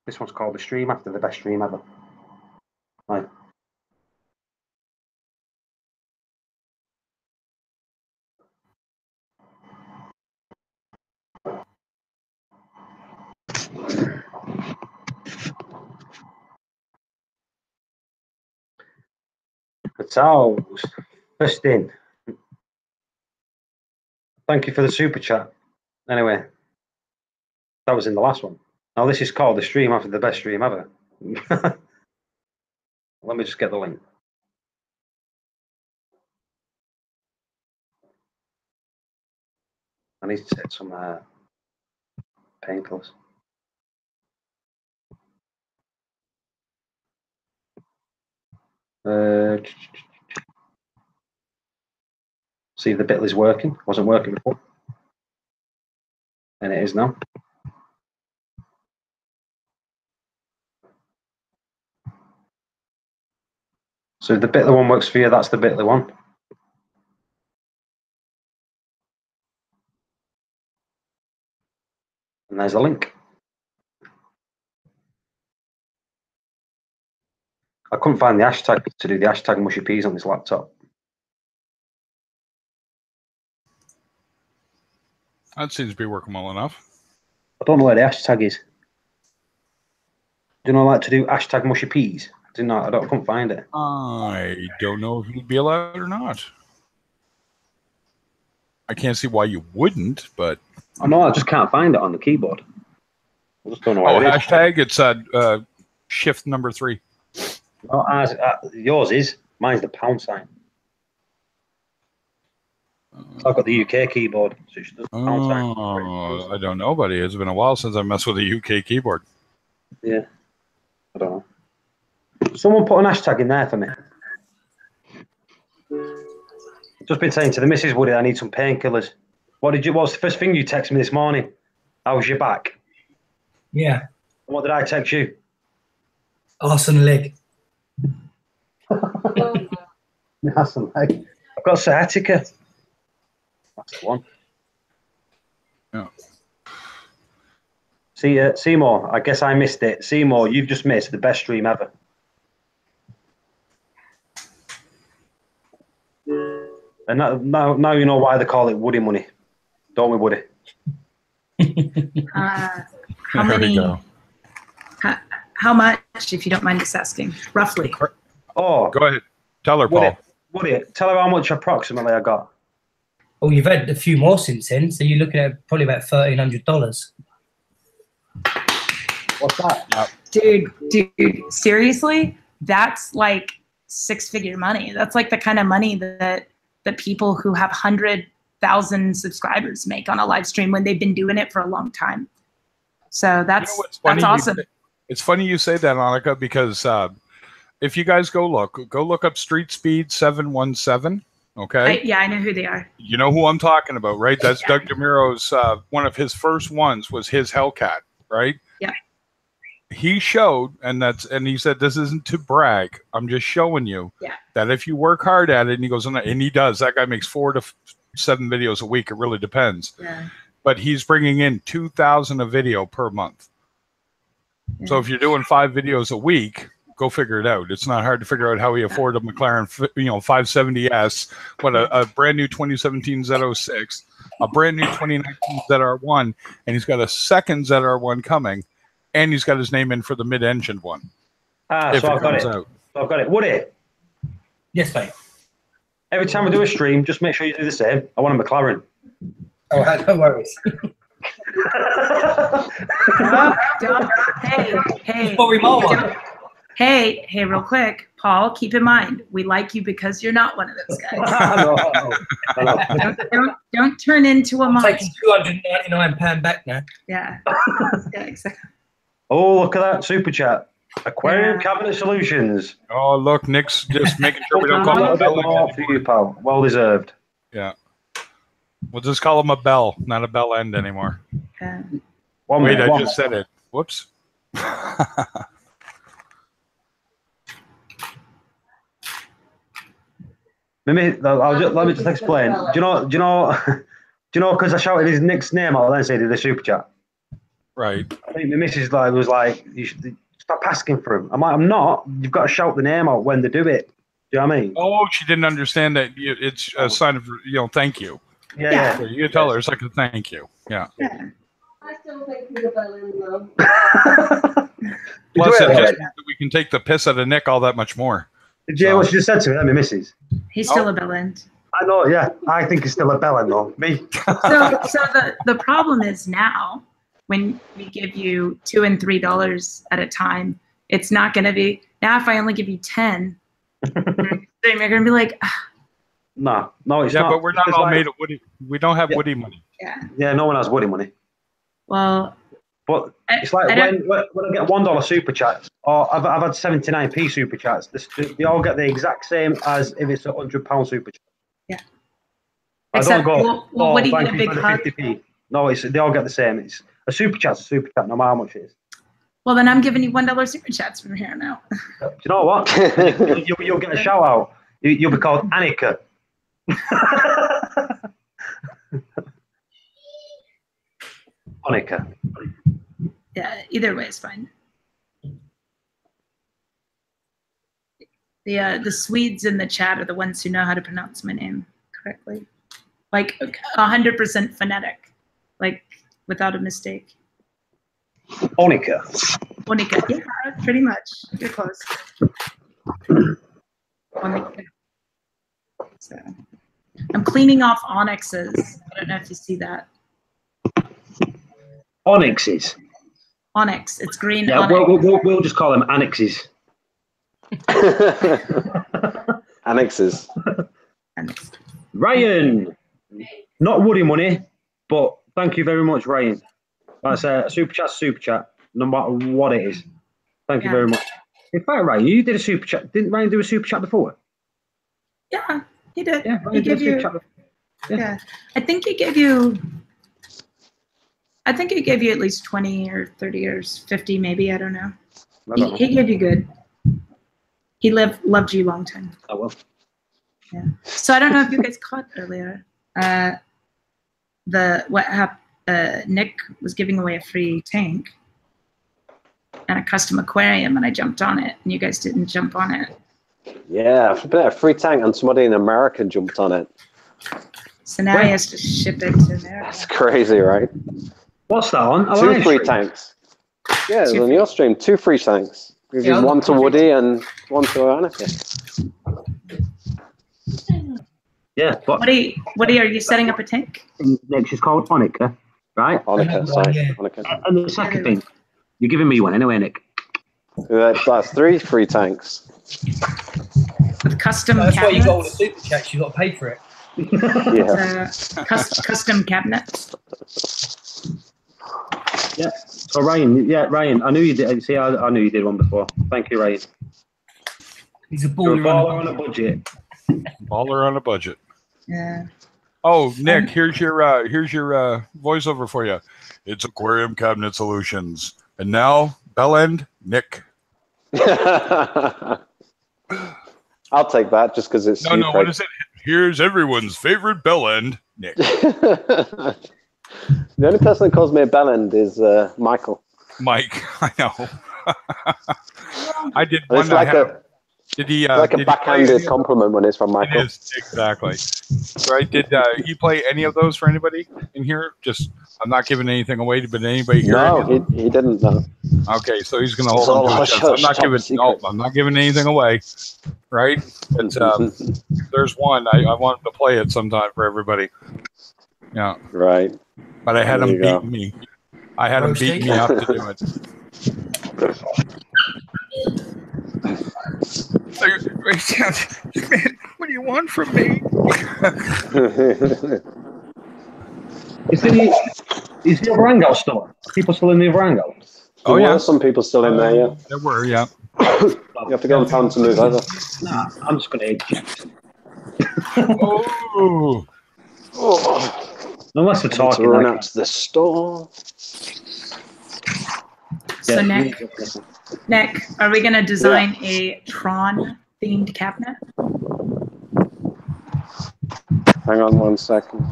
This one's called The Stream After the Best Stream Ever. Right. So, first in. Thank you for the super chat. Anyway, that was in the last one. Now this is called The Stream After the Best Stream Ever. Let me just get the link. I need to take some painkillers. See if the Bitly's working. Wasn't working before. And it is now. So if the Bitly one works for you, that's the Bitly one. And there's a link. I couldn't find the hashtag to do the hashtag mushy peas on this laptop. That seems to be working well enough. I don't know where the hashtag is. Do you know like to do hashtag mushy peas? I couldn't find it. I don't know if you'd be allowed or not. I can't see why you wouldn't, but I know I just can't find it on the keyboard. I just don't know where it is. Hashtag, it's shift number 3. Oh, yours is. Mine's the pound sign. I've got the UK keyboard. So it's just pound sign. I don't know, buddy. It's been a while since I messed with a UK keyboard. Yeah. I don't know. Someone put an hashtag in there for me. Just been saying to the Mrs. Woody, I need some painkillers. What's the first thing you texted me this morning? How's your back? Yeah. What did I text you? Arse and leg. Arse and leg. I've got sciatica. That's the one. Yeah. See, Seymour, I guess I missed it. Seymour, you've just missed the best stream ever. And now you know why they call it Woody Money. Don't we, Woody? How many? How much, if you don't mind us asking, roughly? Oh, go ahead. Tell her, Paul. Woody, tell her how much approximately I got. Oh, you've had a few more since then, so you're looking at probably about $1,300. What's that? Dude, seriously? That's like 6-figure money. That's like the kind of money that the people who have 100,000 subscribers make on a live stream when they've been doing it for a long time. So that's awesome. It's funny you say that, Annika, because if you guys go look up Street Speed 717. Okay. I know who they are. You know who I'm talking about, right? That's Doug DeMuro's. One of his first ones was his Hellcat, right? Yeah. He showed, and he said, this isn't to brag. I'm just showing you that if you work hard at it, and he goes, and he does. That guy makes 4 to 7 videos a week. It really depends. Yeah. But he's bringing in 2,000 a video per month. Yeah. So if you're doing 5 videos a week, go figure it out. It's not hard to figure out how he afforded a McLaren, 570S, a brand new 2017 Z06, a brand new 2019 ZR1, and he's got a second ZR1 coming, and he's got his name in for the mid-engined one. So I've got it. So I've got it. Woody? Yes, mate. Every time I do a stream, just make sure you do the same. I want a McLaren. Oh, no worries. Hey, real quick, Paul, keep in mind, we like you because you're not one of those guys. Don't turn into a monster. Taking £299 back now. Yeah. Exactly. Oh, look at that super chat. Aquarium Cabinet Solutions. Oh, look, Nick's just making sure we don't call him a bell again. For you, pal. Well deserved. Yeah. We'll just call him a bell, not a bell end anymore. Wait, I just said it. Whoops. Let me just explain. Do you know? Because I shouted his Nick's name out, then say did the super chat. Right. I think the missus was like, you should stop asking for them. I'm like, I'm not. You've got to shout the name out when they do it. Do you know what I mean? Oh, she didn't understand that it's a sign of, thank you. Yeah. So you tell her it's like a thank you. Yeah. I still think he's a villain, though. Plus, it just means that we can take the piss out of Nick all that much more. Did you hear what she just said to me, my missus? He's still a bellend. I know, yeah. I think it's still a bellend, though. Me. So the problem is now, when we give you $2 and $3 at a time, it's not going to be, now if I only give you 10, then you're going to be like, No, it's not. Yeah, but we're not It's all like- made of Woody. We don't have Woody money. Yeah, no one has Woody money. well, But it's like when I get $1 super chats, or I've had 79p super chats, they all get the exact same as if it's a £100 super chat. Yeah. I Except, don't go, well, Woody thank get a you big for the hug. 50p. No, they all get the same. It's a super chat's a super chat, no matter how much it is. Well, then I'm giving you $1 super chats from here on out. Do you know what? You'll get a shout out. You'll be called Annika. Annika. Yeah, either way is fine. The Swedes in the chat are the ones who know how to pronounce my name correctly, like 100% phonetic, like without a mistake. Annika. Monica, yeah, pretty much. You're close. Monica. So, I'm cleaning off onyxes. I don't know if you see that. Onyxes. Onyx. It's green Yeah, onyx. we'll just call them annexes. Annexes. Onyx. Ryan, not Woody money, but thank you very much, Ryan. That's a super chat, no matter what it is. Thank you very much. In fact, Ryan, you did a super chat. Didn't Ryan do a super chat before? Yeah, he did. Yeah, He Ryan did a gave super you. chat before. Yeah, I think he gave you. I think he gave you at least 20 or 30 or 50, maybe. I don't know. He gave you good. He loved you a long time. Oh well. Yeah. So I don't know if you guys caught earlier. Nick was giving away a free tank and a custom aquarium, and I jumped on it, and you guys didn't jump on it. Yeah, a free tank, and somebody in America jumped on it. So now he has to ship it to America. That's crazy, right? What's that on? Two free tanks. Yeah, it was on your stream. 2 free tanks. We give one to Woody and one to Annika. Yeah, but Woody, are you setting up a tank? next is called Annika, right? Annika, sorry. Yeah. Annika. And the second thing, you're giving me one anyway, Nick. That's 3 free tanks. With custom That's why you got all the cabinets? super chats. You got to pay for it. Yeah. Custom cabinets? Yeah. So Ryan, I knew you did. See, I knew you did one before. Thank you, Ryan. He's a You're a baller baller on a budget. Baller on a budget. Yeah. Oh, Nick, here's your voiceover for you. It's Aquarium Cabinet Solutions, and now Bellend Nick. I'll take that just because it's No, what is it? Here's everyone's favorite Bellend Nick. The only person that calls me a bellend is Michael. Mike, I know. I did And one. it's like a did backhanded compliment when it's from Michael. It is, exactly. Right? Did he play any of those for anybody in here? Just, I'm not giving anything away, but anybody here? No, he didn't. No. Okay, so he's going to hold It's all on to hush, his chest. hush, top I'm not giving anything away. Right? But there's one. I wanted to play it sometime for everybody. Yeah. Right. But I had There him you go. beat me. I had him beat me up to do it. Man, what do you want from me? Is the other angle still on? People still in the other angle? Oh, There yeah. were some people still in there, yeah. There were, yeah. You have to get time to move over. Nah, I'm just going to eject. Oh. Unless we're To talking. run like out to the store. So yeah, Nick, are we going to design a Tron-themed cabinet? Hang on one second.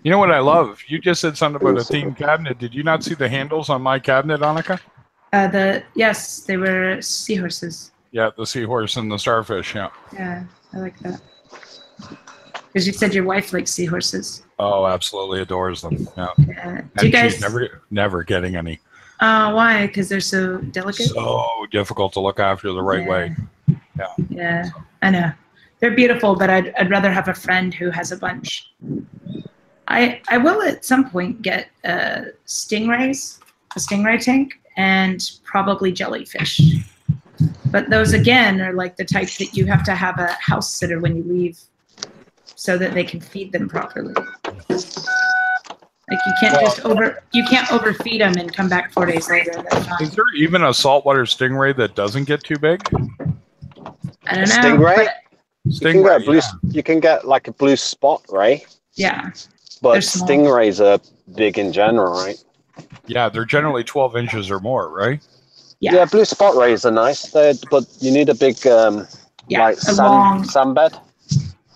You know what I love? You just said something about a themed cabinet. Did you not see the handles on my cabinet, Annika? Yes, they were seahorses. Yeah, the seahorse and the starfish. Yeah. Yeah, I like that. Because you said your wife likes seahorses. Oh, absolutely adores them. Yeah. Yeah. Do you guys? She's never getting any. Why? Because they're so delicate. So difficult to look after the right way. Yeah. Yeah, I know. They're beautiful, but I'd rather have a friend who has a bunch. I will at some point get stingrays, a stingray tank, and probably jellyfish. But those again are like the type that you have to have a house sitter when you leave, so that they can feed them properly. Like you can't overfeed them and come back 4 days later. Is there even a saltwater stingray that doesn't get too big? I don't know. Stingray? Stingray. You can get like a blue spot, right? Yeah. But stingrays are big in general, right? Yeah, they're generally 12 inches or more, right? Yeah, blue spot rays are nice, but you need a big sand bed.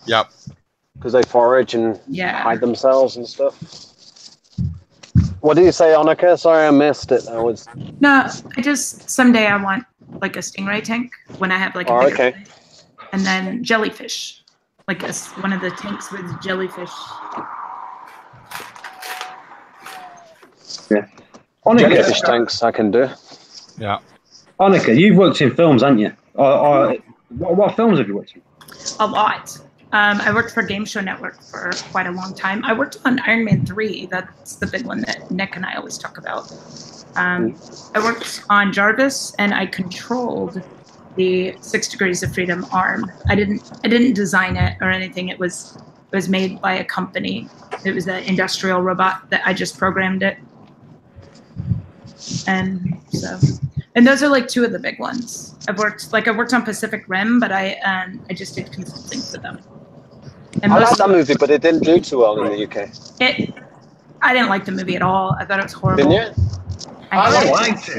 Yep. Because they forage and hide themselves and stuff. What did you say, Annika? Sorry, I missed it. No, someday I want like a stingray tank when I have like a bigger tank. And then jellyfish, like one of the tanks with jellyfish. Yeah. Jellyfish tanks I can do. Yeah. Annika, you've worked in films, haven't you? What films have you worked in? A lot. I worked for Game Show Network for quite a long time. I worked on Iron Man 3. That's the big one that Nick and I always talk about. I worked on Jarvis, and I controlled the 6 Degrees of Freedom arm. I didn't design it or anything. It was made by a company. It was an industrial robot that I just programmed it. And those are like 2 of the big ones. I worked on Pacific Rim, but I just did consulting for them. And I like that movie, but it didn't do too well in the UK. I didn't like the movie at all. I thought it was horrible. Didn't you? I liked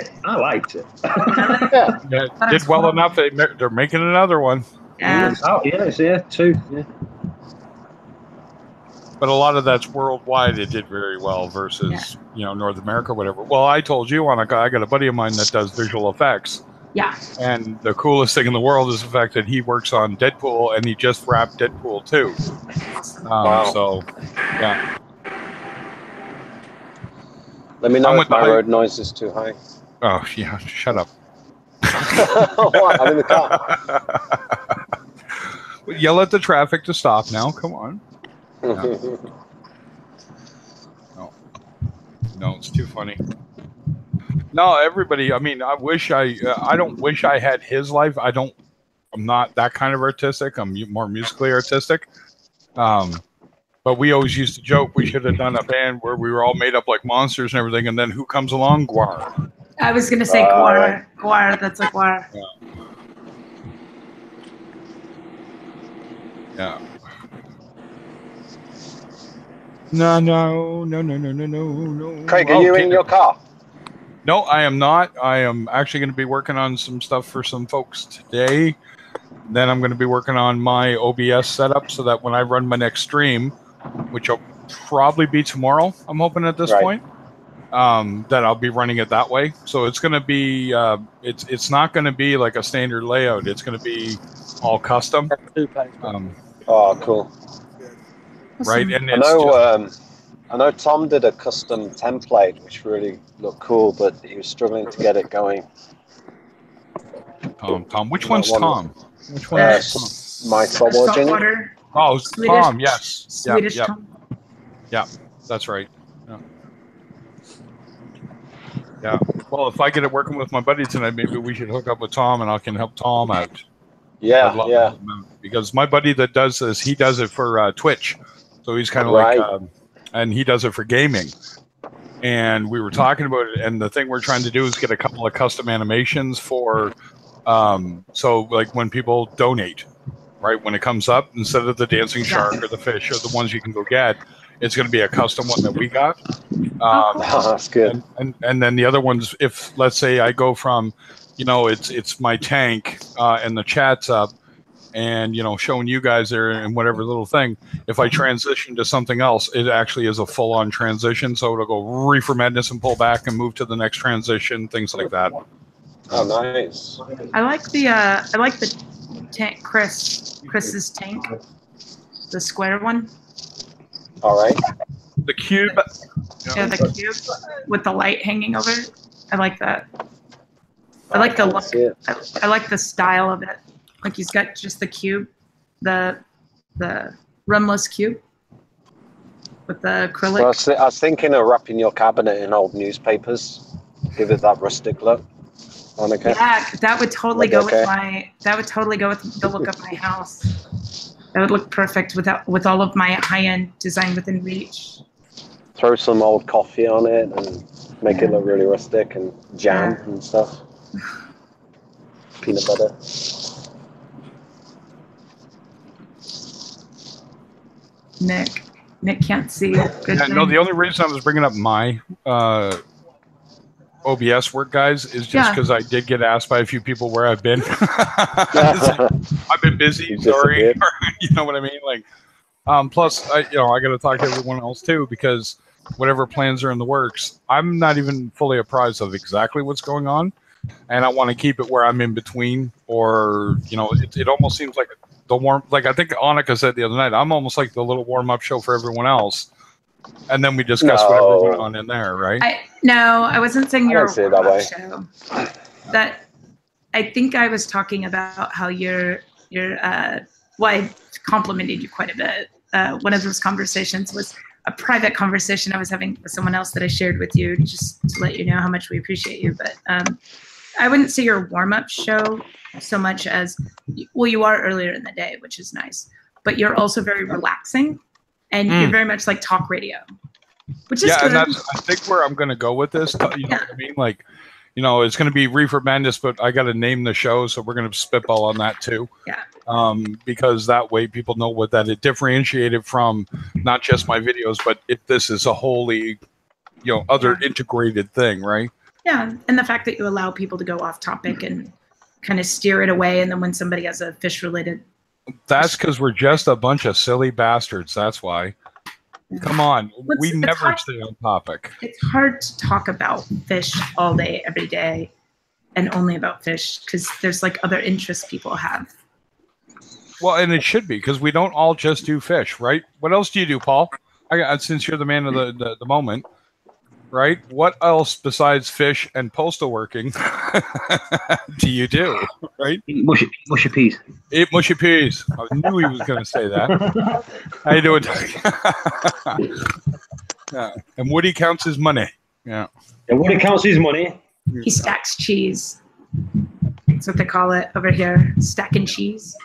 it. Yeah, it did well enough. They're making another one. Yeah. It's 2. Yeah. But a lot of that's worldwide. It did very well versus North America or whatever. Well, I told you, Annika, I got a buddy of mine that does visual effects. Yeah. And the coolest thing in the world is the fact that he works on Deadpool, and he just wrapped Deadpool 2. Wow. So, yeah. Let me know if my road noise is too high. Oh, yeah. Shut up. What? I'm in the car. Yell at the traffic to stop now. Come on. No. No, it's too funny. No, everybody. I mean, I don't wish I had his life. I'm not that kind of artistic. I'm more musically artistic. But we always used to joke we should have done a band where we were all made up like monsters and everything. And then who comes along? Guar. I was gonna say Guar. Guar. That's a Guar. Yeah. No. Craig, are you in your car? No, I am not. I am actually going to be working on some stuff for some folks today. Then I'm going to be working on my OBS setup so that when I run my next stream, which will probably be tomorrow, I'm hoping at this point, that I'll be running it that way. So it's going to be, it's not going to be like a standard layout. It's going to be all custom. Oh, cool. Right, and I know Tom did a custom template, which really looked cool, but he was struggling to get it going. Tom, which one's Tom? Which one is Tom? My saltwater. Oh, Swedish, Tom, yes. Swedish Tom. Yeah, that's right. Yeah. Well, if I get it working with my buddy tonight, maybe we should hook up with Tom and I can help Tom out. Yeah. Because my buddy that does this, he does it for Twitch. So he's kind of like, and he does it for gaming. And we were talking about it, and the thing we're trying to do is get a couple of custom animations for, so like when people donate, right? When it comes up, instead of the dancing shark or the fish or the ones you can go get, it's going to be a custom one that we got. That's good. And then the other ones, if let's say I go from, it's my tank and the chat's up, and showing you guys there and whatever little thing. If I transition to something else, it actually is a full-on transition. So it'll go Reefer Madness and pull back and move to the next transition, things like that. Oh, nice. I like the tank, Chris's tank, the square one. All right. The cube. Yeah, the cube with the light hanging over it. I like that. I like the look. I like the style of it. Like he's got just the cube, the rimless cube with the acrylic. Well, I was thinking of wrapping your cabinet in old newspapers. Give it that rustic look. Monica. Yeah, that would totally go with my. That would totally go with the look of my house. That would look perfect with all of my high-end design within reach. Throw some old coffee on it and make it look really rustic, and jam and stuff. Peanut butter. Nick can't see. Good thing. No, the only reason I was bringing up my OBS work, guys, is just because I did get asked by a few people where I've been. I've been busy. Sorry, you know what I mean. Like, plus, I got to talk to everyone else too, because whatever plans are in the works, I'm not even fully apprised of exactly what's going on, and I want to keep it where I'm in between, or it almost seems like the warm. Like I think Annika said the other night, I'm almost like the little warm up show for everyone else. And then we discuss whatever went on in there, right? No, I wasn't saying you're a warm-up show. That I think I was talking about how you're I complimented you quite a bit. One of those conversations was a private conversation I was having with someone else that I shared with you, just to let you know how much we appreciate you. But I wouldn't say you're a warm-up show so much as, well, you are earlier in the day, which is nice, but you're also very relaxing. And you're very much like talk radio, which is good. And that's, I think, where I'm going to go with this. You know what I mean? Like, it's going to be Reefer Madness, but I got to name the show, so we're going to spitball on that too. Yeah. Because that way people know what that it differentiated from not just my videos, but this is a wholly, other integrated thing, right? Yeah, and the fact that you allow people to go off topic and kind of steer it away, and then when somebody has a fish-related. That's because we're just a bunch of silly bastards. That's why. Come on. We never stay on topic. It's hard to talk about fish all day, every day, and only about fish, because there's like other interests people have. Well, and it should be, because we don't all just do fish, right? What else do you do, Paul? Since you're the man of the moment, right? What else besides fish and postal working do you do, right? Eat mushy peas. Eat mushy peas. I knew he was going to say that. How you doing? Yeah. And Woody counts his money. Yeah. And Woody counts his money. He stacks cheese. That's what they call it over here. Stacking cheese.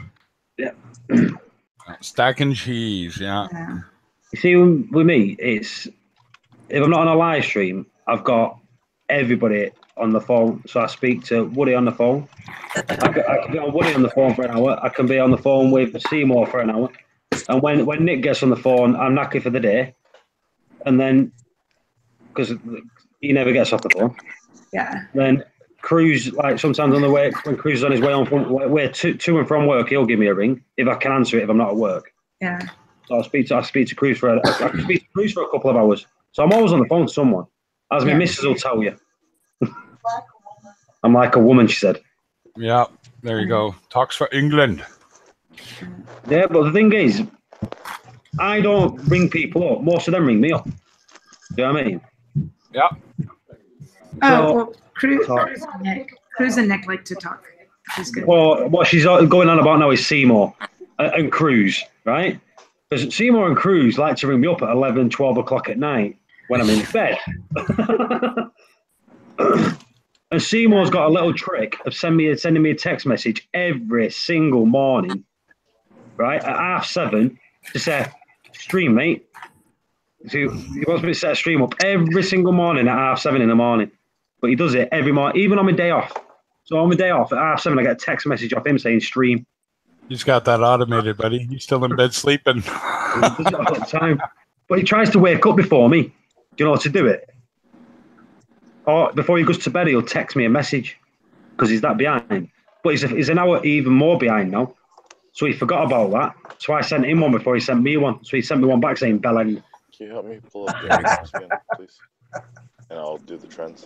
Yeah. Stacking cheese, yeah. You see, with me, it's... If I'm not on a live stream, I've got everybody on the phone. So I speak to Woody on the phone. I can be on Woody on the phone for an hour. I can be on the phone with Seymour for an hour. And when Nick gets on the phone, I'm knackered for the day. And then, because he never gets off the phone. Yeah. Then Cruz, like sometimes on the way, when Cruz is on his way to and from work, he'll give me a ring if I can answer it if I'm not at work. Yeah. So I speak to Cruz for a couple of hours. So I'm always on the phone to someone. As my missus will tell you. I'm like a woman, she said. Yeah, there you go. Talks for England. Yeah, but the thing is, I don't ring people up. Most of them ring me up. Do you know what I mean? Yeah. Well, Cruz and Nick like to talk. Well, what she's going on about now is Seymour and Cruz, right? Because Seymour and Cruz like to ring me up at 11, 12 o'clock at night when I'm in bed. And Seymour's got a little trick of sending me a text message every single morning, right, at 7:30 to say, stream, mate. So he wants me to set a stream up every single morning at 7:30 in the morning. But he does it every morning, even on my day off. So on my day off at 7:30, I get a text message off him saying stream. He's got that automated, buddy. He's still in bed sleeping. Time. But he tries to wake up before me. Do you know how to do it? Or before he goes to bed, he'll text me a message because he's that behind. But he's an hour even more behind now. So he forgot about that. So I sent him one before he sent me one. So he sent me one back saying bell end. Can you help me pull up the spin, please? And I'll do the trends.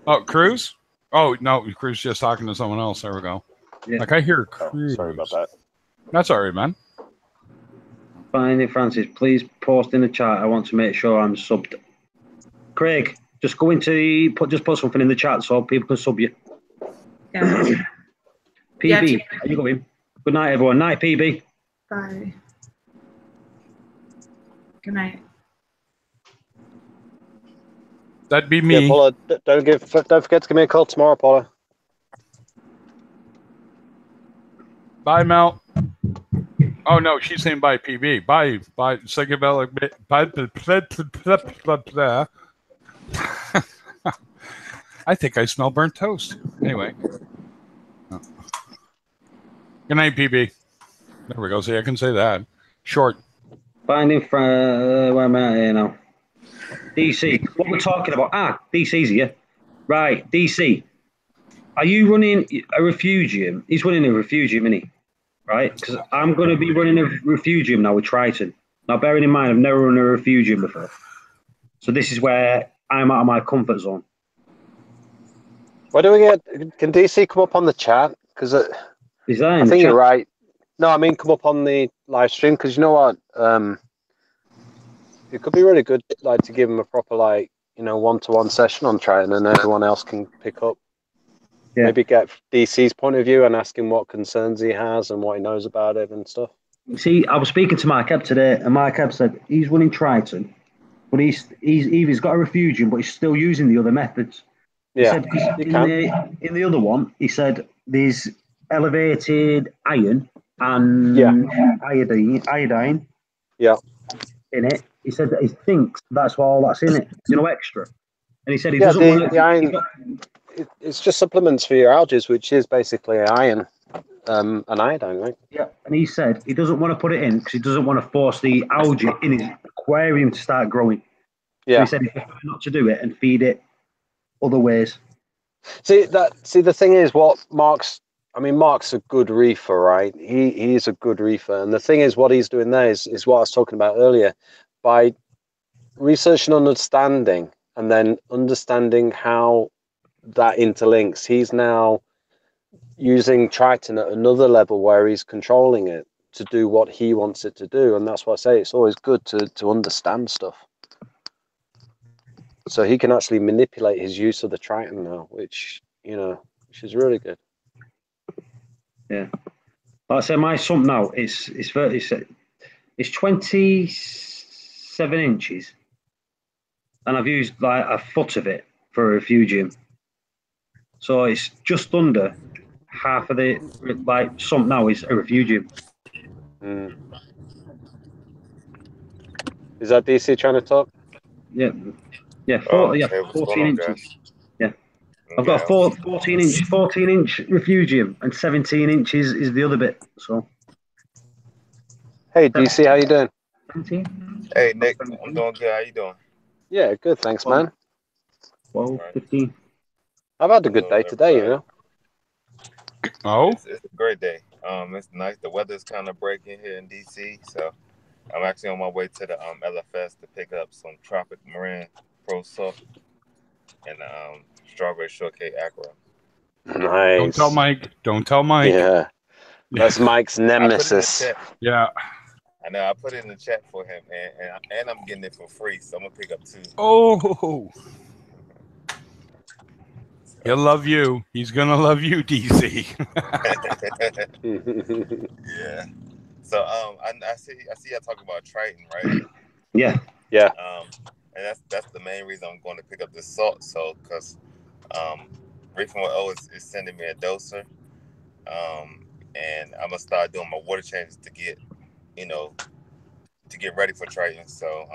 Oh, Cruz? Oh, no, Cruz just talking to someone else. There we go. Yeah. Like, I hear Cruz. Sorry about that. That's all right, man. Finally, Francis, please post in the chat. I want to make sure I'm subbed. Craig, just go into just put something in the chat so people can sub you. Yeah. PB, how you going? Good night, everyone. Night, PB. Bye. Good night. That'd be me. Yeah, Paula, don't forget to give me a call tomorrow, Paula. Bye, Mel. Oh no, she's saying bye, PB. Bye, psychedelic. Bye. I think I smell burnt toast. Anyway. Good night, PB. There we go. See, I can say that. Short. Finding where am I here now? DC. What we're talking about? DC's here. Right, DC. Are you running a refugium? He's running a refugium, isn't he? Right? Because I'm going to be running a refugium now with Triton. Now, bearing in mind, I've never run a refugium before. So this is where I'm out of my comfort zone. Why do we get... Can DC come up on the chat? Because I think you're right. No, I mean, come up on the live stream, because you know what? It could be really good, like, to give him a proper, like, you know, one-to-one session on Triton, and everyone else can pick up. Yeah. Maybe get DC's point of view and ask him what concerns he has and what he knows about it and stuff. See, I was speaking to Mark Ebb today, and Mark Ebb said he's running Triton, but he's got a refugium, but he's still using the other methods. Yeah. He said in the other one, he said there's elevated iron and iodine. Yeah. In it. He said that he thinks that's all that's in it, extra. And he said he doesn't want the iron. It's just supplements for your algae, which is basically iron and iodine, right? Yeah, and he said he doesn't want to put it in because he doesn't want to force the algae in his aquarium to start growing. Yeah. So he said he prefer not to do it and feed it other ways. See, the thing is, Mark's a good reefer, right? He's a good reefer. And the thing is, what he's doing there is what I was talking about earlier. By research and understanding, and then understanding how that interlinks, he's now using Triton at another level where he's controlling it to do what he wants it to do. And that's why I say it's always good to understand stuff. So he can actually manipulate his use of the Triton now, which is really good. Yeah. Like I said, my sump now it's 27 inches, and I've used like a foot of it for a refugium. So it's just under half of the sump now is a refugium. Mm. Is that DC trying to talk? Yeah. Yeah, 14 inches. Guys? Yeah. I've got a 14 inch refugium, and 17 inches is the other bit. So. Hey, DC, how you doing? 17? Hey, Nick, I'm doing good. How you doing? Yeah, good, thanks, man. 12, 15. I've had a good day today, Oh? It's a great day. It's nice. The weather's kind of breaking here in DC, so I'm actually on my way to the LFS to pick up some Tropic Marin Pro Soft and Strawberry Shortcake Acro. Nice. Don't tell Mike. Yeah. That's Mike's nemesis. Yeah. I know. I put it in the chat for him, and I'm getting it for free, so I'm gonna pick up 2. Oh. He'll love you. He's gonna love you, DC. Yeah. So I see y'all talking about Triton, right? Yeah. Yeah. And that's the main reason I'm going to pick up this salt. So because Reef is sending me a doser, and I'm gonna start doing my water changes to get ready for Triton. So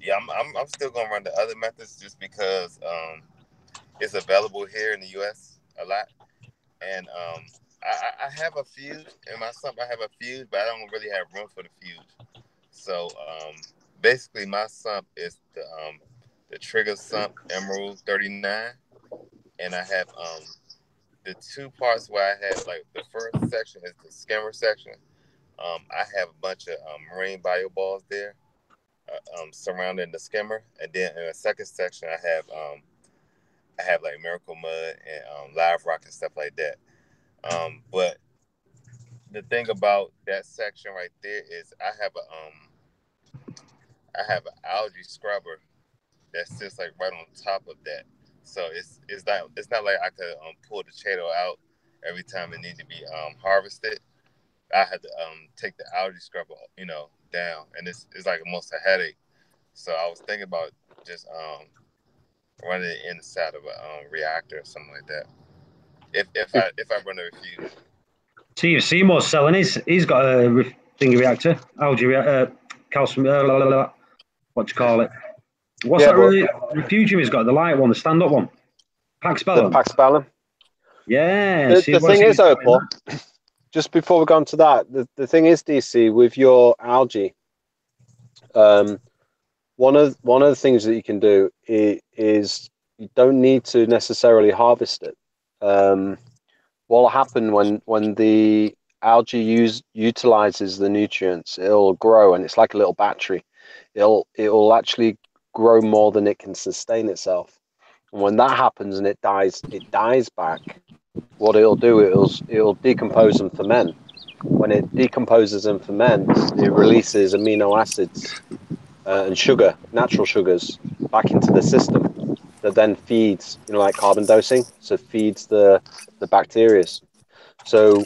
yeah, I'm still gonna run the other methods just because it's available here in the US a lot, and I have a few in my sump. I have a few, but I don't really have room for the fuse. So basically, my sump is the Trigger Sump Emerald 39, and I have the two parts where I had like the first section is the skimmer section. I have a bunch of marine bioballs there surrounding the skimmer, and then in the second section I have like miracle mud and live rock and stuff like that. But the thing about that section right there is I have an algae scrubber that sits like right on top of that. So it's not like I could pull the Chato out every time it needs to be harvested. I had to take the algae scrubber, down, and it's like almost a headache. So I was thinking about just running it inside of a reactor or something like that. If I run a refuge. See, Seymour's selling he's got a thingy reactor, algae reactor, calcium, what do you call it? What's that really? Refugium he's got, the light one, the stand-up one. Pax Bellum. The Pax Bellum. Yeah. The thing is, Opal, just before we go on to that, the thing is, DC, with your algae, one of the things that you can do is you don't need to necessarily harvest it. What will happen when the algae utilizes the nutrients, it'll grow, and it's like a little battery. It'll actually grow more than it can sustain itself. And when that happens and it dies back, what it'll do, it'll decompose and ferment. When it decomposes and ferments, it releases amino acids and sugar, natural sugars, back into the system that then feeds, like carbon dosing, so feeds the bacteria. So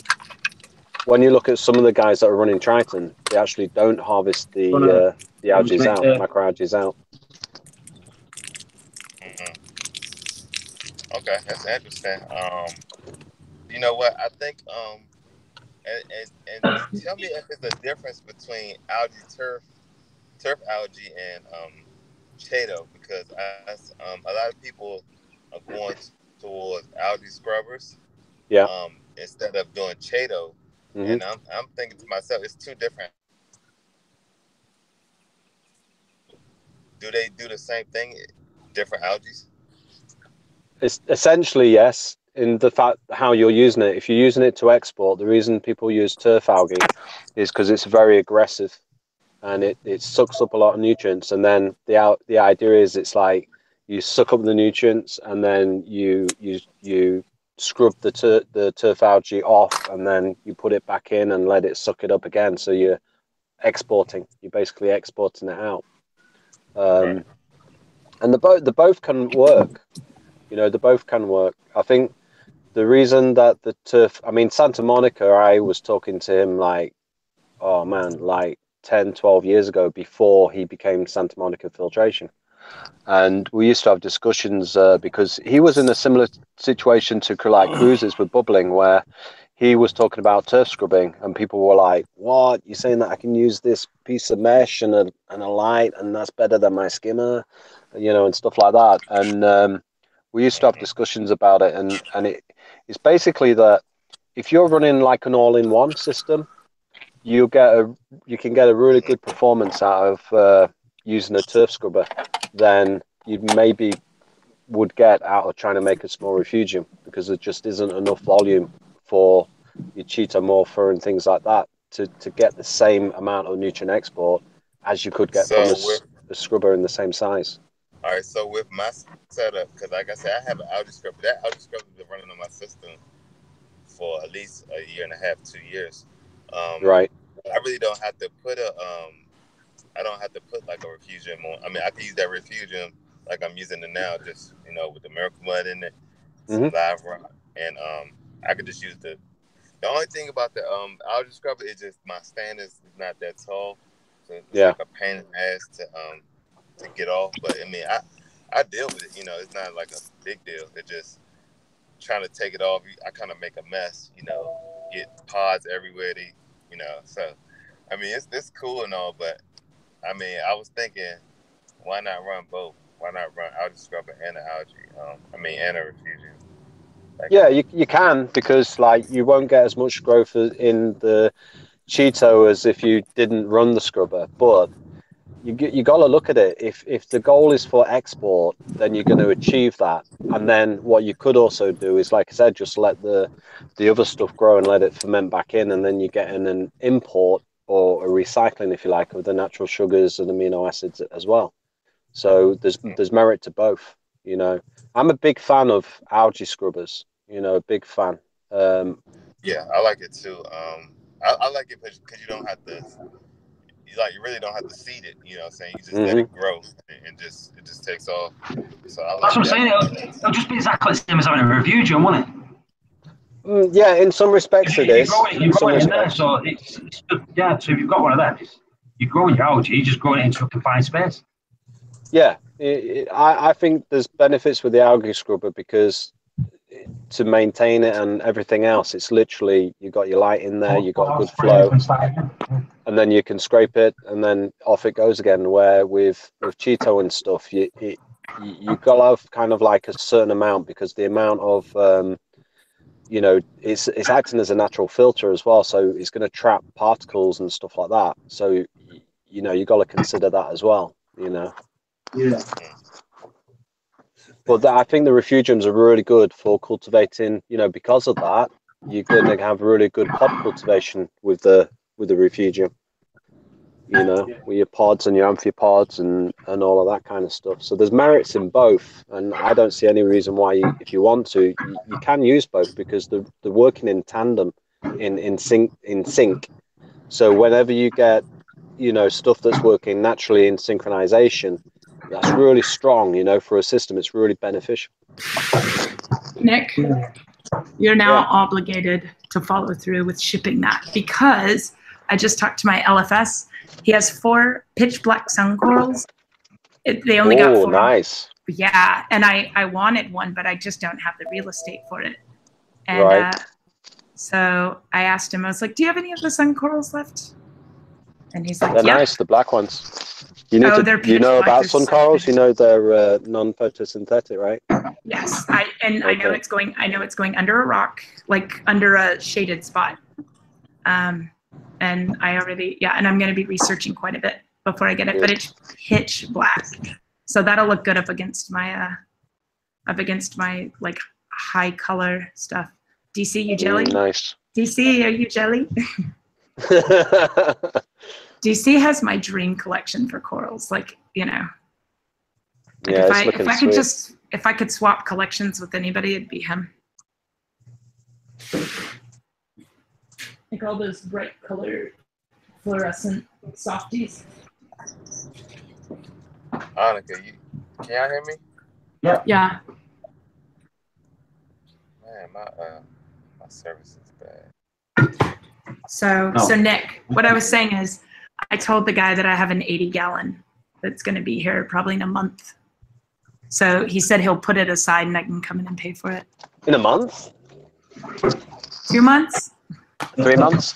when you look at some of the guys that are running Triton, they actually don't harvest the algae out, macroalgae out. Okay, that's interesting. You know what? I think and tell me if there's a difference between turf algae and Chato, because a lot of people are going towards algae scrubbers, instead of doing Chato, and I'm thinking to myself, it's two different. Do they do the same thing? Different algae? It's essentially yes. In the fact how you're using it, if you're using it to export, the reason people use turf algae is because it's very aggressive, and it sucks up a lot of nutrients. And then the idea is it's like you suck up the nutrients, and then you scrub the turf algae off, and then you put it back in and let it suck it up again. So you're exporting. You're basically exporting it out. Right. And the both can work. They both can work. I think the reason that the turf, Santa Monica, I was talking to him like 10, 12 years ago, before he became Santa Monica Filtration. And we used to have discussions because he was in a similar situation to like Cruises with bubbling, where he was talking about turf scrubbing, and people were like, what? You're saying that I can use this piece of mesh and a light, and that's better than my skimmer, and stuff like that. And we used to have discussions about it, and it's basically that if you're running like an all-in-one system, you can get a really good performance out of using a turf scrubber than you maybe would get out of trying to make a small refugium, because there just isn't enough volume for your Cheetah Morpher and things like that to get the same amount of nutrient export as you could get from a scrubber in the same size. All right, so with my setup, because like I said, I have an algae scrubber. That algae scrubber has been running on my system for at least a year and a half, 2 years. Right. I really don't have to put I don't have to put like a refugium on. I can use that refugium like I'm using it now, just with the miracle mud in it, some live rock, and I could just use the only thing about the algae scrubber is just my stand is not that tall, so it's like a pain in the ass to get off. But I deal with it. It's not like a big deal. It's just trying to take it off. I kind of make a mess. Get pods everywhere. So it's cool and all, but I was thinking, why not run both? Why not run algae scrubber and an algae? And a refugium. You can, because like you won't get as much growth in the Cheeto as if you didn't run the scrubber, but you got to look at it. If the goal is for export, then you're going to achieve that. And then what you could also do is, like I said, just let the other stuff grow and let it ferment back in, and then you get an import or a recycling, if you like, of the natural sugars and amino acids as well. So there's merit to both. You know, I'm a big fan of algae scrubbers. You know, a big fan. Yeah, I like it too. I like it because you don't have to. You really don't have to seed it. You know what I'm saying? You just let it grow and it just takes off. So I like That's what I'm saying. It'll just be exactly the same as having a review, John, won't it? Yeah, in some respects it is. You grow it in there, so it's yeah. So if you've got one of them, you're growing your algae, you're just growing it into a confined space. Yeah, I think there's benefits with the algae scrubber because to maintain it and everything else, it's literally you got your light in there, you got a good flow, and then you can scrape it, and then off it goes again. Where with Cheeto and stuff, you've got to have kind of like a certain amount because the amount of you know, it's acting as a natural filter as well, so it's going to trap particles and stuff like that. So you know, you got to consider that as well. You know. Yeah. But I think the refugiums are really good for cultivating. You know, because of that, you're going to have really good pod cultivation with the refugium. You know, with your pods and your amphipods and all of that kind of stuff. So there's merits in both, and I don't see any reason why if you want to, you can use both because they're working in tandem, in sync. So whenever you get, you know, stuff that's working naturally in synchronization, that's really strong. You know, for a system, it's really beneficial. Nick, you're now obligated to follow through with shipping that because I just talked to my LFS. He has 4 pitch black sun corals. They only got 4. Oh, nice. Yeah, and I wanted one, but I just don't have the real estate for it. And so I asked him, I was like, do you have any of the sun corals left? And he's like, they're nice, the black ones. You need you know about sun corals. You know they're non-photosynthetic, right? Yes, I know it's going. I know it's going under a rock, like under a shaded spot. And I already and I'm going to be researching quite a bit before I get it. But it's pitch black, so that'll look good up against my like high color stuff. DC, you jelly? Nice. DC, are you jelly? DC has my dream collection for corals. Like, you know, like if I could swap collections with anybody, it'd be him. Like all those bright colored fluorescent softies. Annika, can y'all hear me? Yeah. Yeah. Man, my service is bad. So Nick, what I was saying is, I told the guy that I have an 80-gallon that's going to be here probably in a month. So he said he'll put it aside and I can come in and pay for it. In a month? 2 months? 3 months?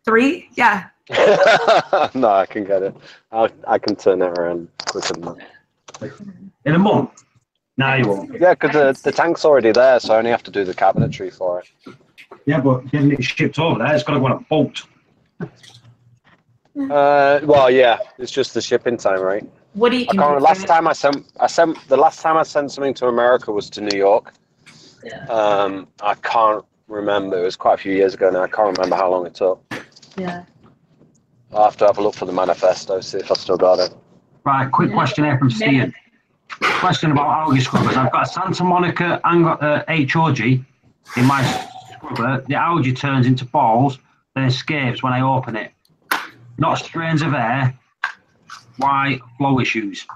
3? Yeah. No, I can get it. I can turn it around quicker than that. In a month? No, you won't. Yeah, because the tank's already there, so I only have to do the cabinetry for it. Yeah, but getting it shipped over there, it's got to go on a boat. Well, yeah, it's just the shipping time, right? What do you? The last time I sent something to America was to New York. Yeah. I can't remember. It was quite a few years ago now. I can't remember how long it took. Yeah. I'll have to have a look for the manifesto, see if I've still got it. Right, quick question here from Steve. Question about algae scrubbers. I've got a Santa Monica HOG in my scrubber. The algae turns into balls, then escapes when I open it. Not strains of air. Why flow issues? So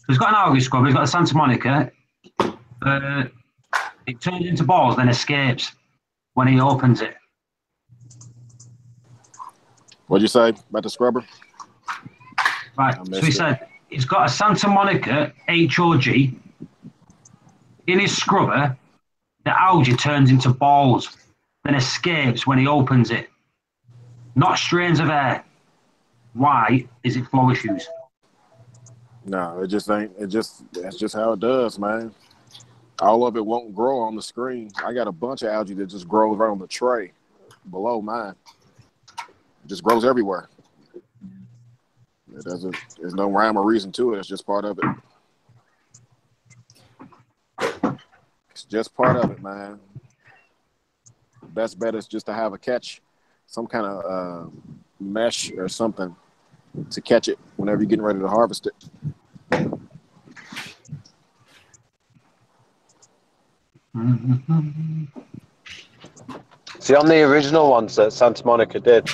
he's got an algae scrubber. He's got a Santa Monica. It turns into balls, then escapes when he opens it. What'd you say about the scrubber? Right. So he said he's got a Santa Monica HOG. In his scrubber, the algae turns into balls, then escapes when he opens it. Not strains of air. Why is it flow issues? No, it just ain't. That's just how it does, man. All of it won't grow on the screen. I got a bunch of algae that just grows right on the tray below mine. It just grows everywhere. There's no rhyme or reason to it. It's just part of it. It's just part of it, man. Best bet is just to have a catch, some kind of mesh or something to catch it whenever you're getting ready to harvest it. See, on the original ones that Santa Monica did,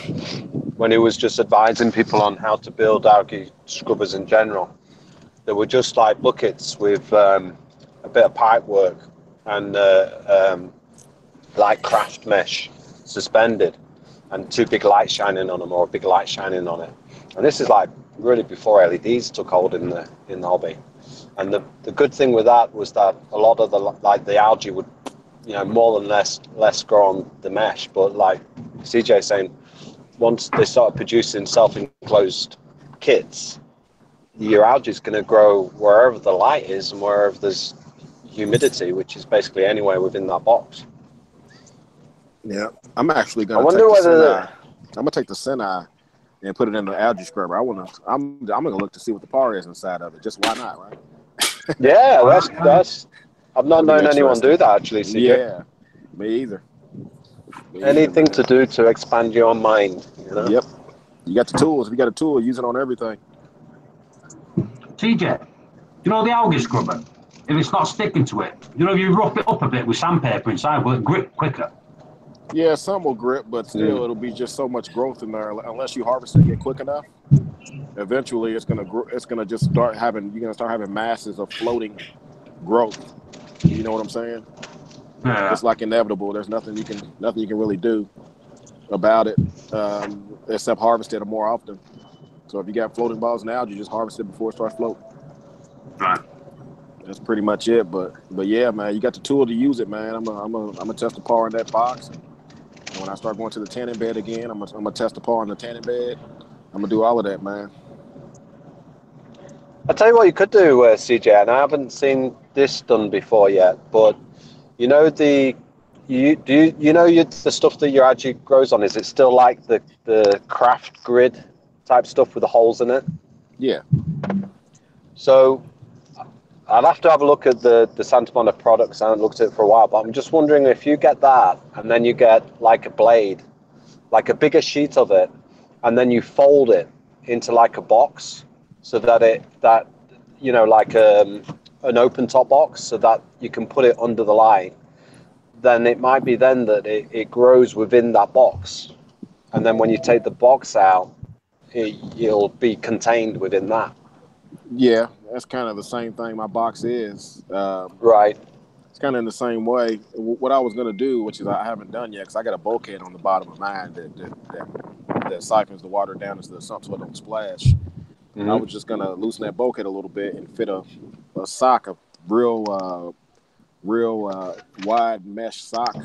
when he was just advising people on how to build algae scrubbers in general, they were just like buckets with a bit of pipe work and like craft mesh suspended and two big lights shining on them or a big light shining on it. And this is like really before LEDs took hold in the hobby. And the good thing with that was that a lot of the algae would, more than less grow on the mesh. But like CJ saying, once they started producing self-enclosed kits, your algae is going to grow wherever the light is and wherever there's humidity, which is basically anywhere within that box. Yeah, I'm actually going to take the Senai and put it in the algae scrubber. I'm going to look to see what the par is inside of it. Just why not, right? Yeah, that's. I've not known anyone do that actually. CJ. Yeah, me either. Anything to do to expand your mind. Yep. You got the tools. If you got a tool, use it on everything. TJ, you know the algae scrubber? If it's not sticking to it, if you rough it up a bit with sandpaper inside, will it grip quicker? Yeah, some will grip, but still, it'll be just so much growth in there. Unless you harvest it quick enough, eventually it's gonna just start having. You're gonna start having masses of floating growth. You know what I'm saying? Yeah. It's like inevitable. There's nothing you can really do about it except harvest it more often. So if you got floating balls and algae, just harvest it before it starts floating. Right. That's pretty much it. But yeah, man, you got the tool to use it, man. I'm gonna test the par in that box. And when I start going to the tanning bed again, I'm gonna test the par in the tanning bed. I'm gonna do all of that, man. I'll tell you what you could do, CJ, and I haven't seen this done before yet, but the stuff that your algae grows on, is it still like the craft grid type stuff with the holes in it? Yeah. So I'll have to have a look at the Santa Monica products. I haven't looked at it for a while, but I'm just wondering if you get that and then you get like a blade, like a bigger sheet of it, and then you fold it into like a box so that like an open top box so that you can put it under the light. Then it might be then that it grows within that box. And then when you take the box out, you'll be contained within that. Yeah, that's kind of the same thing my box is. Right. It's kind of in the same way. What I was going to do, which is I haven't done yet, because I got a bulkhead on the bottom of mine that siphons the water down into the sump so it don't splash. Mm-hmm. I was just going to loosen that bulkhead a little bit and fit a sock, a real wide mesh sock,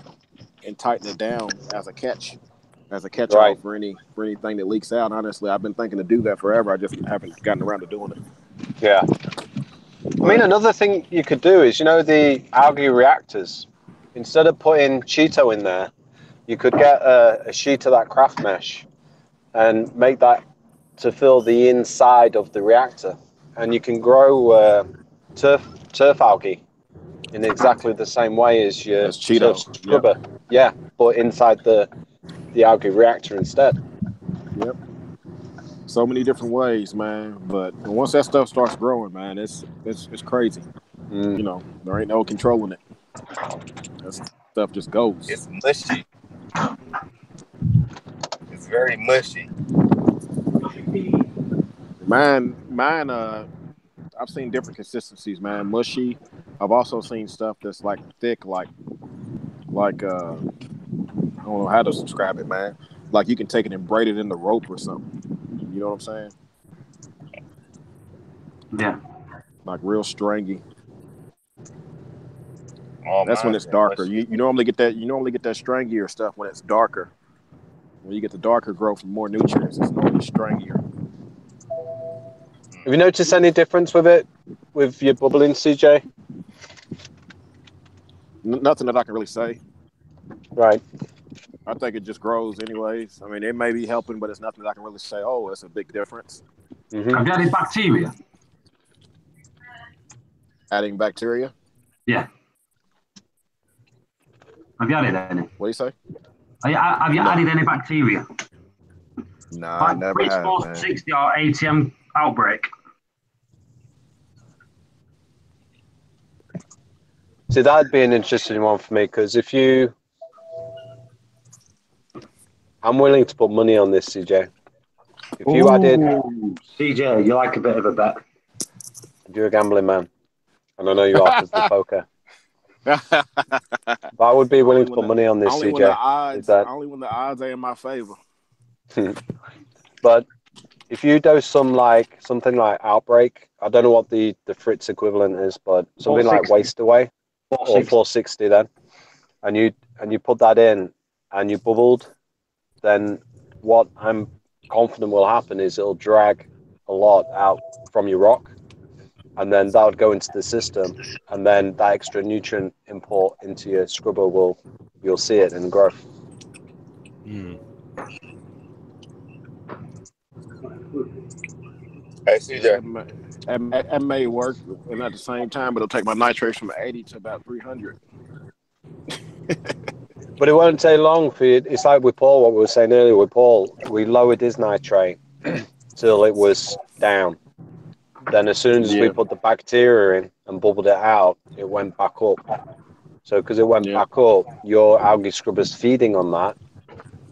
and tighten it down as a catch-all for anything that leaks out. Honestly, I've been thinking to do that forever. I just haven't gotten around to doing it. Yeah. I mean, another thing you could do is, the algae reactors. Instead of putting Cheeto in there, you could get a sheet of that craft mesh and make that to fill the inside of the reactor. And you can grow turf algae in exactly the same way as your turf scrubber. Yep. Yeah, but inside the algae reactor instead. Yep. So many different ways, man. But once that stuff starts growing, man, it's crazy. There ain't no controlling it. That stuff just goes. It's mushy. It's very mushy. Mine. I've seen different consistencies, man. Mushy. I've also seen stuff that's like thick, like I don't know how to describe it, man. Like you can take it and braid it in the rope or something. You know what I'm saying? Yeah. Like real stringy. That's when it's darker. You normally get that. You normally get that stringier stuff when it's darker. When you get the darker growth from more nutrients, it's normally stringier. Have you noticed any difference with your bubbling, CJ? Nothing that I can really say. Right. I think it just grows anyways. I mean, it may be helping, but it's nothing that I can really say, oh, it's a big difference. Have you added bacteria? Adding bacteria? Yeah. Have you added any? What do you say? Have you No. added any bacteria? Nah, I never Reach have, man. 460 or ATM outbreak. See, that'd be an interesting one for me, because I'm willing to put money on this, CJ. If you added, CJ, you like a bit of a bet. you're a gambling man, and I know you are because of the poker. But I would be willing to put money on this, only CJ. Only when the odds are in my favor. But if you do something like Outbreak, I don't know what the Fritz equivalent is, but something like Waste Away or 460 then, and you put that in and you bubbled, then what I'm confident will happen is it'll drag a lot out from your rock, and then that would go into the system, and then that extra nutrient import into your scrubber you'll see it in growth. Hey, CJ. That may work, and at the same time, it'll take my nitrates from 80 to about 300. But it won't take long for you. It's like with Paul, what we were saying earlier with Paul, we lowered his nitrate till it was down. Then as soon as we put the bacteria in and bubbled it out, it went back up. So because it went back up, your algae scrubber's feeding on that,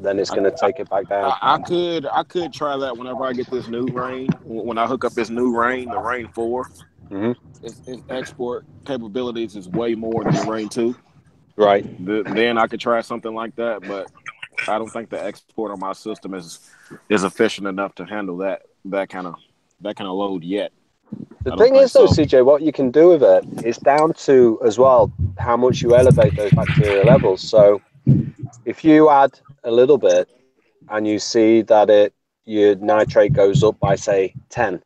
then it's going to take it back down. I could try that whenever I get this new rain. When I hook up this new rain, the Rain 4, its export capabilities is way more than the Rain 2. Right. Then I could try something like that, but I don't think the export on my system is efficient enough to handle that kind of load yet. The thing is, though, CJ, what you can do with it is down to as well how much you elevate those bacteria levels. So if you add a little bit and you see that your nitrate goes up by say 10,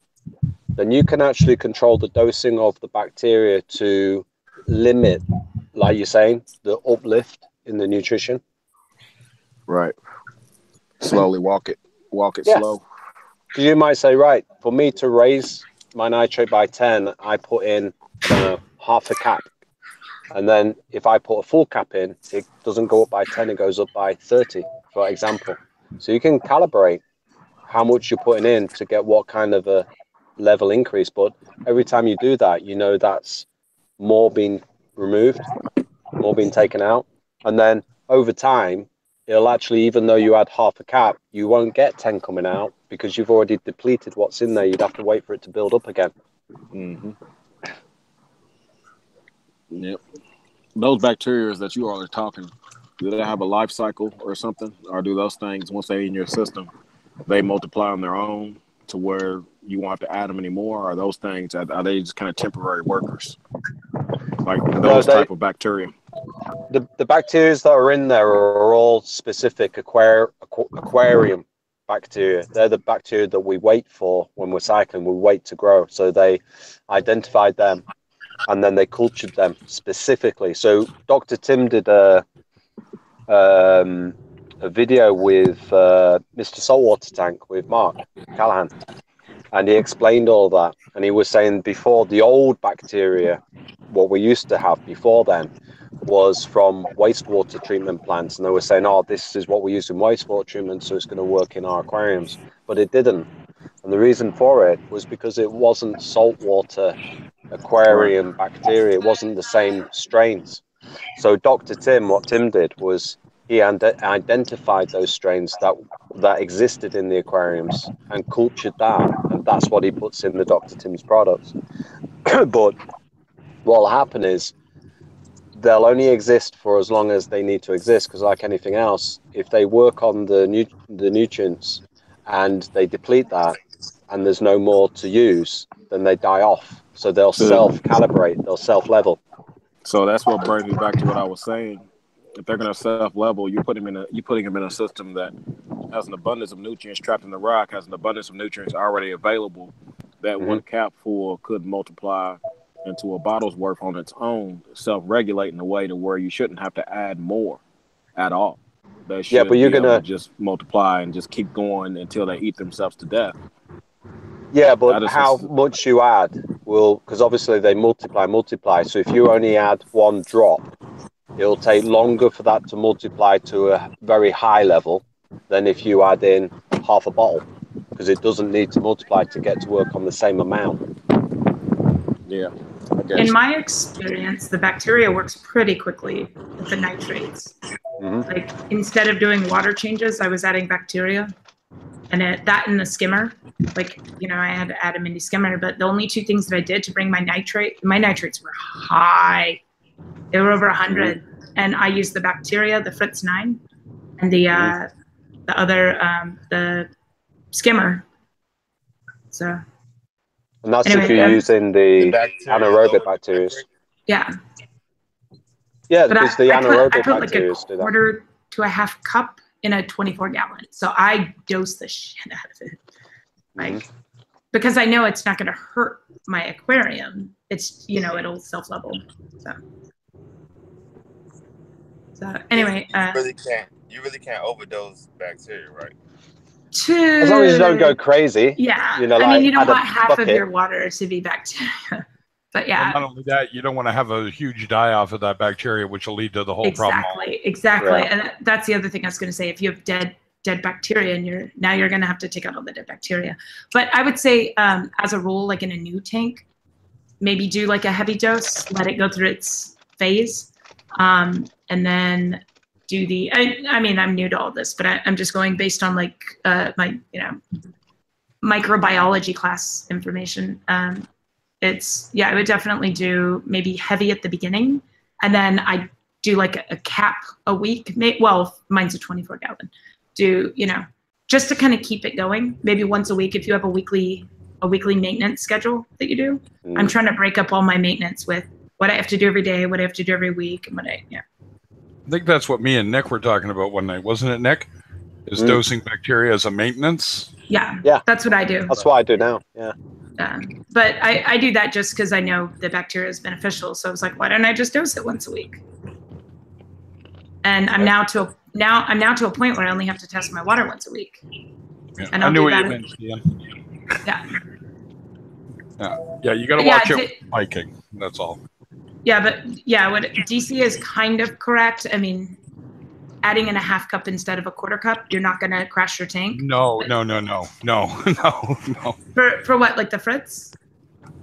then you can actually control the dosing of the bacteria to limit, like you're saying, the uplift in the nutrition. Right. Slowly walk it slow. Because you might say, right, for me to raise my nitrate by 10, I put in half a cap. And then if I put a full cap in, it doesn't go up by 10, it goes up by 30, for example. So you can calibrate how much you're putting in to get what kind of a level increase. But every time you do that, you know that's more being removed, more being taken out. And then over time, it'll actually, even though you add half a cap, you won't get 10 coming out because you've already depleted what's in there. You'd have to wait for it to build up again. Yep. Those bacteria that you all are talking, do they have a life cycle or something? Or do those things, once they're in your system, they multiply on their own to where you won't have to add them anymore? Or those things, are they just kind of temporary workers? Like those type of bacteria? The bacteria that are in there are all specific aquarium bacteria. They're the bacteria that we wait for when we're cycling. We wait to grow. So they identified them and then they cultured them specifically. So Dr. Tim did a video with Mr. Saltwater Tank with Mark Callahan, and he explained all that. And he was saying before, the old bacteria, what we used to have before then, was from wastewater treatment plants, and they were saying, oh, this is what we use in wastewater treatment, so it's going to work in our aquariums. But it didn't. And the reason for it was because it wasn't saltwater aquarium bacteria. It wasn't the same strains. So Dr. Tim, what Tim did was he identified those strains that existed in the aquariums and cultured that, and that's what he puts in the Dr. Tim's products. But what will happen is they'll only exist for as long as they need to exist, because like anything else, if they work on the nutrients and they deplete that and there's no more to use, then they die off. So they'll self-calibrate, they'll self-level. So that's what brings me back to what I was saying. If they're going to self-level, you're putting them in a system that has an abundance of nutrients trapped in the rock, has an abundance of nutrients already available. That one cap full could multiply into a bottle's worth on its own, self-regulate in a way to where you shouldn't have to add more at all. They should but you're be able gonna to just multiply and just keep going until they eat themselves to death. Yeah, but That is how just- much you add will, because obviously they multiply. So if you only add one drop, it'll take longer for that to multiply to a very high level than if you add in half a bottle, because it doesn't need to multiply to get to work on the same amount. Yeah, I guess. In my experience, the bacteria works pretty quickly with the nitrates. Mhm. Like instead of doing water changes, I was adding bacteria, and that in the skimmer. Like, you know, I had to add a mini skimmer, but the only two things that I did to bring my nitrates were high. They were over 100, and I used the bacteria, the Fritz 9, and the other the skimmer. So. And that's Anyway, if you're using the bacteria anaerobic lower the bacteria. nitrate. Yeah. Yeah, But because the I anaerobic put like a bacteria do that. quarter to a half cup in a 24-gallon. So I dose the shit out of it. Like, because I know it's not going to hurt my aquarium. It's, you know, it'll self-level. So anyway. You really can't overdose bacteria, right? As long as you don't go crazy. Yeah. You know, I mean, you don't add a want half of bucket. your water to be bacteria. But yeah. And not only that, you don't want to have a huge die-off of that bacteria, which will lead to the whole problem. Exactly. Yeah. And that's the other thing I was going to say. If you have dead bacteria, and you're going to have to take out all the dead bacteria. But I would say, as a rule, like in a new tank, maybe do like a heavy dose, let it go through its phase, and then do the. I mean, I'm new to all this, but I'm just going based on like my microbiology class information. I would definitely do maybe heavy at the beginning, and then I do like a cap a week. Well, mine's a 24-gallon. Do, you know, just to kind of keep it going. Maybe once a week if you have a weekly maintenance schedule that you do. I'm trying to break up all my maintenance with what I have to do every day, what I have to do every week, and what I think that's what me and Nick were talking about one night, wasn't it, Nick? Is dosing bacteria as a maintenance? Yeah. Yeah. That's what I do. That's what I do now. Yeah. But I do that just because I know the bacteria is beneficial. So I was like, why don't I just dose it once a week? And I'm now to a point where I only have to test my water once a week. Yeah. And I I'll knew do what that you meant, Ian. Yeah. Yeah, you got to watch it hiking. That's all. Yeah, but yeah, what DC is kind of correct. I mean, adding in a half cup instead of a quarter cup, you're not going to crash your tank. No. For what, like the Fritz?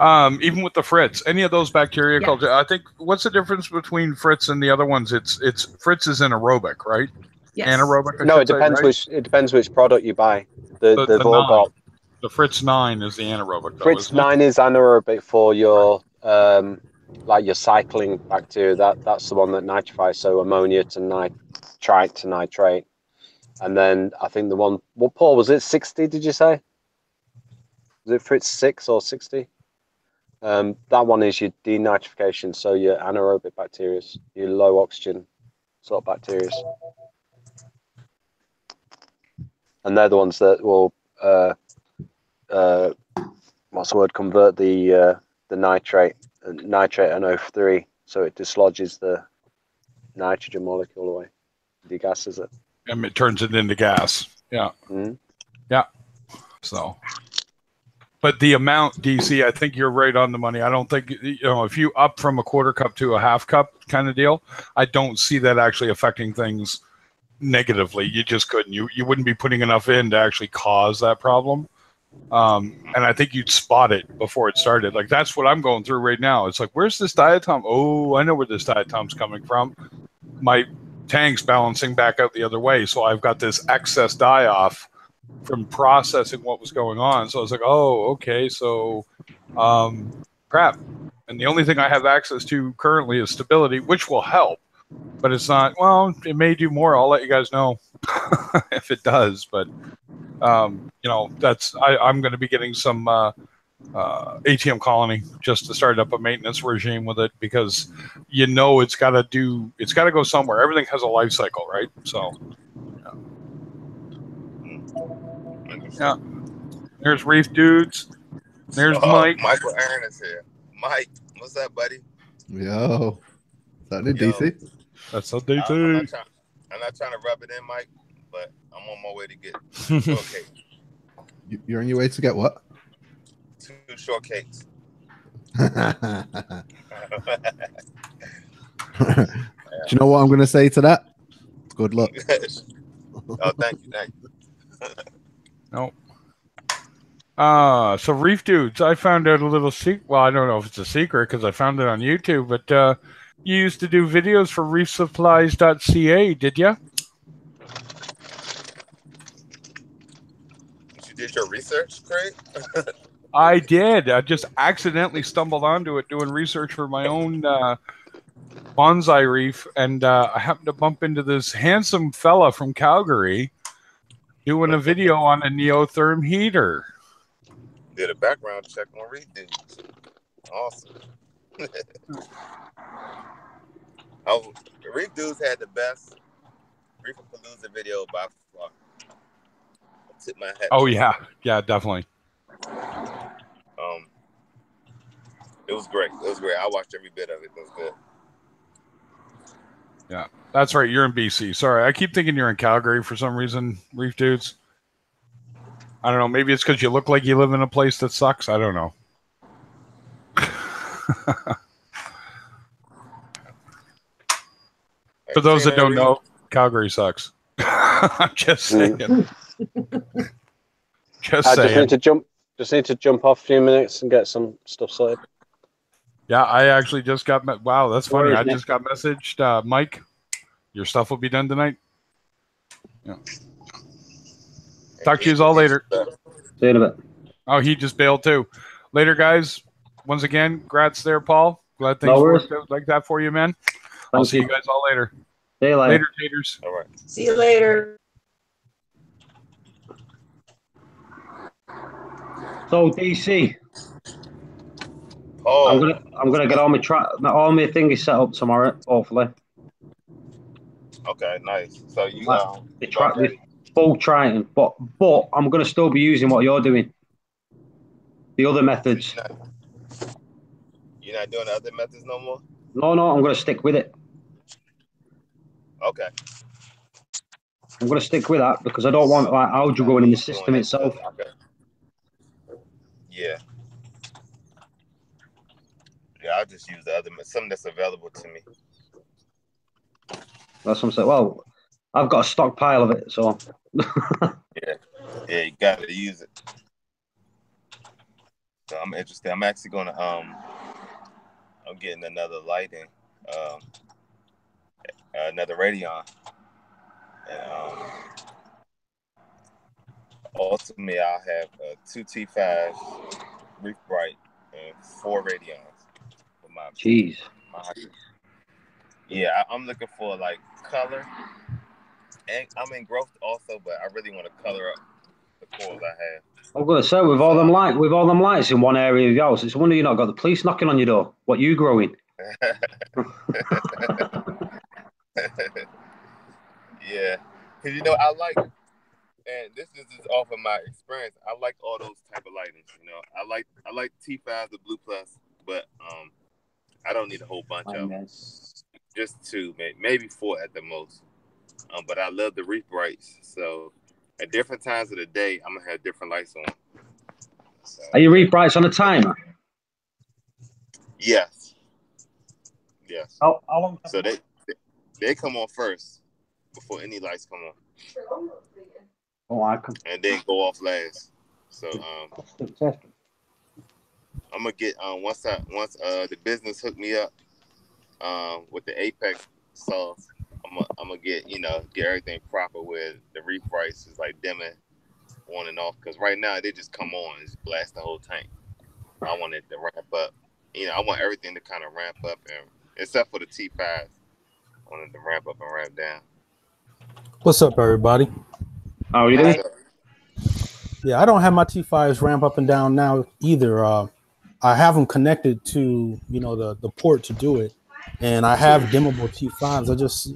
Even with the Fritz, any of those bacteria culture, I think, what's the difference between Fritz and the other ones? It's Fritz is anaerobic, right? Yes. Anaerobic. No, it depends which product you buy. They've all got. The Fritz 9 is the anaerobic. Fritz 9 is anaerobic for your like your cycling bacteria. That's the one that nitrifies. So ammonia to nitrite to nitrate, and then I think the one. Well, Paul, was it 60? Did you say? Was it Fritz 6 or 60? That one is your denitrification, so your anaerobic bacteria, your low oxygen sort of bacteria, and they're the ones that will what's the word? Convert the nitrate NO3, so it dislodges the nitrogen molecule away, degasses it, and it turns it into gas. Yeah, yeah. So. But the amount, DC, I think you're right on the money. I don't think, if you up from a quarter cup to a half cup kind of deal, I don't see that actually affecting things negatively. You just couldn't. You wouldn't be putting enough in to actually cause that problem. And I think you'd spot it before it started. Like, that's what I'm going through right now. It's like, where's this diatom? Oh, I know where this diatom's coming from. My tank's balancing back out the other way. So I've got this excess die-off from processing what was going on. So I was like, oh, okay, so crap. And the only thing I have access to currently is stability, which will help, but it's not, well, it may do more. I'll let you guys know if it does. But, I'm going to be getting some ATM colony just to start up a maintenance regime with it, because it's got to go somewhere. Everything has a life cycle, right? So, yeah. There's Reef dudes. There's Mike. Michael Aaron is here. Mike, what's up, buddy? Yo. Is that new DC? That's a DC. I'm not trying to rub it in, Mike, but I'm on my way to get okay. You're on your way to get what? 2 shortcakes. Do you know what I'm going to say to that? Good luck. Oh, thank you. No. So Reef Dudes, I found out a little secret. Well, I don't know if it's a secret because I found it on YouTube, but you used to do videos for reefsupplies.ca, did you? You did your research, Craig? I did. I just accidentally stumbled onto it doing research for my own bonsai reef, and I happened to bump into this handsome fella from Calgary doing a video on a neotherm heater. Did a background check on Reef Dudes. Awesome. Reef Dudes had the best Reefapalooza video by far. I tip my hat. Oh yeah, definitely. It was great. It was great. I watched every bit of it. It was good. Yeah, that's right. You're in BC. Sorry, I keep thinking you're in Calgary for some reason, Reef Dudes. I don't know. Maybe it's because you look like you live in a place that sucks. I don't know. For those that don't know, Calgary sucks. I'm just saying. Just saying. Just need to jump off a few minutes and get some stuff sorted. Yeah, I actually just got. Wow, that's funny. I just got messaged, Mike. Your stuff will be done tonight. Yeah. Talk to you all later. See you in a bit. Oh, he just bailed too. Later, guys. Once again, congrats there, Paul. Glad things worked out like that for you, man. I'll see you guys all later. See you later. Later, taters. All right. See you later. So DC, Oh, I'm gonna get all my things set up tomorrow, hopefully. okay, nice. So you the full Triton, but I'm gonna still be using what you're doing. The other methods. You're not doing the other methods no more? No, I'm gonna stick with it. Okay. I'm gonna stick with that because I don't want like algae going in the system itself. Okay. Yeah. Yeah, I'll just use the other something that's available to me. That's what I'm saying. Well, I've got a stockpile of it, so. Yeah, you gotta use it. So I'm interested. I'm actually gonna I'm getting another lighting, another Radeon, and ultimately I'll have 2 T5s, Reef Bright, and 4 Radeons for my. Jeez. Yeah, I'm looking for like color, and I'm in growth also, but I really want to color up the corals I have. I'm gonna say with all them lights in one area of your house, it's a wonder you not got the police knocking on your door. What you growing? Yeah, because I like, and this is just off of my experience. I like all those type of lightings. I like T5, the Blue Plus, but I don't need a whole bunch of them. Just 2, maybe 4 at the most. But I love the Reef Brights. So at different times of the day, I'm gonna have different lights on. So, are your Reef Brights on a timer? Yes. How long? So they come on first before any lights come on. Oh, I can. And then go off last. So I'm gonna get once the business hooked me up with the Apex sauce. I'm gonna get everything proper with the Reef Brights is like dimming on and off because right now they just come on and just blast the whole tank. I want it to ramp up. I want everything to kind of ramp up, and except for the T5, I want it to ramp up and ramp down. What's up, everybody? How are you doing? Yeah, I don't have my T5s ramp up and down now either. I have them connected to the port to do it, and I have dimmable T5s. I just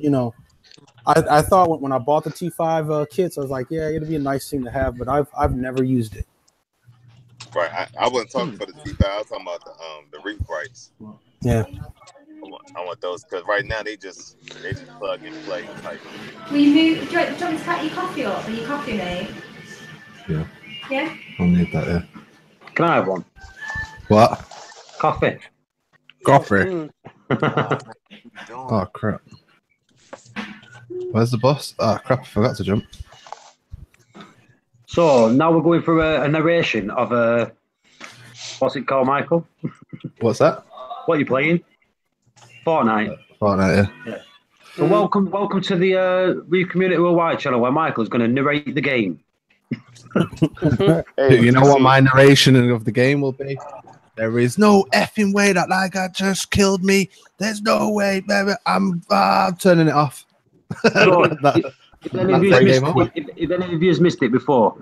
I thought when I bought the T5 kits, I was like, yeah, it'd be a nice thing to have, but I've never used it. Right, I wasn't talking for the T5. I was talking about the Reef Brights. Yeah. I want those because right now they just plug and play type. Will you move? Do you want me to pack your coffee up? Are you coffee, mate? Yeah. Yeah. I'll need that. Yeah. Can I have one? What? Coffee. Coffee. Oh crap! Where's the bus? Oh crap! I forgot to jump. So now we're going through a narration of what's it called, Michael? What's that? What are you playing? Fortnite. Fortnite. Yeah. So welcome to the Reef Community Worldwide channel where Michael's going to narrate the game. Hey, you know what my narration of the game will be? There is no effing way that guy just killed me. There's no way, baby. I'm turning it off. So, if any of you missed it before,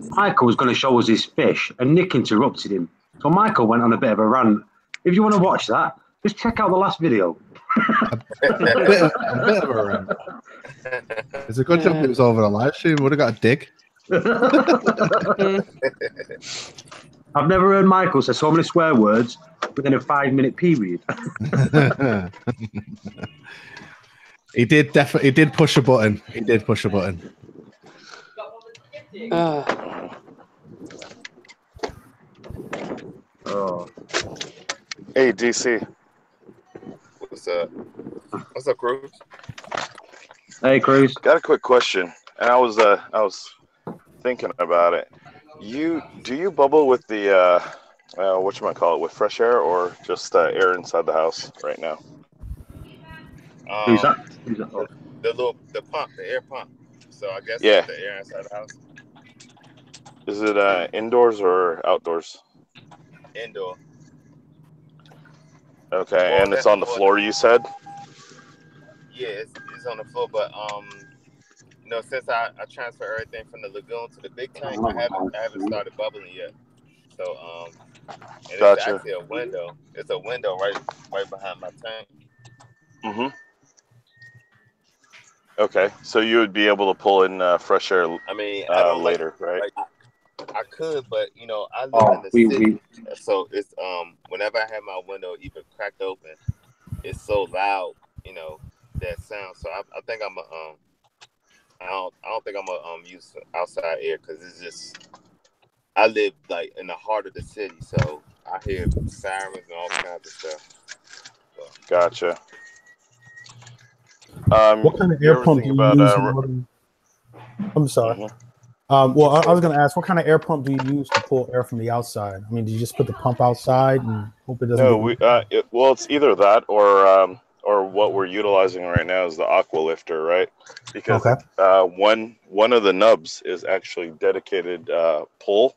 Michael was going to show us his fish, and Nick interrupted him. So Michael went on a bit of a rant. If you want to watch that, just check out the last video. a bit of a rant. It's a good job it was over the live stream. Would have got a dig. I've never heard Michael say so many swear words within a 5-minute period. He did push a button. He did push a button. Oh. Hey, DC. What's up? What's up, Cruz? Hey, Cruz. Got a quick question, and I was thinking about it. Do you bubble with the whatchamacallit, with fresh air or just air inside the house right now? Who's that? Oh. The pump, the air pump. So I guess Yeah. it's the air inside the house. Is it indoors or outdoors? Indoor. Okay, and it's on the floor, you said? Yeah, it's on the floor, but you know, since I transferred everything from the lagoon to the big tank, I haven't started bubbling yet. So and Gotcha. it's actually a window. It's a window right behind my tank. Mm-hmm. Okay, so you would be able to pull in fresh air. I mean, I don't later, right? I could, but you know, I live in the city, so it's whenever I have my window even cracked open, it's so loud, you know, that sound. So I think I'm I don't think I'm gonna use outside air because it's just I live like in the heart of the city, so I hear sirens and all kinds of stuff. So. Gotcha. What kind of air pump do you use? I'm sorry. Mm-hmm. Well, I was going to ask, what kind of air pump do you use to pull air from the outside? I mean, do you just put the pump outside and hope it doesn't? No, well, it's either that or what we're utilizing right now is the aqua lifter, right? Because one of the nubs is actually dedicated pull,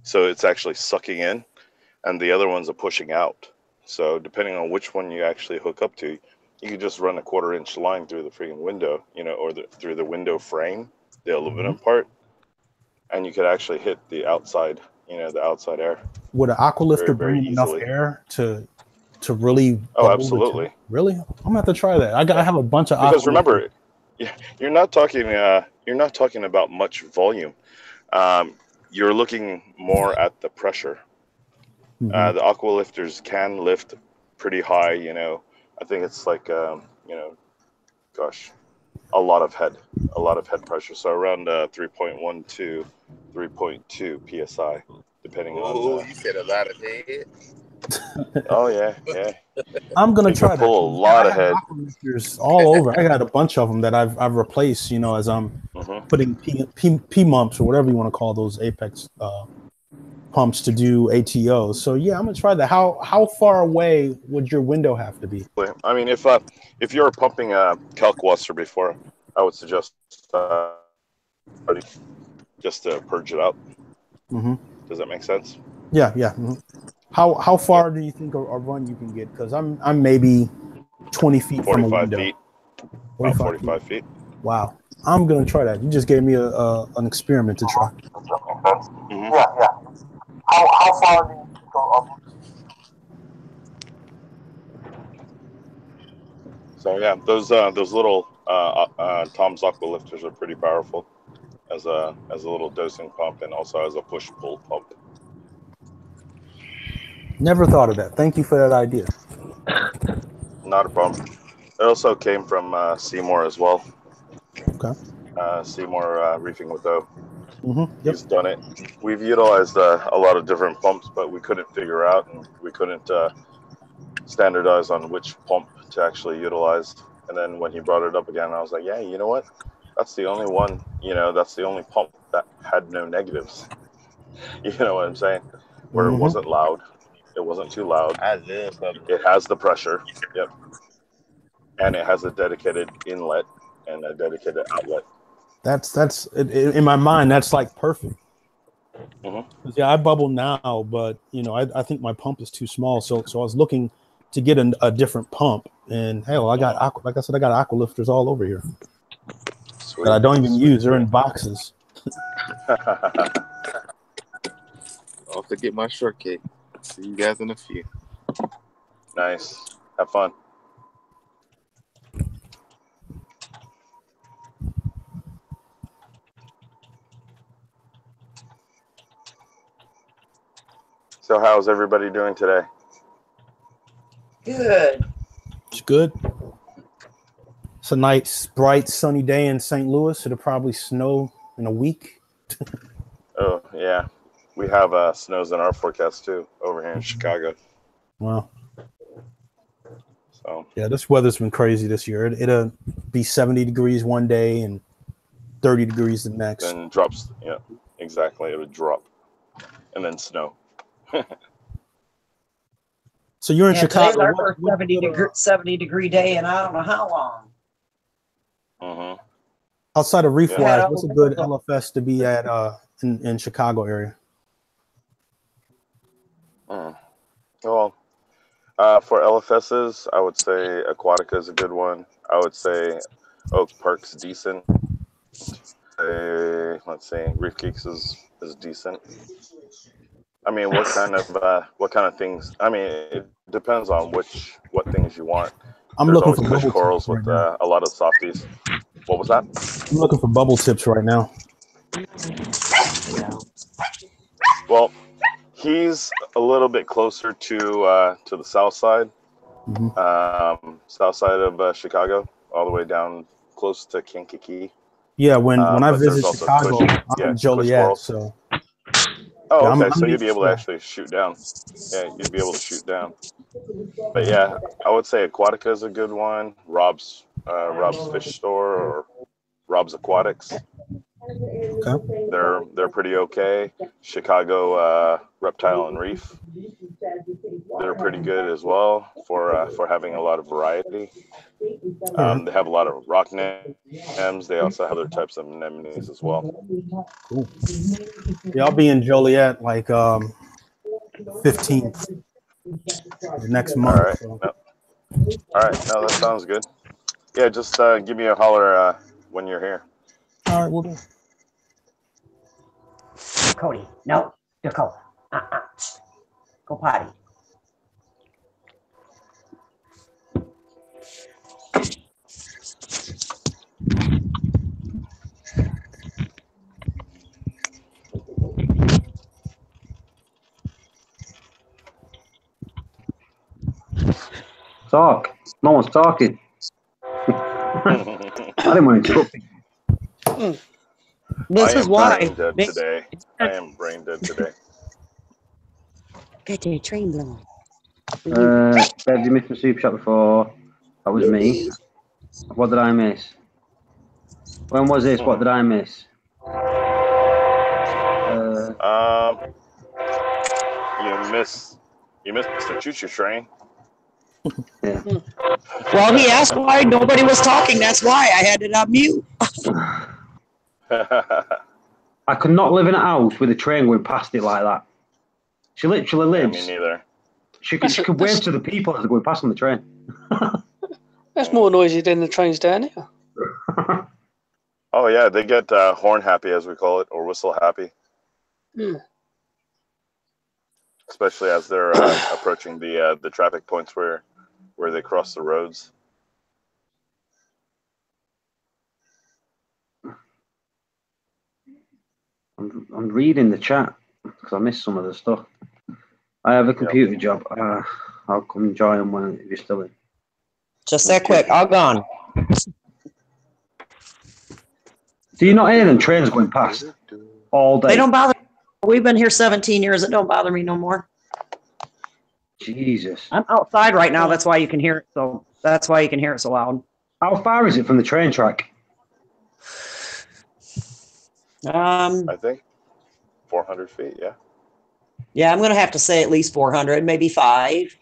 so it's actually sucking in, and the other one's a pushing out. So depending on which one you actually hook up to, you could just run a 1/4-inch line through the freaking window, you know, or through the window frame, the aluminum part, and you could actually hit the outside, you know, the outside air. Would an aqua lifter bring enough air to really? Oh, absolutely. Really? I'm gonna have to try that. I have a bunch of because remember, you're not talking about much volume. You're looking more at the pressure. Mm-hmm. The aqua lifters can lift pretty high, you know. I think it's like, you know, gosh, a lot of head pressure. So around 3.1 to 3.2 psi, depending on. Oh, you said a lot of head. Oh yeah. I'm gonna try to pull a lot of head. All over. I got a bunch of them that I've replaced. You know, as I'm putting P mumps or whatever you want to call those Apex pumps to do ATO. So yeah, I'm gonna try that. How far away would your window have to be? I mean, if you're pumping a Kalkwasser before, I would suggest just to purge it out. Mm-hmm. Does that make sense? Yeah. Mm-hmm. How far do you think a run you can get? Because I'm maybe 20 feet from a window. 45 feet. About 45 feet. Wow. I'm gonna try that. You just gave me an experiment to try. Mm-hmm. Yeah. How far do you go up? So yeah, those little Tom's aqua lifters are pretty powerful as a little dosing pump and also as a push pull pump. Never thought of that. Thank you for that idea. Not a problem. It also came from Seymour as well. Okay. Seymour Reefing with O. He's done it. We've utilized a lot of different pumps, but we couldn't figure out, and we couldn't standardize on which pump to actually utilize. And then when he brought it up again, I was like, yeah, you know what? That's the only one, that's the only pump that had no negatives. You know what I'm saying? Where it wasn't loud. It wasn't too loud. It has the pressure. Yep. And it has a dedicated inlet and a dedicated outlet. That's in my mind. That's like perfect. Yeah, I bubble now, but I think my pump is too small. So I was looking to get a different pump, and hell, I got like I said, I got aqua lifters all over here that I don't even use. They're in boxes. I'll have to get my shortcake. See you guys in a few. Nice. Have fun. So how's everybody doing today? Good. It's good. It's a nice, bright, sunny day in St. Louis. It'll probably snow in a week. Oh, yeah. We have snows in our forecast, too, over here in Chicago. Wow. So yeah, this weather's been crazy this year. It'll be 70 degrees one day and 30 degrees the next. Then drops. Yeah, exactly. It would drop. And then snow. So you're in Chicago. Today's our first 70 degree day in I don't know how long. Outside of Reef Wise, what's a good LFS to be at in Chicago area? Well, for LFSs, I would say Aquatica is a good one. I would say Oak Park's decent. Let's see, Reef Geeks is decent. I mean, what kind of things? I mean, it depends on what things you want. I'm There's looking for always bubble corals tips with right a lot of softies. What was that? I'm looking for bubble tips right now. Well, he's a little bit closer to the south side, south side of Chicago, all the way down close to Kankakee. Yeah, when I but visit there's also Chicago, I'm in Joliet, so. Oh, Yeah, okay. I'm So you'd used be able to actually shoot down. Yeah, you'd be able to shoot down. But yeah, I would say Aquatica is a good one. Rob's Fish Store or Rob's Aquatics. Okay. They're pretty okay. Chicago Reptile and Reef. They're pretty good as well for having a lot of variety. They have a lot of rock nems. They also have other types of anemones as well. Cool. Yeah, I'll be in Joliet like 15th next month. All right. So. No. All right. No, that sounds good. Yeah, just give me a holler when you're here. All right, we'll do. Cody, no, Dakota. Go potty. Talk. No one's talking. I didn't want to interrupt. This is why. Brain dead today. I am brain dead today. Get your train blown. Dave, you missed my super chat before. That was me. What did I miss? When was this? What did I miss? You missed the choo-choo train. Yeah. Well, he asked why nobody was talking. That's why I had it on mute. I could not live in a house with a train going past it like that. She literally lives. Me neither. She could wave to the people as they're going past on the train. That's more noisy than the trains down here. Oh yeah, they get horn happy, as we call it, or whistle happy. Especially as they're approaching the traffic points where they cross the roads. I'm reading the chat because I missed some of the stuff. I have a computer job. I'll come join when if you're still in. Just that quick. All gone. Do you not hear them trains going past? all day. They don't bother. We've been here 17 years. It don't bother me no more. Jesus. I'm outside right now. That's why you can hear it. So that's why you can hear it so loud. How far is it from the train track? I think 400 feet. Yeah. Yeah, I'm going to have to say at least 400, maybe 5.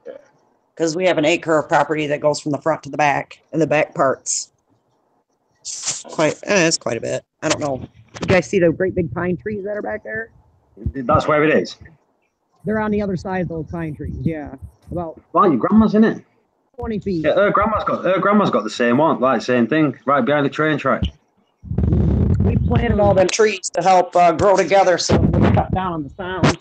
Yeah. Because we have an acre of property that goes from the front to the back, and the back parts. It's quite a bit. I don't know. You guys see the great big pine trees that are back there? That's where it is. They're on the other side of those pine trees. Yeah, about Right, your grandma's in it. 20 feet. Yeah, her grandma's got the same one, like same thing, right behind the train track. We planted all them trees to help grow together, so we cut down on the sound.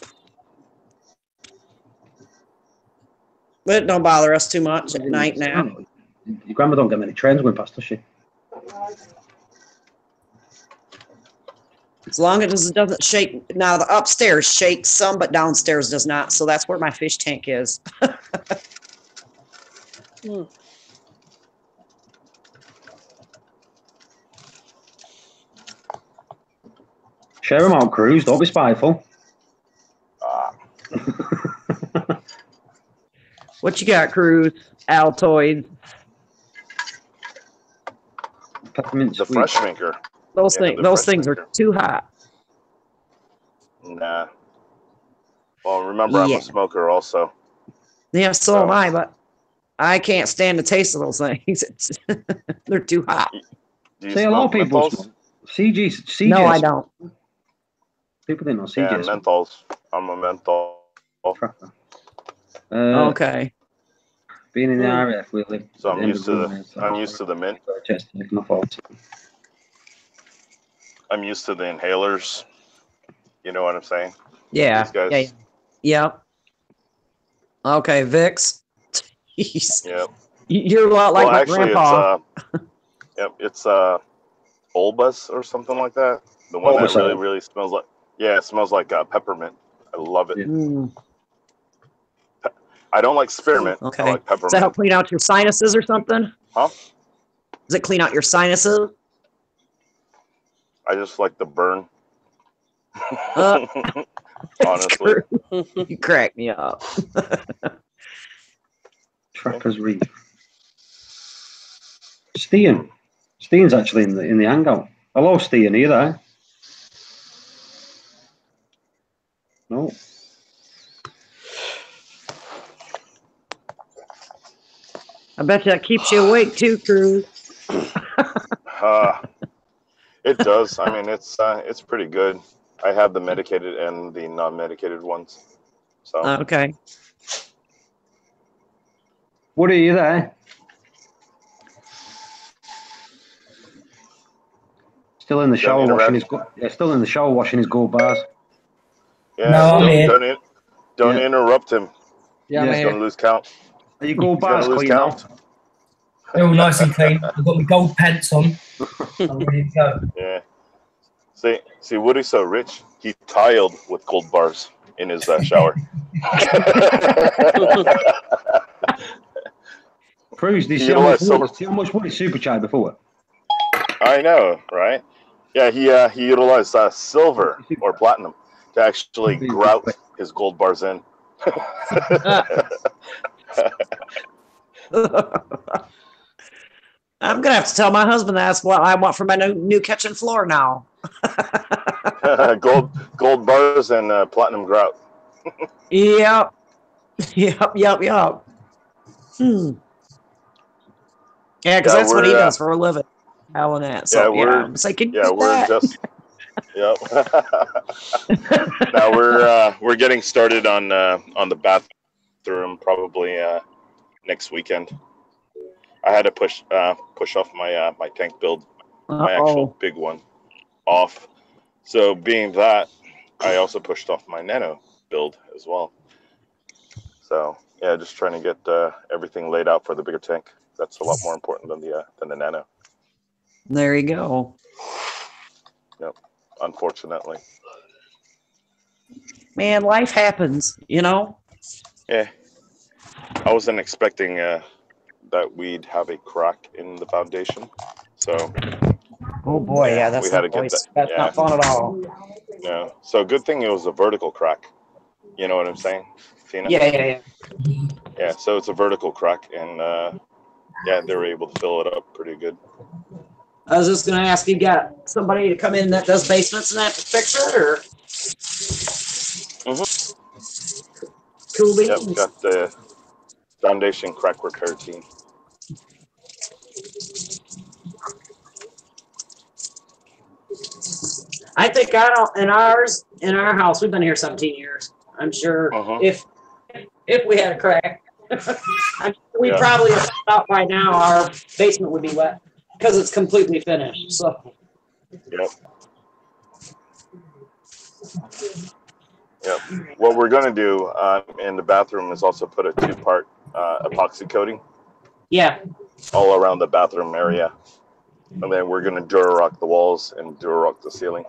But it don't bother us too much at night now. Your grandma don't get many trains going past, does she? As long as it doesn't shake. Now the upstairs shakes some, but downstairs does not. So that's where my fish tank is. Share them out, Cruz. Don't be spiteful. What you got, Cruz? Altoids. Peppermint The sweet. fresh maker. Those Yeah, things. the Those fresh things maker. are too hot. Nah. Well, remember, I'm Yeah. a smoker also. Yeah, so am I. But I can't stand the taste of those things. They're too hot. Do you See, a lot of smoke people menthols? smoke. CJ. No, I don't. People didn't know CJ. Yeah, smoked. menthols. I'm a menthol. Okay. Being in the RF, we live. So at I'm the end used of to Romance, I'm used to the mint. Just taking off all the time. I'm used to the inhalers. You know what I'm saying? Yeah. These guys. Yeah. Yep. Okay, Vicks. Jeez. Yep. You're a lot like Well, my actually, grandpa. it's Olbus or something like that. The one that Bulbasaur. really smells like. Yeah, it smells like peppermint. I love it. Mm, I don't like spearmint. okay. I like Does that help peppermint. clean out your sinuses or something? Huh? Does it clean out your sinuses? I just like the burn. Uh, Honestly. You crack me up. Trapper's Reef. Stian. Stian's actually in the hangout. Hello, Stian. Are you there? No. I bet you that keeps you awake too, Cruz. It does. I mean, it's pretty good. I have the medicated and the non-medicated ones. So Okay. What are you there? Still in the shower washing his still in the shower washing his gold bars. yeah, No, I'm here. don't Yeah. interrupt him. Yeah, I'm He's here. gonna lose count. Are your gold He's gonna bars lose clean now? count. They're all nice and clean. I've got my gold pants on. I'm ready to go. Yeah. See, Woody's so rich. He tiled with gold bars in his shower. Cruz, do you He see how much utilized wood? See how much wood is supercharged before? I know, right? Yeah, he utilized silver or platinum to actually grout his gold bars in. I'm gonna have to tell my husband that's what I want for my new kitchen floor now. gold bars and platinum grout. Yep. Yeah, because that's what he does for a living. Alan that. So I'm saying, we're just. Yep. Now we're getting started on the bathroom probably next weekend. I had to push off my my tank build, my actual big one, off. So being that, I also pushed off my nano build as well. So yeah, just trying to get everything laid out for the bigger tank. That's a lot more important than the nano. There you go. Yep. Unfortunately. Man, life happens, you know? Yeah. I wasn't expecting that we'd have a crack in the foundation. So Oh boy, yeah, we that's had not to get that. always, that's Yeah, not fun at all. yeah. So good thing it was a vertical crack. You know what I'm saying, Tina? Yeah. Yeah. So it's a vertical crack, and yeah, they were able to fill it up pretty good. I was just gonna ask, you got somebody to come in that does basements and that to fix it, or? Cool beans. Yep, got the foundation crack repair team. I think in our house, we've been here 17 years. I'm sure if we had a crack, we probably have found out by now our basement would be wet because it's completely finished. So. Yep. Yep. What we're gonna do in the bathroom is also put a 2-part epoxy coating. Yeah. All around the bathroom area, and then we're gonna Durarock the walls and Durarock the ceiling.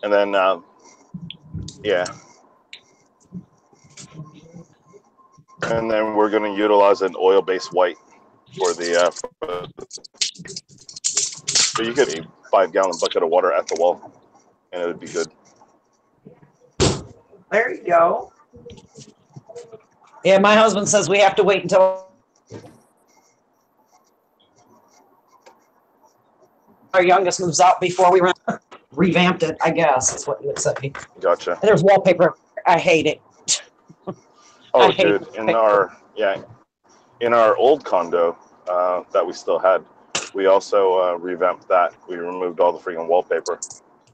And then, yeah. And then we're going to utilize an oil-based white for the, so you get a 5-gallon bucket of water at the wall, and it would be good. There you go. Yeah, my husband says we have to wait until our youngest moves out before we revamped it, I guess, is what you would say. Gotcha. And there's wallpaper. I hate it. Oh, dude, in our old condo that we still had, we also revamped that. We removed all the freaking wallpaper.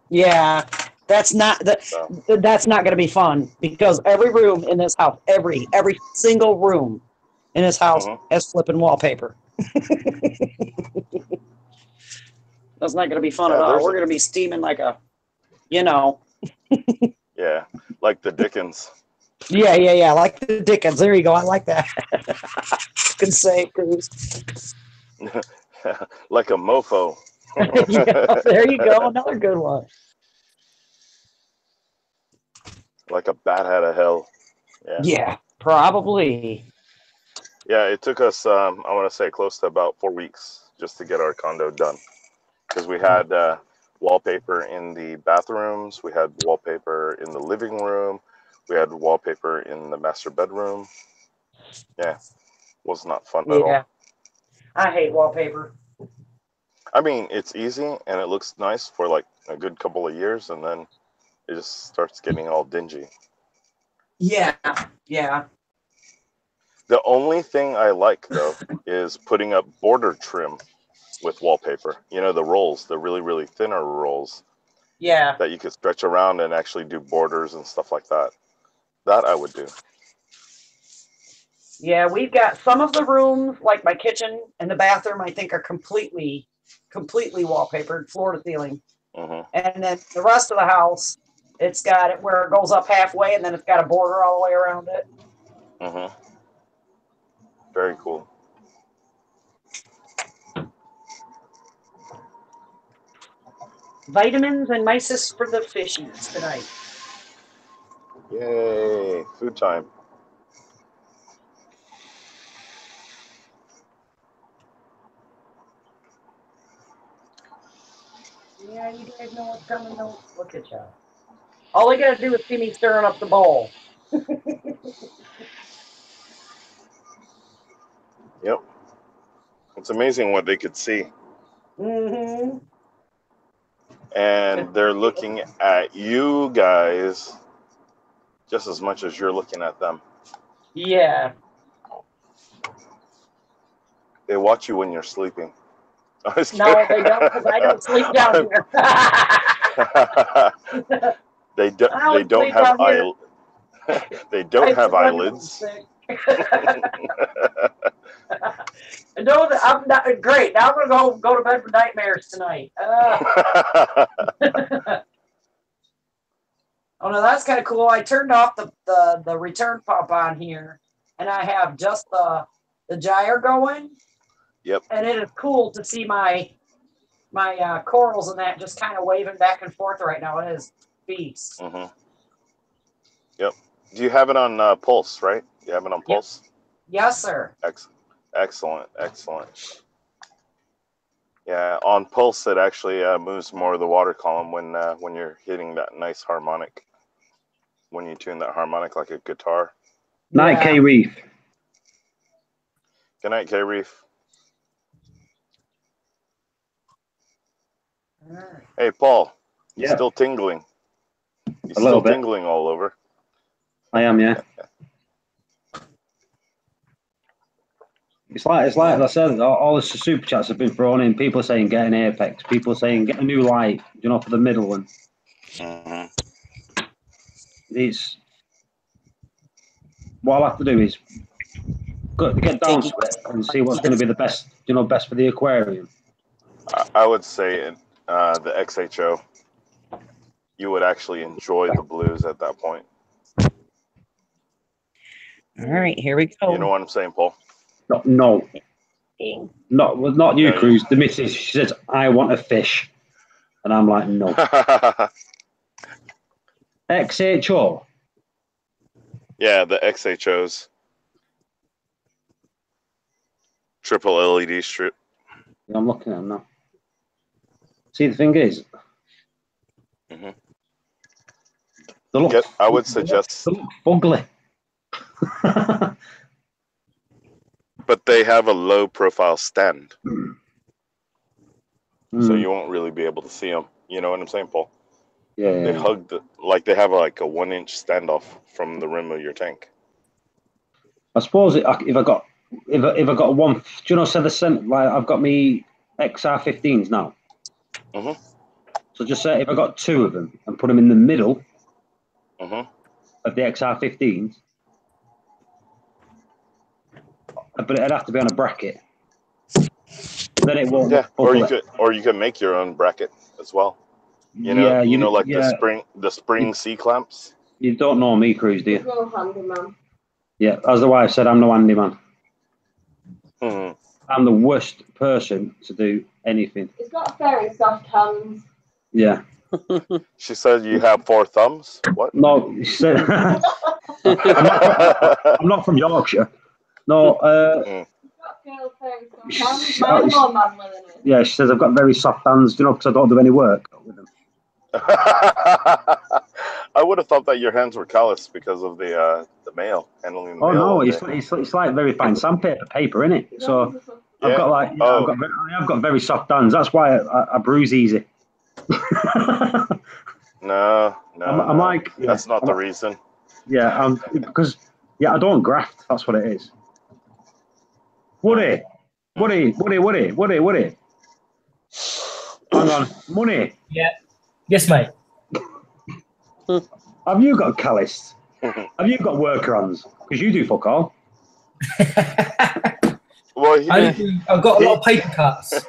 Yeah, that's not going to be fun because every room in this house, every single room in this house has flipping wallpaper. That's not going to be fun at all. We're going to be steaming like a, Yeah, like the Dickens. Yeah, like the Dickens. There you go. I like that. Good save, Cruz. Like a mofo. Yeah, there you go. Another good one. Like a bat out of hell. Yeah, probably. Yeah, it took us, I want to say, close to about 4 weeks just to get our condo done. Because we had wallpaper in the bathrooms, we had wallpaper in the living room, we had wallpaper in the master bedroom. Yeah, was not fun at all. Yeah, I hate wallpaper. I mean, it's easy and it looks nice for like a good couple of years, and then it just starts getting all dingy. Yeah. The only thing I like, though, is putting up border trim with wallpaper. You know, the rolls, the really, really thinner rolls. Yeah. That you could stretch around and actually do borders and stuff like that. That I would do. Yeah, we've got some of the rooms, like my kitchen and the bathroom, I think are completely wallpapered, floor to ceiling. And then the rest of the house, it's got it where it goes up halfway, and then it's got a border all the way around it. Very cool. Vitamins and mysis for the fishies tonight. Yay, food time. Yeah, you guys know what's coming. Don't look at you. All they gotta do is see me stirring up the bowl. Yep. It's amazing what they could see. Mm-hmm. And they're looking at you guys just as much as you're looking at them. Yeah. They watch you when you're sleeping. No, they don't, because I don't sleep down here. They don't have they don't have eyelids. No, I'm not great. Now I'm gonna go to bed for nightmares tonight. Oh no, that's kind of cool. I turned off the return pump on here, and I have just the gyre going. Yep. And it is cool to see my corals and that just kind of waving back and forth right now. It is beast. Yep. Do you have it on Pulse, right? You have it on Pulse? Yes, sir. Excellent, excellent. Yeah, on pulse it actually moves more of the water column when you're hitting that nice harmonic. When you tune that harmonic like a guitar. Night K Reef. Good night, K Reef. Hey, Paul. You still tingling? You A little still bit. tingling all over? I am, yeah. It's like I said, all the super chats have been thrown in. People saying get an Apex. People saying get a new light, you know, for the middle one. It's what I'll have to do is get down to it and see what's going to be the best, you know, best for the aquarium. I would say the XHO. You would actually enjoy the blues at that point. All right, here we go. You know what I'm saying, Paul? No. Not you, No, Cruz. The missus, she says, I want a fish. And I'm like, no. XHO? Yeah, the XHOs. Triple LED strip. Yeah, I'm looking at them now. See, the thing is, they look, I would suggest... They look ugly. But they have a low profile stand. So you won't really be able to see them. You know what I'm saying, Paul? Yeah. They hug they have like a 1-inch standoff from the rim of your tank. I suppose if I got one, do you know, like I've got me XR15s now. So just say if I got 2 of them and put them in the middle of the XR15s, but it'd have to be on a bracket. Then it won't. Yeah, or you could make your own bracket as well. You know, the spring C clamps. You don't know me, Cruz, do you? No handyman. Yeah, as the wife said, I'm no handyman. Mm-hmm. I'm the worst person to do anything. It's got very soft hands. Yeah. She said you have 4 thumbs. What? No, she said I'm not from Yorkshire. No. Yeah, she says I've got very soft hands, you know, because I don't do any work with them. I would have thought that your hands were callous because of the mail handling the mail. No, it's like very fine sandpaper paper, isn't it? So I've got I've got very soft hands. That's why I bruise easy. No. I'm like that's not the reason. Yeah, because I don't graft. That's what it is. Woody. Hang on, Money. Yeah. Yes, mate. Have you got callous? Have you got worker hands? Because you do fuck all. Well, I've got a lot of paper cuts.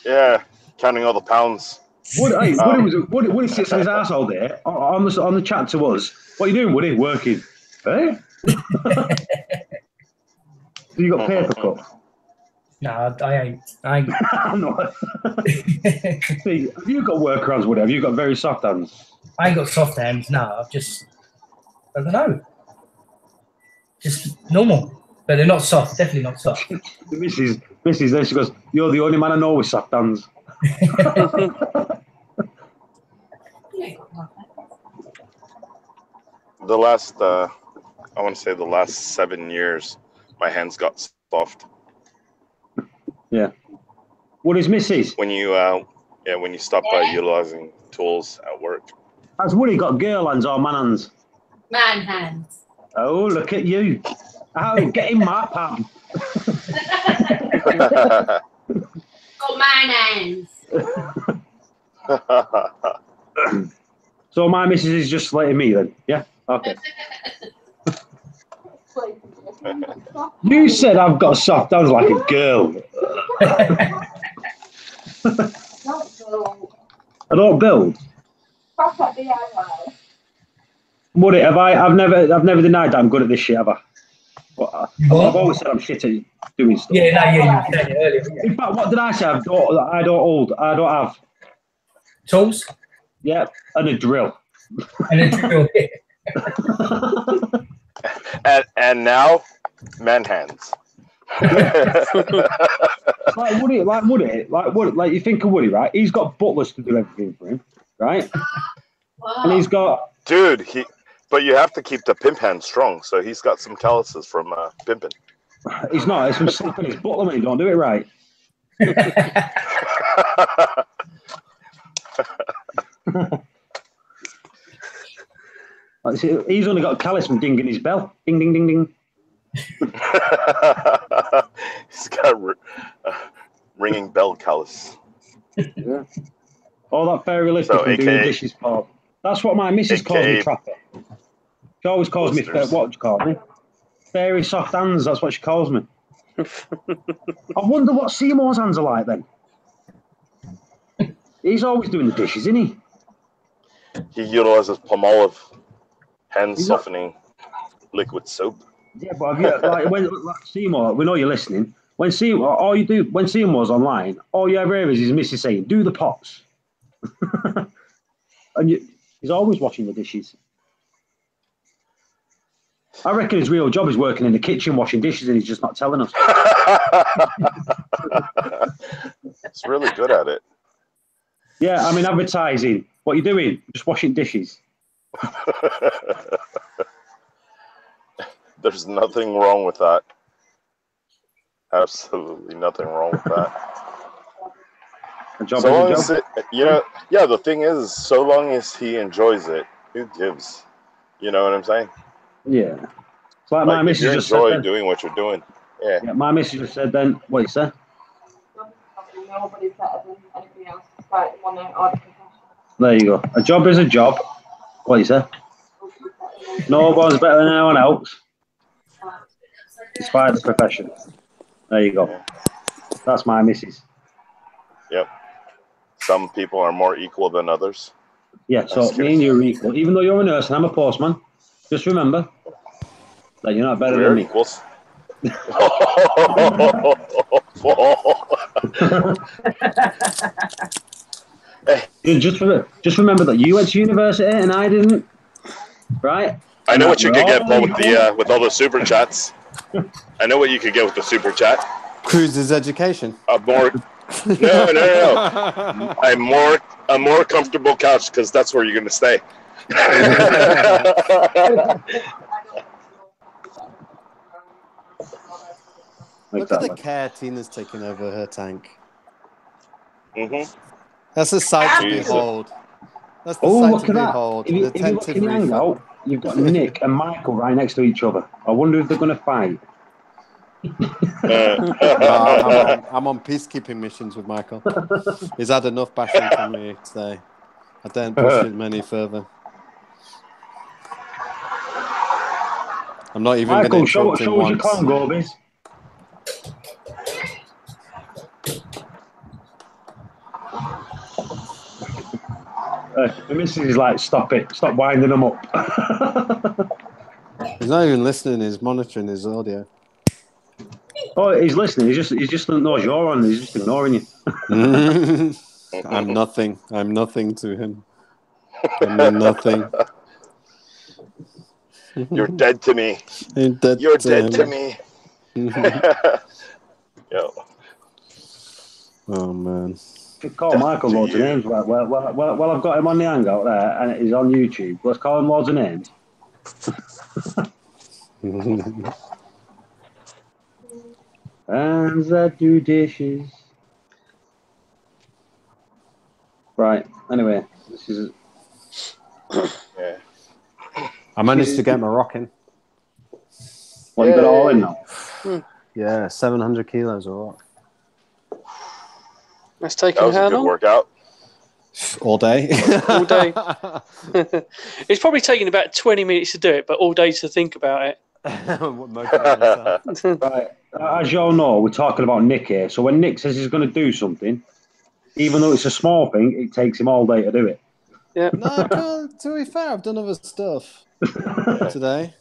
Yeah, counting all the pounds. Woody sits on his ass all day on the chat to us. What are you doing, Woody? Working. Eh? You got paper cuts? No, I ain't. I'm not. See, have you got worker hands, Woody? Have you got very soft hands? I ain't got soft hands. No, I don't know. Just normal. But they're not soft. Definitely not soft. Mrs. Then she goes, "You're the only man I know with soft hands." The last, I want to say the last 7 years, my hands got soft. Yeah. What is Mrs.? When you stop utilizing tools at work. Has Woody got girl hands or man hands? Man hands. Oh, look at you. Oh, get in my palm. Got man hands. So my missus is just slating me then? Yeah? Okay. You said I've got soft hands like a girl. I don't build. Woody, I've never denied that I'm good at this shit, have I? I've always said I'm shit at doing stuff. You said it earlier. In fact, what did I say? I don't have tools. Yeah, and a drill. And a drill. and now Man hands. Like Woody, like you think of Woody, right? He's got butlers to do everything for him, right? And he's got Dude, but you have to keep the pimp hand strong, so he's got some calluses from pimping. He's not. It's from slapping his butler when he don't do it right. He's only got a callus from dinging his bell. Ding, ding, ding, ding. He's got ringing bell callus. Yeah. All that very realistic from doing the dishes part. That's what my missus calls me, Trapper. She always calls me, what do you call me? Fairy soft hands, that's what she calls me. I wonder what Seymour's hands are like then. He's always doing the dishes, isn't he? He utilizes Palmolive hand softening liquid soap. Yeah, but have you, when Seymour, we know you're listening. When Seymour's online, all you ever hear is his missus saying, "Do the pots," and he's always washing the dishes. I reckon his real job is working in the kitchen washing dishes, and he's just not telling us. He's really good at it. Yeah, I mean, advertising. What are you doing? Just washing dishes. There's nothing wrong with that. Absolutely nothing wrong with that. So long as the thing is, so long as he enjoys it, who gives? You know what I'm saying? Yeah. It's like my missus just said. Enjoy doing what you're doing. Yeah. My missus just said then. What you say? Nobody's better than anything else. Right, one out. There you go. A job is a job. What you say? No one's better than anyone else. Despite the profession. There you go. That's my missus. Yep. Some people are more equal than others. Yeah, so me and you are equal. Even though you're a nurse and I'm a postman, just remember that you're not better than me. Equals. Just remember that you went to university and I didn't, right? I know what you could get with all the super chats. I know what you could get with the super chat. Cruise's education. No. A more comfortable couch because that's where you're going to stay. Look at the care Tina's taking over her tank. Mm-hmm. That's a sight to behold. That's the sight to behold. If you look in the hangout, you've got Nick and Michael right next to each other. I wonder if they're going to fight. I'm on peacekeeping missions with Michael. He's had enough bashing from me today. I don't push him any further. I'm not even going to interrupt him once. Show us your clan, Gorbies. The missus is like, stop it. Stop winding them up. He's not even listening. He's monitoring his audio. Oh, he's listening. He just knows you're on. He's just ignoring you. I'm nothing. I'm nothing to him. I'm nothing. You're dead to me. You're dead to me. Yo. Oh man. Call Michael loads of names. Well, I've got him on the hangout there, and he's on YouTube. Let's call him loads of names. Hands that do dishes. Right. Anyway, this is. Yeah. I managed to get Moroccan. Well, you got it all in now. Yeah, 700 kilos of rock. That's taking how long? Good workout. All day. All day. It's probably taking about 20 minutes to do it, but all day to think about it. Right. As you all know, we're talking about Nick here. So when Nick says he's going to do something, even though it's a small thing, it takes him all day to do it. Yeah. No, to be fair, I've done other stuff today.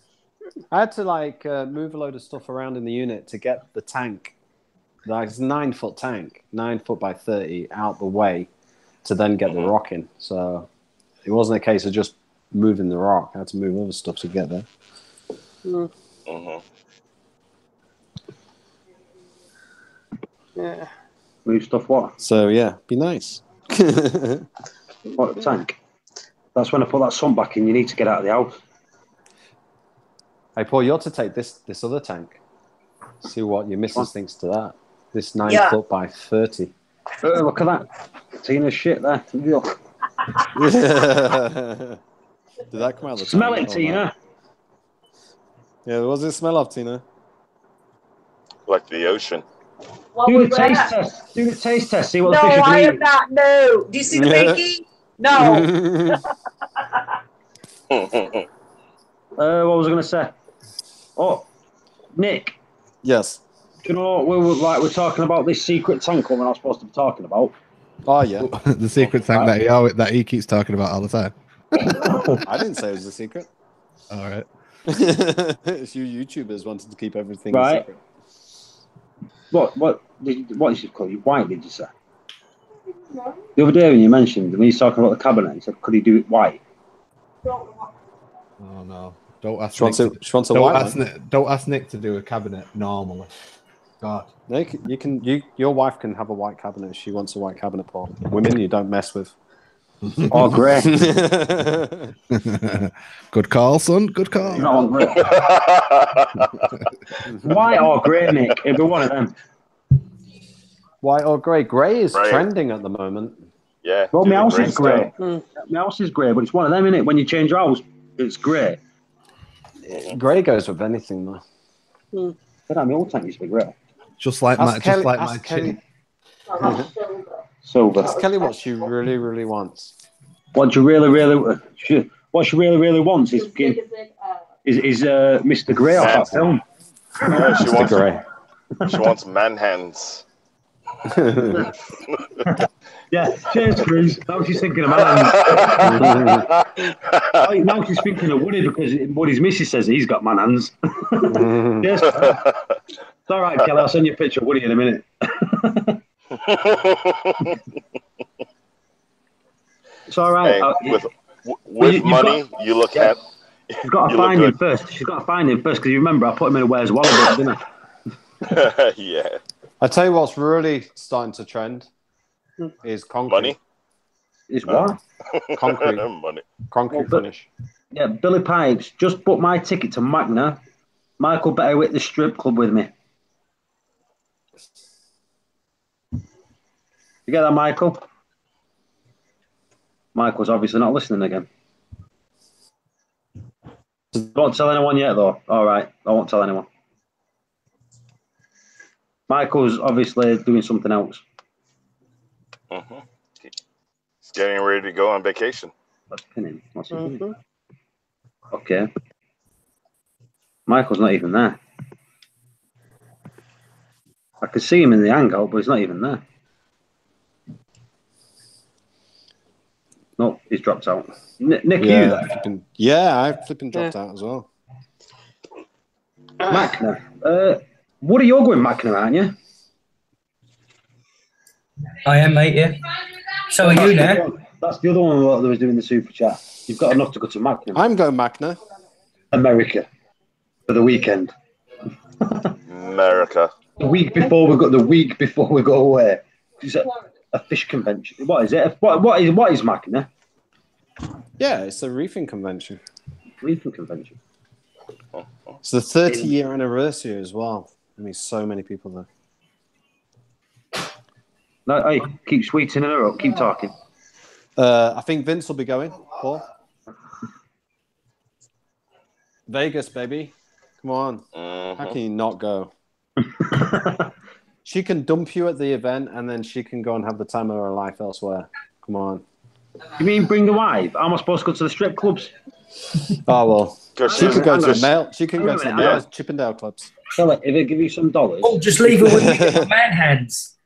I had to move a load of stuff around in the unit to get the tank. It's a 9-foot tank, 9 foot by 30, out the way to then get the rock in. So it wasn't a case of just moving the rock. I had to move other stuff to get there. Mm-hmm. Yeah. Move stuff what? So yeah, be nice. What, tank? That's when I put that sun back in. You need to get out of the house. Hey, Paul, you ought to take this other tank. See what your missus thinks to that. This 9 Yeah. foot by 30. Look at that. Tina's shit there. Look. Did that come out of the Smell tank it, or Tina. not? Yeah, what does it smell of, Tina? Like the ocean. What Do was the taste that? test. Do the taste test. See what No, the fish are I going am to eat. not. No. Do you see the pinky? No. What was I going to say? Oh, Nick. Yes. Do you know what we're talking about this secret tank we're not supposed to be talking about? Oh yeah. The secret tank that he keeps talking about all the time. I didn't say it was a secret. All right. It's you YouTubers wanted to keep everything a Right. secret. What did you call you? White, did you say? The other day when you mentioned, when he's talking about the cabinet, he said, could he do it white? Oh no! Don't ask. She wants a white one. Don't ask Nick to do a cabinet normally. God. Nick, your wife can have a white cabinet if she wants a white cabinet, Paul. Women, you don't mess with. Oh, great. Good call, son. Good call. No, great. White or grey, Nick? It'd be one of them. White or grey? Grey is trending at the moment. Yeah. Well, my house is grey. style. My house is grey, but it's one of them, innit? When you change your house, it's grey. Grey goes with anything, though. But my old tank used to be grey. Just like my chin. Silver. Ask Kelly what she really, really wants. What she really wants is Mr. Grey off that film. Yeah, she Mr. wants Grey. She wants man hands. Yeah, cheers, Cruz. Now she's thinking of man. Now she's thinking of Woody because Woody's missus says he's got man hands. Cheers. It's all right, Kelly. I'll send you a picture of Woody in a minute. It's all right. Hey, with money, you look at. She's got to find him first. She's got to find him first because you remember I put him in a Where's Wallaby, didn't I? Yeah. I tell you what's really starting to trend is concrete. Money. Is what? Concrete. Money. Concrete finish. Yeah, Billy Pipes. Just book my ticket to Magna. Michael better hit the strip club with me. You get that, Michael? Michael's obviously not listening again. Don't tell anyone yet, though. All right, I won't tell anyone. Michael's obviously doing something else. He's getting ready to go on vacation. Let's pin him. What's he doing? Okay. Michael's not even there. I can see him in the hangout, but he's not even there. No, he's dropped out. Nick, yeah, you there? Yeah, I flipping dropped out as well. Macna. What are you going Macna, aren't you? I am, mate, yeah. So are you now? That's the other one that was doing the super chat. You've got enough to go to Macna. I'm going Macna. America. For the weekend. America. The week before we go away. Is it a fish convention? What is it? What is Macna? Yeah, it's a reefing convention. Reefing convention. It's the 30-year anniversary as well. I mean, so many people there. No, hey, keep sweetening her up. Keep talking. I think Vince will be going, Paul. Vegas, baby. Come on. How can you not go? She can dump you at the event and then she can go and have the time of her life elsewhere. Come on. You mean bring the wife? Am I supposed to go to the strip clubs? Oh, well. She can go to the mail. She can go to the mail Chippendale clubs. So, if they give you some dollars. Oh, just leave her with me. Get man hands.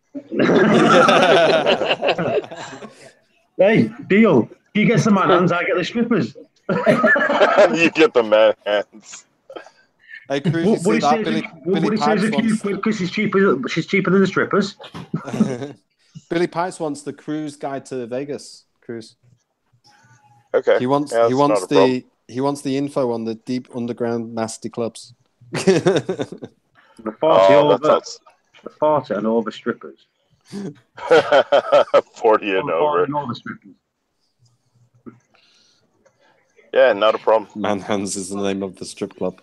Hey, deal. You get some man hands, I get the strippers. You get the man hands. Hey, Cruz, you see that? Billy Pipes wants... Because she's cheaper than the strippers. Billy Pipes wants the cruise guide to Vegas. Cruise. Okay. He wants the info on the deep underground nasty clubs. The 40 over. 40 and over strippers. 40 and over. And over strippers. Yeah, not a problem. Manhands is the name of the strip club.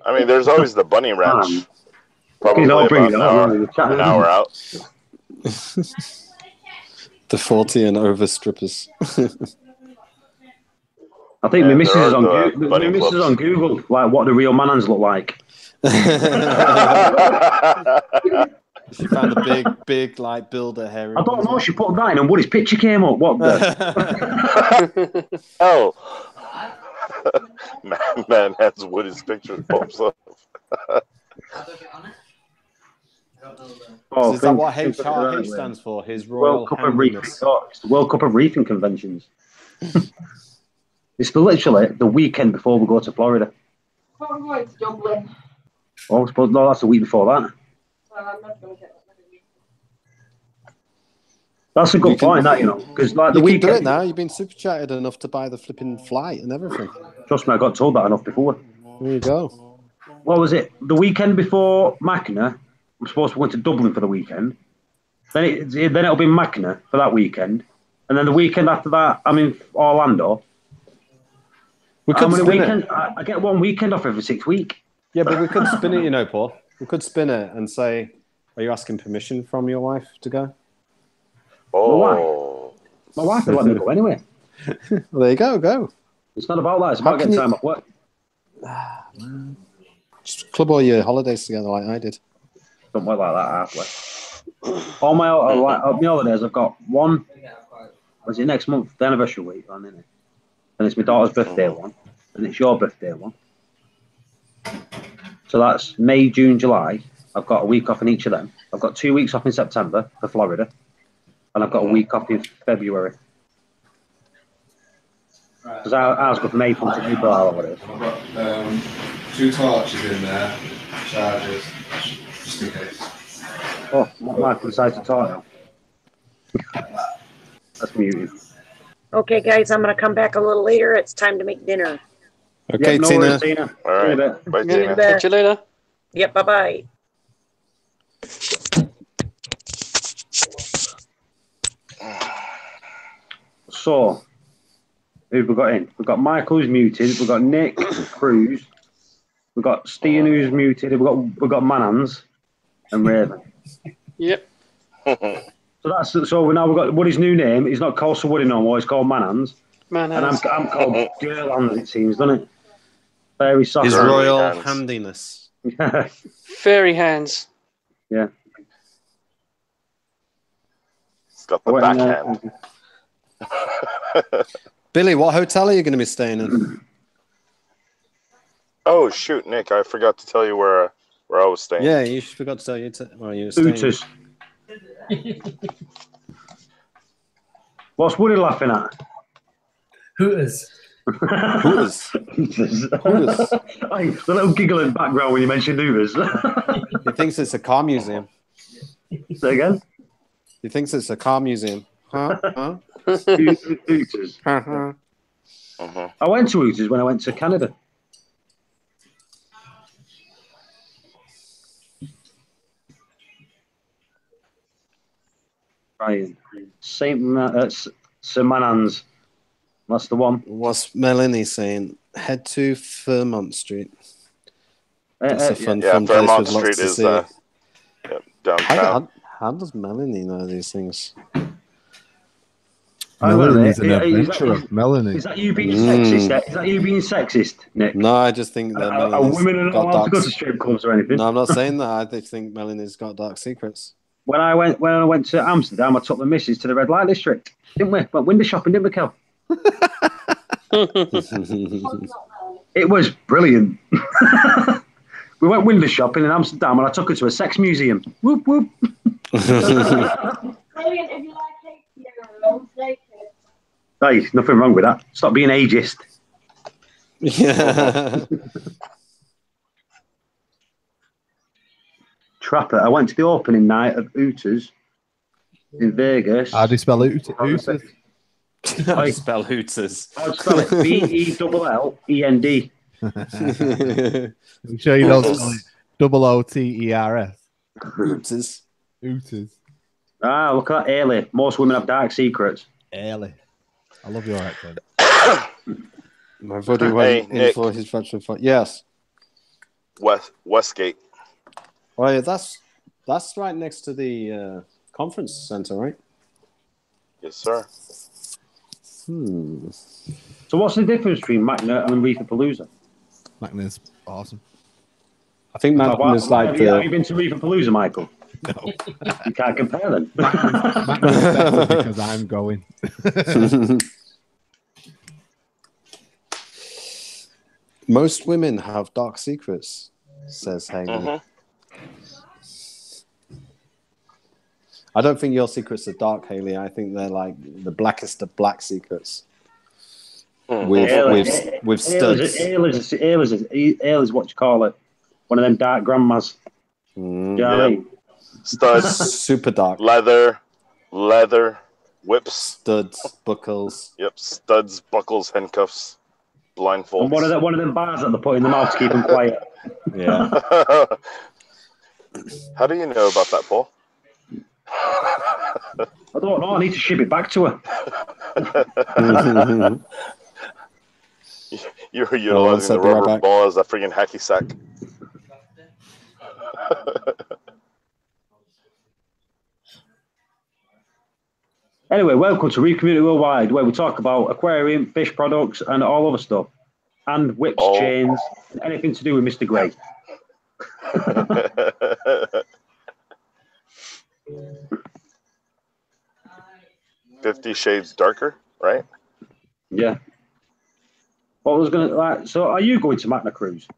I mean, there's always the Bunny Ranch. Probably I'll bring about it an hour out. The 40 and over strippers. I think my missus is on Google. My missus is on Google, like what the real manhands look like. She found a big like builder hairy. I don't know. She put that in, and Woody's picture came up. What the? Oh, man has Woody's picture pops up. Is that what HRH stands for? His Royal World Cup of Reefing. Handiness. Oh, it's the World Cup of Reefing Conventions. It's literally the weekend before we go to Florida. Oh, I'm going to Dublin. Oh, I suppose no, that's the week before that. I'm not going to get that. That's a good point, that, you know, because like the You can do it weekend. now. You've been super chatted enough to buy the flipping flight and everything. Trust me, I got told that enough before. There you go. What was it? The weekend before Mackinac, I'm supposed to go to Dublin for the weekend. Then it'll be Mackinac for that weekend, and then the weekend after that, I'm in Orlando. We could spin it. I get one weekend off every 6 weeks. Yeah, but we could spin it, you know, Paul. We could spin it and say, "Are you asking permission from your wife to go?" Oh, my wife would let me go anyway. Well, there you go. Go. It's not about that. It's about getting time off work. Just club all your holidays together like I did. Don't work like that halfway. All my holidays, I've got one. Was it next month? The anniversary week, isn't it? And it's my daughter's birthday one, and it's your birthday one. So that's May, June, July. I've got a week off in each of them. I've got 2 weeks off in September for Florida, and I've got a week off in February. Because ours go from April to April, holidays. I've got 2 torches in there, chargers, just in case. Oh, Michael decides to talk now. That's muted. Okay, guys, I'm going to come back a little later. It's time to make dinner. Okay, no Tina. worries, Tina. All right. Bye, Tina. Catch you later. Yep, bye-bye. So, who've we got in? We've got Michael who's muted. We've got Nick Cruz. We've got Steen who's muted. We've got Manans and Raven. Yep. So now we've got Woody's new name. He's not called Sir Woody no more. He's called Manans. Manans. And I'm called Girlhands, it seems, doesn't it? Fairy soft. His royal handiness. Fairy hands. Yeah. It's got the backhand. Billy, what hotel are you going to be staying in? Oh shoot, Nick! I forgot to tell you where I was staying. Yeah, you forgot to tell you where you were staying. Hooters. What's Woody laughing at? Hooters. Hooters. Hooters. Hey, the little giggle in the background when you mentioned Hooters. He thinks it's a car museum. Say again? He thinks it's a car museum. Huh? Hooters. Uh-huh. I went to Hooters when I went to Canada. Ryan. Sir Manans. That's the one. What's Melanie saying? Head to Fairmont Street. That's a fun place Fairmont with lots Street to is see. downtown. How does Melanie know these things? Melanie's an adventurer. Melanie. Is that you being sexist? Is that you being sexist, Nick? No, I just think that Are Melanie's women are not got allowed to go dark... to strip clubs or anything? No, I'm not saying that. I just think Melanie's got dark secrets. When I went to Amsterdam, I took the missus to the red light district, didn't we? Went window shopping, didn't we, Kel? It was brilliant. We went window shopping in Amsterdam, and I took her to a sex museum. Whoop whoop. Brilliant. If you like it, Hey, nothing wrong with that. Stop being ageist. Yeah. Trapper. I went to the opening night of Hooters in Vegas. How do you spell Hooters? How do you spell Hooters? I'd spell it Bellend. I'm sure you don't spell it OOTERS. Ooters. Ooters. Ah, look at that, Ailey. Most women have dark secrets. Ailey. I love your accent. My buddy went in Nick. for his veteran fight. Yes. Westgate. Oh, yeah, that's right next to the conference center, right? Yes, sir. So what's the difference between Magna and Reefapalooza? Magna's awesome. I think Magna's like have you been to Reefapalooza, Michael? No. You can't compare them. Magna's better because I'm going. Most women have dark secrets, says Haley. I don't think your secrets are dark, Haley. I think they're like the blackest of black secrets. With studs. Ale is what you call it. One of them dark grandmas. Do you know what I mean? Studs. Super dark. Leather, whips. Studs, buckles. Yep, studs, buckles, handcuffs, blindfolds. And one of them bars that they put in the mouth to keep them quiet. Yeah. How do you know about that, Paul? I don't know. I need to ship it back to her. You're utilizing the rubber ball as a freaking hacky sack. Anyway, welcome to Reef Community Worldwide, where we talk about aquarium, fish products, and all other stuff. And whips, chains, anything to do with Mr. Gray. 50 Shades Darker, right? Yeah. What was going to like? So, are you going to Magna Cruise?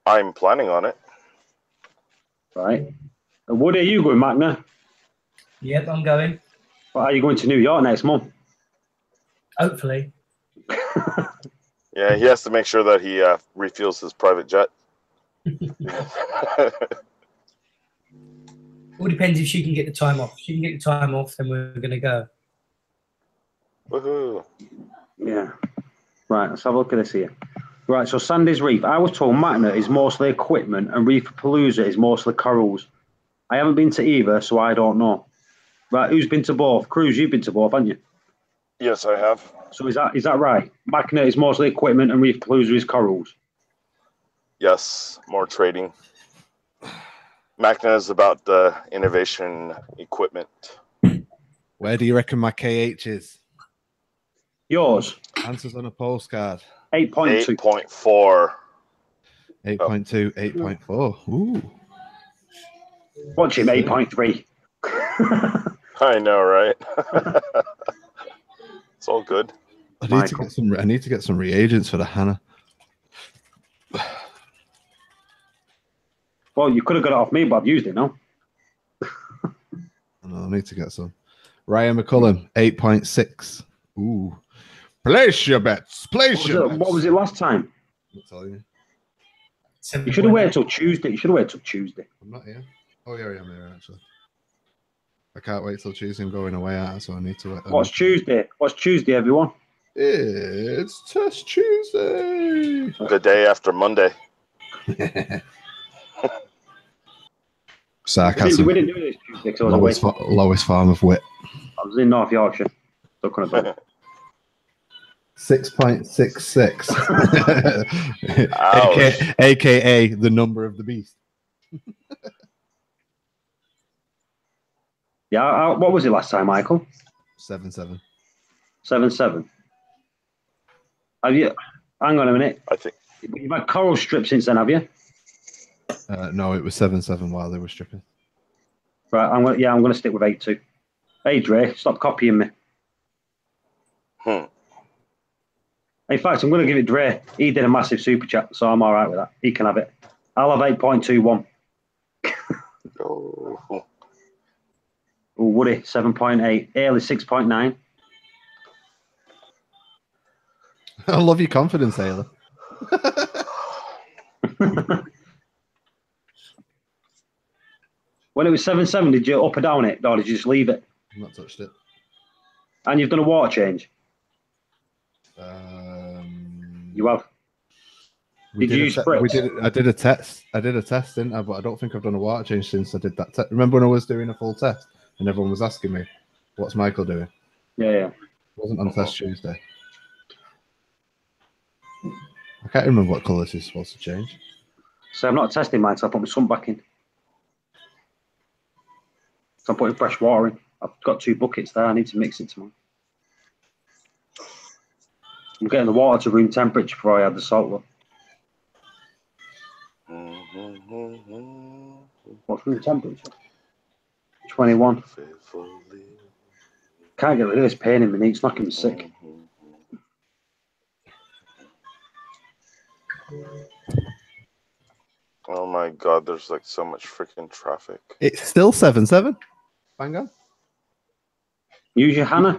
I'm planning on it. Right. And Woody, are you going, Magna? Yep, I'm going. Or are you going to New York next month? Hopefully. Yeah, he has to make sure that he refuels his private jet. All depends if she can get the time off. If she can get the time off, then we're going to go. Woohoo. Yeah. Right, let's have a look at this here. Right, so Sandy's Reef. I was told Magna is mostly equipment and Reefapalooza is mostly corals. I haven't been to either, so I don't know. Right, who's been to both? Cruz, you've been to both, haven't you? Yes, I have. So is that right? Magna is mostly equipment and Reefapalooza is corals. Yes, more trading. Magna is about the innovation equipment. Where do you reckon my KH is? Yours. Answers on a postcard. 8.2. 8.4. 8.2, 8.4. Ooh. Watch him, 8.3. I know, right? It's all good. I need to get some reagents for the Hannah. Well, you could have got it off me, but I've used it now. I need to get some. Ryan McCullum, 8.6. Ooh. Place your bets. What was it last time? I'll tell you. You should have waited till Tuesday. I'm not here. Oh, yeah, I'm here, actually. I can't wait till Tuesday. I'm going away out, so I need to wait. What's Tuesday? What's Tuesday, everyone? It's Test Tuesday. The day after Monday. Sarcasm. We didn't do this Tuesday because I was away. Lowest form of wit. I was in North Yorkshire. So couldn't have done it. 6.66. AKA the number of the beast. Yeah, what was it last time, Michael? 7.7. 7.7. Have you? Hang on a minute. I think you've had coral strip since then, have you? No, it was 7.7 while they were stripping. Right, I'm gonna stick with 8.2. Hey, Dre, stop copying me. In fact, I'm gonna give it Dre. He did a massive super chat, so I'm all right with that. He can have it. I'll have 8.21. Oh. Woody 7.8. Ale is 6.9. I love your confidence, Ayla. When it was 7.7, did you up or down it, or did you just leave it? I've not touched it. And you've done a water change? You have. We Did you use spritz? I did a test. I did a test, didn't I? But I don't think I've done a water change since I did that test. Remember when I was doing a full test and everyone was asking me, "What's Michael doing?" Yeah. It wasn't on Test Tuesday. I can't remember what colours he's supposed to change. So I'm not testing mine, so I put my sun back in. So I'm putting fresh water in. I've got 2 buckets there. I need to mix it tomorrow. I'm getting the water to room temperature before I add the salt. Look. What's room temperature? 21. Can't get rid of this pain in my knee. It's knocking me sick. Oh my god, there's like so much freaking traffic. It's still 7-7. Bang on. Use your Hannah.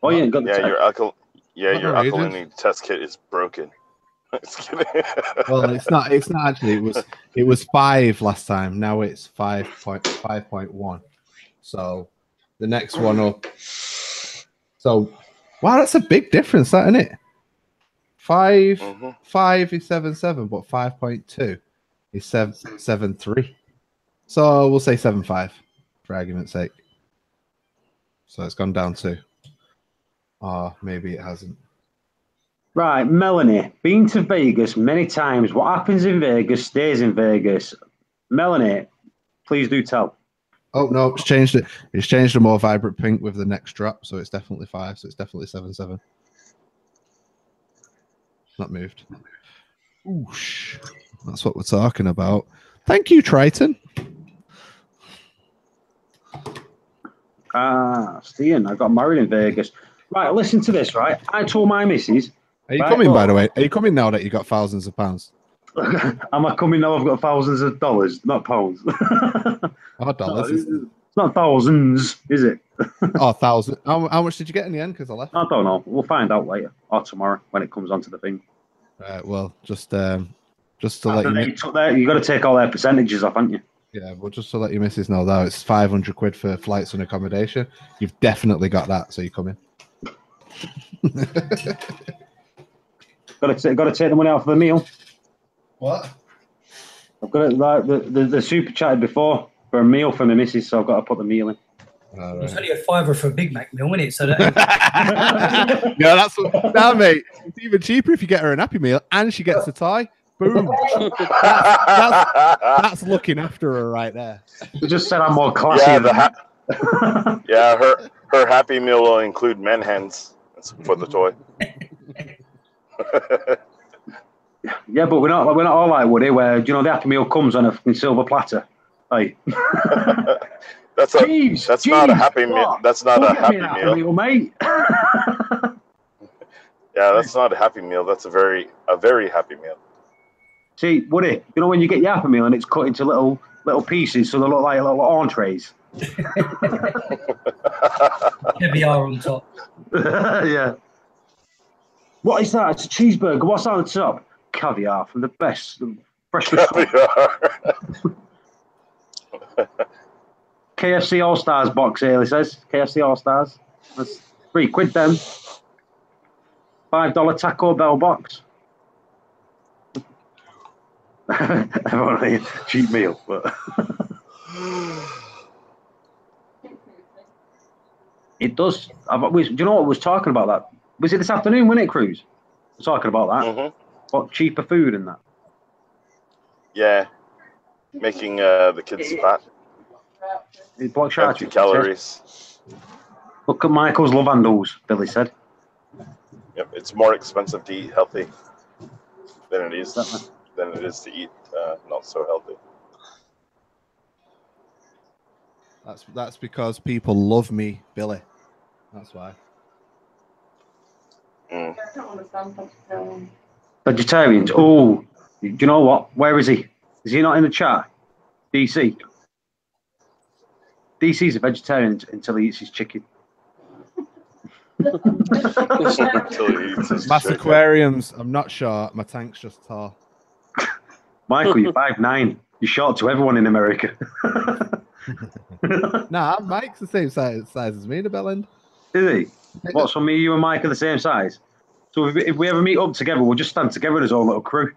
Oh, you ain't got the Yeah, test. your no, you alkalinity test kit is broken. Just kidding. Well, it's not actually. It was 5 last time. Now it's 5.1. So the next one up. So wow, that's a big difference, that, isn't it? 5 is 7.7, but 5.2 is 7.3. So we'll say 7.5 for argument's sake. So it's gone down to. Oh, maybe it hasn't. Right, Melanie, been to Vegas many times. What happens in Vegas stays in Vegas. Melanie, please do tell. Oh no, it's changed it. It's changed a more vibrant pink with the next drop, so it's definitely 5. So it's definitely 7.7. Not moved. Oosh. That's what we're talking about. Thank you, Triton. Stian, I got married in Vegas. Right, listen to this, right? I told my missus. Are you coming, by the way? Are you coming now that you got thousands of pounds? Am I coming now? I've got thousands of dollars, not pounds. Oh, dollars. It's not thousands, is it? Oh, 1,000. How much did you get in the end? Because I left. I don't know. We'll find out later or tomorrow when it comes onto the thing. Right. Well, just to let you. You got to take all their percentages off, haven't you? Yeah. Well, just to let your missus know, though, it's 500 quid for flights and accommodation. You've definitely got that, so you come in. Got to take the money out for the meal. What? I've got it like the super chatted before for a meal for my missus, so I've got to put the meal in. It was only a £5 for a Big Mac meal, wasn't it? So that yeah, that's what. Now, mate, it's even cheaper if you get her an Happy Meal and she gets a tie. Boom. That's looking after her right there. You just said I'm more classy. Yeah, her Happy Meal will include men hands for the toy. Yeah, but we're not all like Woody, where the Happy Meal comes on a silver platter. Hey. That's not a Happy Meal. That's not a Happy Meal, mate. Yeah, that's not a Happy Meal. That's a very Happy Meal. See, Woody, when you get your Happy Meal and it's cut into little pieces, so they look like little entrees. Heavy R on top. Yeah. What is that? It's a cheeseburger. What's on the top? Caviar from the best, freshly cooked. KFC All Stars box here, it says. KFC All Stars. That's £3 then. $5 Taco Bell box. Everyone cheap meal, but it does. Do you know what I was talking about that? Was it this afternoon, wasn't it, Cruz? We're talking about that. What cheaper food and that? Yeah, making the kids fat. Empty calories. Look at Michael's love handles, Billy said. Yep, it's more expensive to eat healthy than it is to eat not so healthy. That's because people love me, Billy. That's why. I don't understand vegetarian. Vegetarians. Oh, do you know what? Where is he? Is he not in the chat? DC. DC's a vegetarian until he eats his chicken. Mass aquariums. I'm not sure. My tank's just tall. Michael, you're 5'9". You're short to everyone in America. Nah, Mike's the same size as me in the bell end. Is he? What, so me, you and Mike are the same size? So if we ever meet up together, we'll just stand together as our little crew.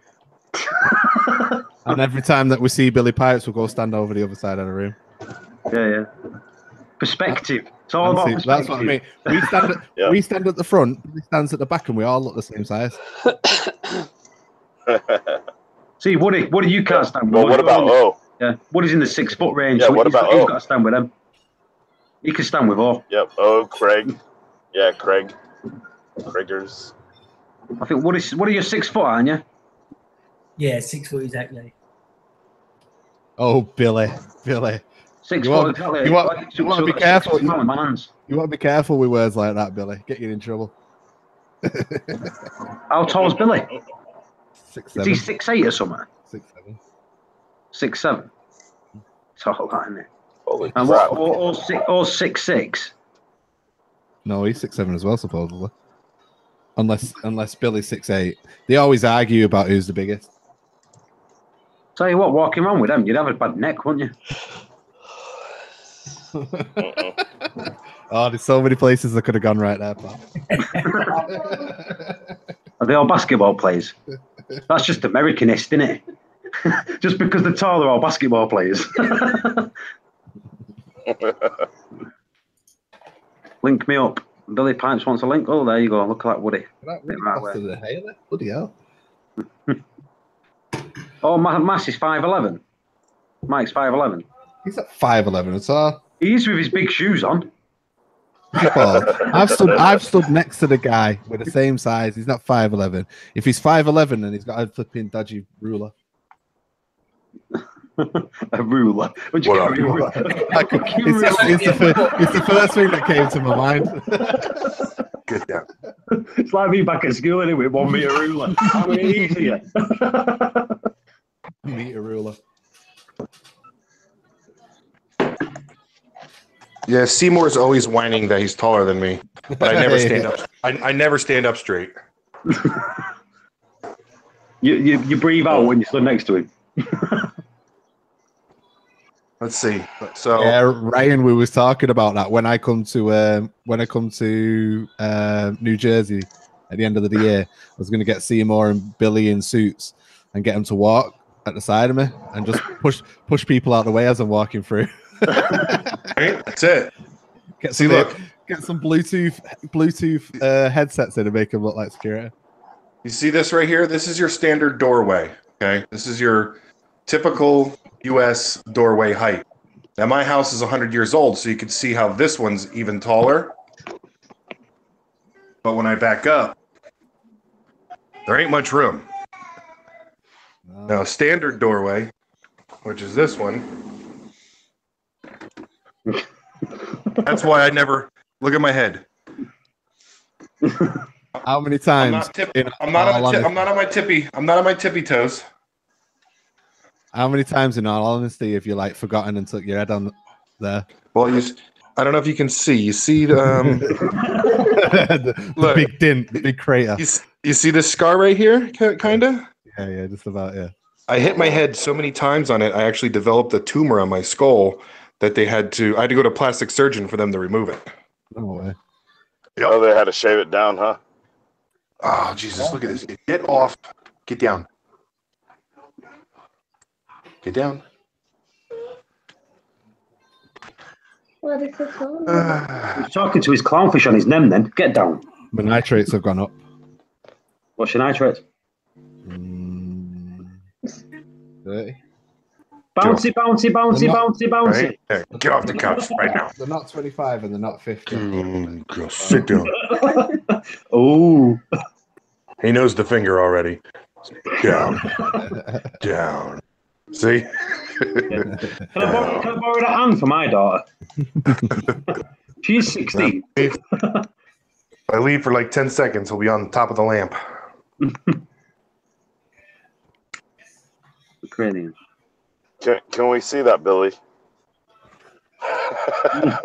And every time that we see Billy Pipes, we'll go stand over the other side of the room. Yeah. Perspective. It's all about perspective. That's what I mean. We stand at the front, he stands at the back, and we all look the same size. See, Woody, you can't stand with. Well, what about O? Yeah, Woody's in the 6 foot range. Yeah, so what about he's O? got to stand with them. He can stand with O. Yep, O, Craig. Yeah, Craig. Craigers. I think Woody, you're 6 foot, aren't you? Yeah, 6 foot exactly. Oh, Billy. 6 You foot want, exactly. you want to be careful. You want to be careful with words like that, Billy. Get you in trouble. How tall is Billy? 6'7". Is he 6'8" or something? 6'7". 6'7". Tall, isn't it? Holy and crap. or 6'6". No, he's 6'7" as well, supposedly. Unless Billy's 6'8". They always argue about who's the biggest. Tell you what, walking around with them, you'd have a bad neck, wouldn't you? Oh, there's so many places that could have gone right there, pal. Are they all basketball players? That's just Americanist, isn't it? Just because they're tall, they're all basketball players. Link me up. Billy Pipes wants a link. Oh, there you go. Look at that, Woody. Bloody hell. Oh, Mass is 5'11". Mike's 5'11". He's at 5'11", it's all. He is with his big shoes on. I've stood next to the guy with the same size. He's not 5'11". If he's 5'11", then he's got a flipping dodgy ruler. A ruler. It's the first thing that came to my mind. Good down. It's like me back at school anyway, 1 meter ruler. I mean, easier. Meter ruler. Yeah, Seymour's always whining that he's taller than me, but I never stand up. I never stand up straight. You breathe out when you stood next to him. Let's see. So yeah, Ryan, we was talking about that when I come to New Jersey at the end of the year. I was going to get Seymour and Billy in suits and get them to walk at the side of me and just push people out the way as I'm walking through. Right, that's it. Get some Bluetooth headsets in and make them look like security. You see this right here? This is your standard doorway. Okay, this is your typical U.S. doorway height. Now my house is 100 years old, so you can see how this one's even taller. But when I back up, there ain't much room. Now standard doorway, which is this one. That's why I never look at my head. How many times? I'm not on my tippy toes. How many times, in all honesty, have you like forgotten and took your head on there? Well, I don't know if you can see. You see the the big dent, the big crater. You see this scar right here, kind of? Yeah, just about. Yeah. I hit my head so many times on it. I actually developed a tumor on my skull that I had to go to a plastic surgeon for them to remove it. No way. Yep. Oh, they had to shave it down, huh? Oh, Jesus, look at this. Get off. Get down. Get down. What is it called? He's talking to his clownfish on his nem then. Get down. My nitrates have gone up. What's your nitrate? 30. Bouncy. Right there. Get off the couch right now. They're not 25 and they're not 50. Girl, sit down. Oh. He knows the finger already. Down. Down. See? Can I borrow that hand for my daughter? She's 16. If I leave for like 10 seconds, he'll be on top of the lamp. Ukrainian. Can we see that, Billy? I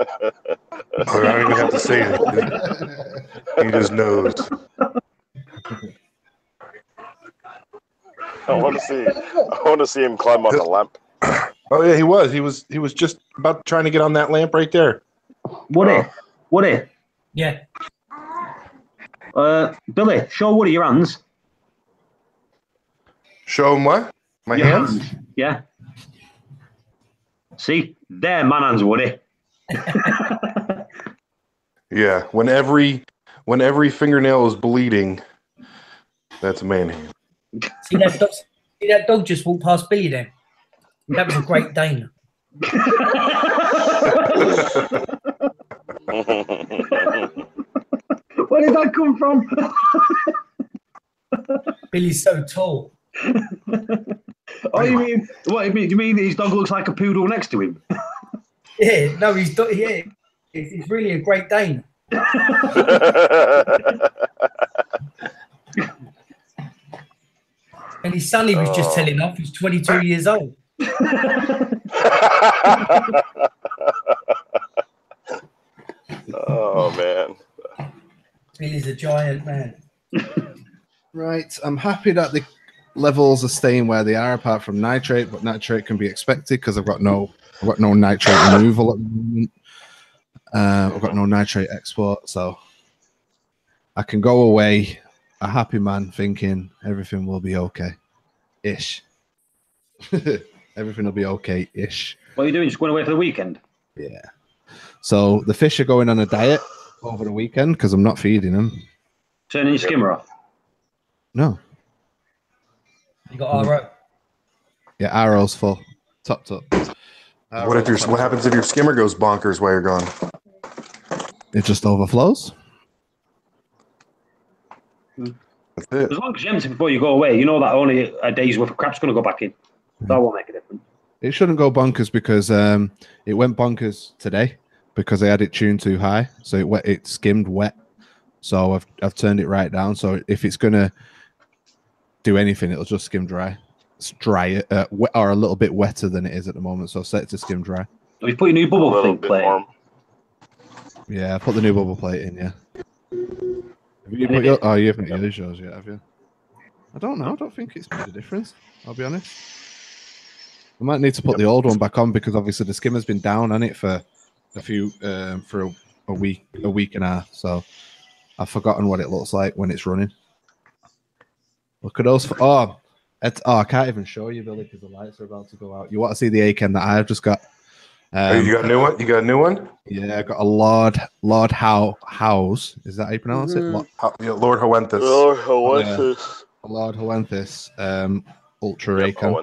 don't even have to say it. He just knows. I want to see him climb on the lamp. Oh yeah, he was. He was just about trying to get on that lamp right there. Woody. Yeah. Billy, show Woody your hands. Show him what? My Your hands? Yeah. See, they're man hands, Woody. Yeah. When every fingernail is bleeding, that's a man hand. See that dog just walked past Billy then? That was a Great Dane. Where did that come from? Billy's so tall. Oh, you mean what? You mean his dog looks like a poodle next to him? Yeah, no, he's really a Great Dane. And his son, he was just telling off. He's 22 years old. Oh man. Billy's a giant man. Right, I'm happy that the levels are staying where they are, apart from nitrate. But nitrate can be expected because I've got no nitrate removal at the moment. I've got no nitrate export, so I can go away a happy man, thinking everything will be okay, ish. Everything will be okay, ish. What are you doing? Just going away for the weekend? Yeah. So the fish are going on a diet over the weekend because I'm not feeding them. Turning your skimmer off? No. You got arrow? Yeah, arrow's full. Top. What happens if your skimmer goes bonkers while you're gone? It just overflows. That's it. As long as you empty before you go away, you know that only a day's worth of crap's going to go back in. That won't make a difference. It shouldn't go bonkers because it went bonkers today because I had it tuned too high, so it skimmed wet. So I've turned it right down. So if it's gonna do anything, it'll just skim dry. It's dry, or a little bit wetter than it is at the moment. So set it to skim dry. Have you put your new bubble thing plate? Yeah, I put the new bubble plate in. Yeah. Have you put your? Oh, you haven't used yours yet, have you? I don't know. I don't think it's made a difference. I'll be honest. I might need to put the old one back on because obviously the skimmer's been down on it for a week and a half. So I've forgotten what it looks like when it's running. Look at those! I can't even show you, Billy, because the lights are about to go out. You want to see the Aiken that I've just got? You got a new one? You got a new one? Yeah, I got a Lord Howes. Is that how you pronounce it? Lord Hoenthus. Lord Hoenthus. Ultra Aiken.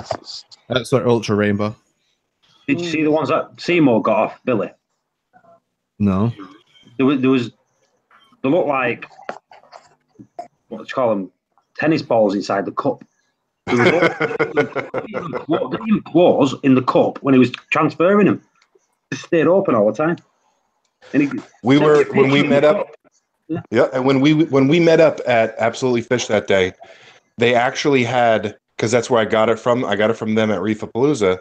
Sorry, Ultra Rainbow. Did you see the ones that Seymour got off Billy? No. There was they look like, what do you call them, tennis balls inside the cup. There was in the cup when he was transferring them. Just stayed open all the time. And when we met up. Yeah, and when we met up at Absolutely Fish that day, they actually had, because that's where I got it from. I got it from them at Reefapalooza,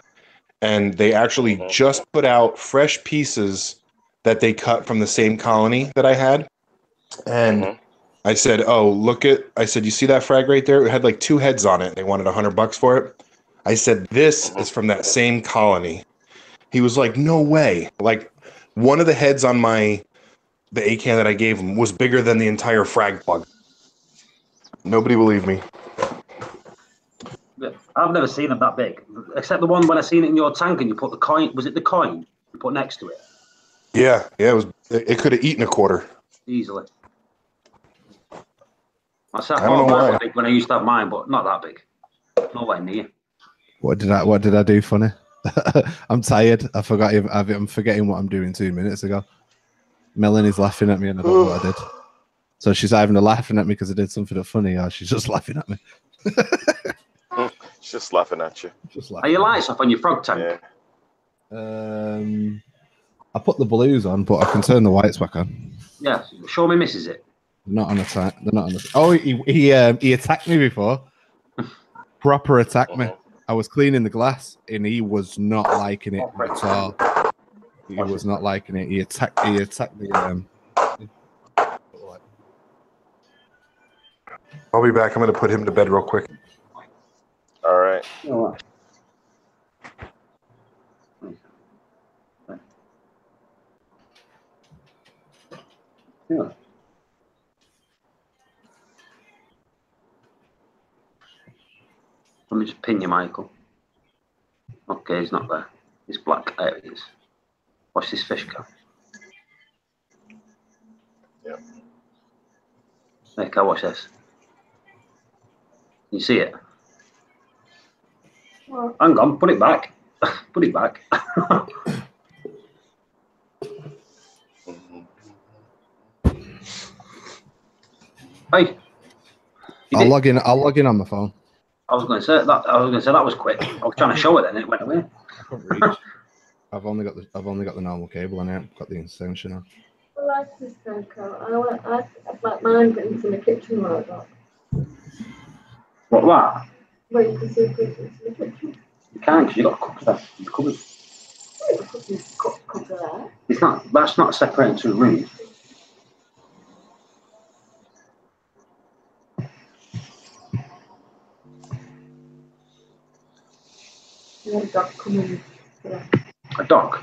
and they actually just put out fresh pieces that they cut from the same colony that I had. And I said, I said, you see that frag right there? It had like 2 heads on it. They wanted $100 for it. I said, this is from that same colony. He was like, no way. Like, one of the heads on the A-can that I gave him was bigger than the entire frag plug. Nobody believed me. I've never seen them that big, except the one when I seen it in your tank and you put the coin. Was it the coin you put next to it? Yeah, it was. It could have eaten a quarter easily. I don't know why. Big when I used to have mine, but not that big. Nowhere near. What did I do funny? I'm tired. I forgot. I'm forgetting what I'm doing 2 minutes ago. Melanie's laughing at me, and I don't know what I did. So she's either laughing at me because I did something funny, or she's just laughing at me. She's just laughing at you. Are your lights off on your frog tank? Yeah. I put the blues on, but I can turn the whites back on. Yeah, show me misses it. They're not on attack. They're not on the. Oh, he attacked me before. Proper attacked me. I was cleaning the glass, and he was not liking it at all. He was not liking it. He attacked the. I'll be back. I'm going to put him to bed real quick. All right. Yeah. me just pin you, Michael. Okay, he's not there. He's black. There he is. Watch this fish go. Yeah. Nick, watch this. You see it? Well, Hang on, put it back. Put it back. Hey. I'll log in on my phone. I was going to say that was quick. I was trying to show it and it went away. I can't reach. I've only got the normal cable and I haven't got the extension on. I like this Senko. I'd like mine getting in the kitchen like that. What? Where you can see things in the kitchen. You can't because you've got to cook that. You've covered. There. It's not. That's not separated to a room. You had a dog coming. A dog.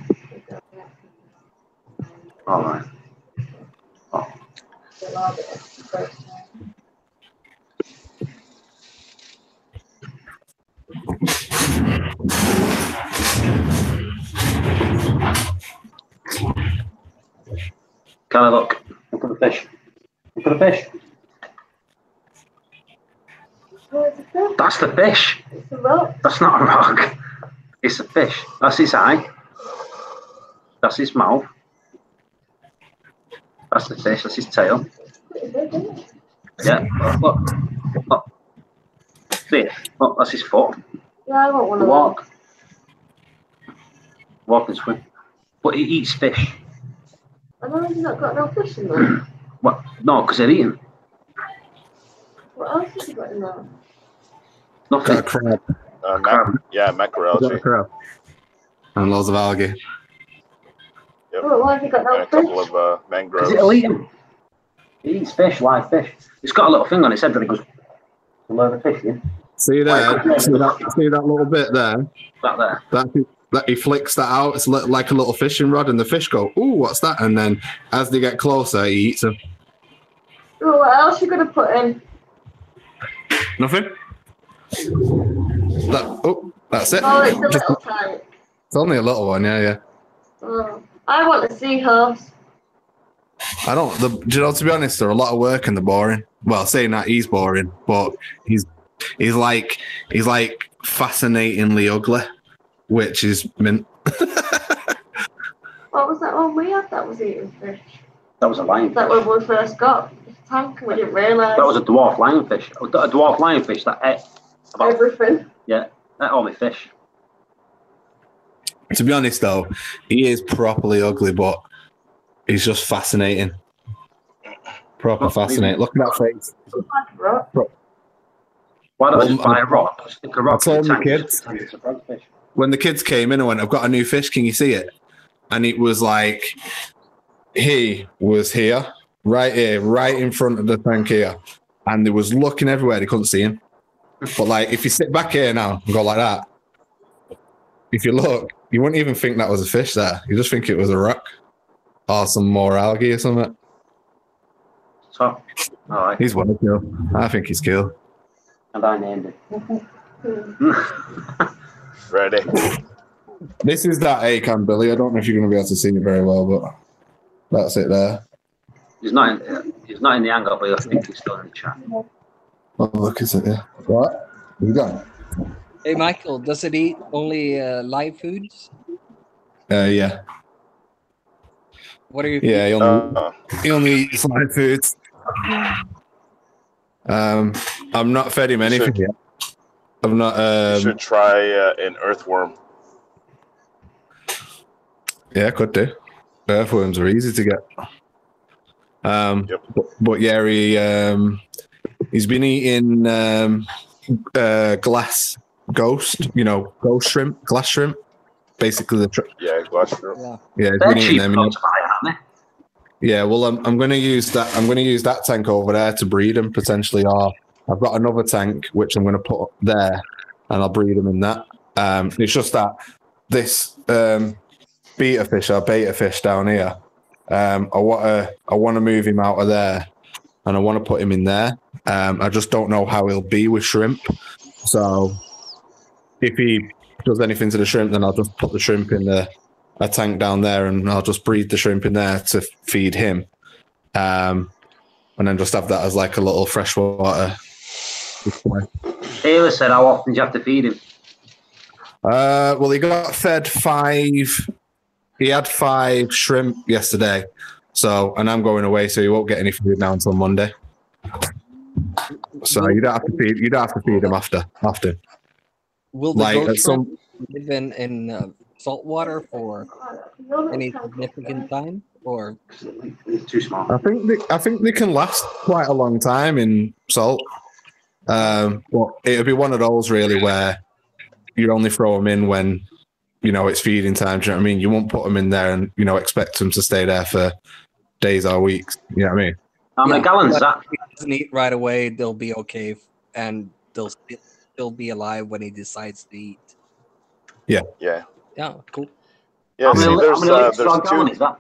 All right. Oh. Can I look? Look at the fish. Look at the fish. That's the fish. It's a rock. That's not a rock. It's a fish. That's its eye. That's its mouth. That's the fish. That's his tail. Yeah. Look. See it? Look, that's his foot. Yeah, I want one of Walk. Walk and swim. But it eats fish. I know he's not got no fish in there. What? No, because they're eating. What else has he got in there? Nothing. Got a crab. Mackerel. Got a crab. And loads of algae. Yep. Oh, why have you got no And a fish? couple of mangroves. Because it'll eat them. It eats fish, live fish. It's got a little thing on its head that it goes, a load of fish in. See there? See that little bit there? That there. That he flicks that out. It's like a little fishing rod, and the fish go, "Ooh, what's that?" And then as they get closer, he eats them. Oh, what else you gonna put in? Nothing. That's it. Oh, it's a little tank. It's only a little one, yeah. Oh, I want a seahorse. I don't. Do you know? To be honest, they're a lot of work and they're boring. Well, saying that he's boring, but he's like fascinatingly ugly, which is mint. What was that one we had that was eating fish? That was a lionfish. That when we first got the tank and we didn't realise. That was a dwarf lionfish. A dwarf lionfish that ate about everything. Yeah, that all my fish. To be honest, though, he is properly ugly, but he's just fascinating. Proper fascinating. Look at that face. Why don't I just buy a rock? Stick a rock I in told the the tank. kids when the kids came in, I went, "I've got a new fish. Can you see it?" And it was like he was here, right in front of the tank here, and they was looking everywhere. They couldn't see him. But like, if you sit back here now and go like that, if you look, you wouldn't even think that was a fish there. You just think it was a rock or some more algae or something. So, all right. He's well cool. I think he's cool. And I named it. Ready. This is that A-cam, Billy. I don't know if you're going to be able to see it very well, but that's it there. He's not in the angle, but I think he's still in the chat. Oh, look, is it? Yeah. What? You got Hey, Michael, does it eat only live foods? Yeah. What are you? Yeah, he only eats live foods. I'm not fed him anything yet. I'm not. You should try an earthworm. Yeah, could do. Earthworms are easy to get. But yeah, he's been eating glass ghost, ghost shrimp, glass shrimp. Basically, glass shrimp. Yeah, he's been eating them. Yeah, well, I'm going to use that. I'm going to use that tank over there to breed them potentially. Or I've got another tank which I'm going to put up there, and I'll breed them in that. It's just that this beta fish down here. I want to move him out of there, and I want to put him in there. I just don't know how he'll be with shrimp, so if he does anything to the shrimp, then I'll just put the shrimp in a tank down there, and I'll just breed the shrimp in there to feed him, and then just have that as like a little freshwater. Taylor said, "How often do you have to feed him?" Well, he got fed 5. He had 5 shrimp yesterday, and I'm going away, so he won't get any food now until Monday. So you don't have to feed him often. Will the ghost shrimp live in salt water for any significant time, or too small? I think they can last quite a long time in salt. But it'll be one of those really where you only throw them in when it's feeding time. Do you know what I mean? You won't put them in there and expect them to stay there for days or weeks. You know what I mean? How many gallons is that? If he doesn't eat right away, they'll be okay, and they'll still be alive when he decides to eat. Yeah. Yeah. Yeah. Cool. Yeah. See, there's gallon two. is that?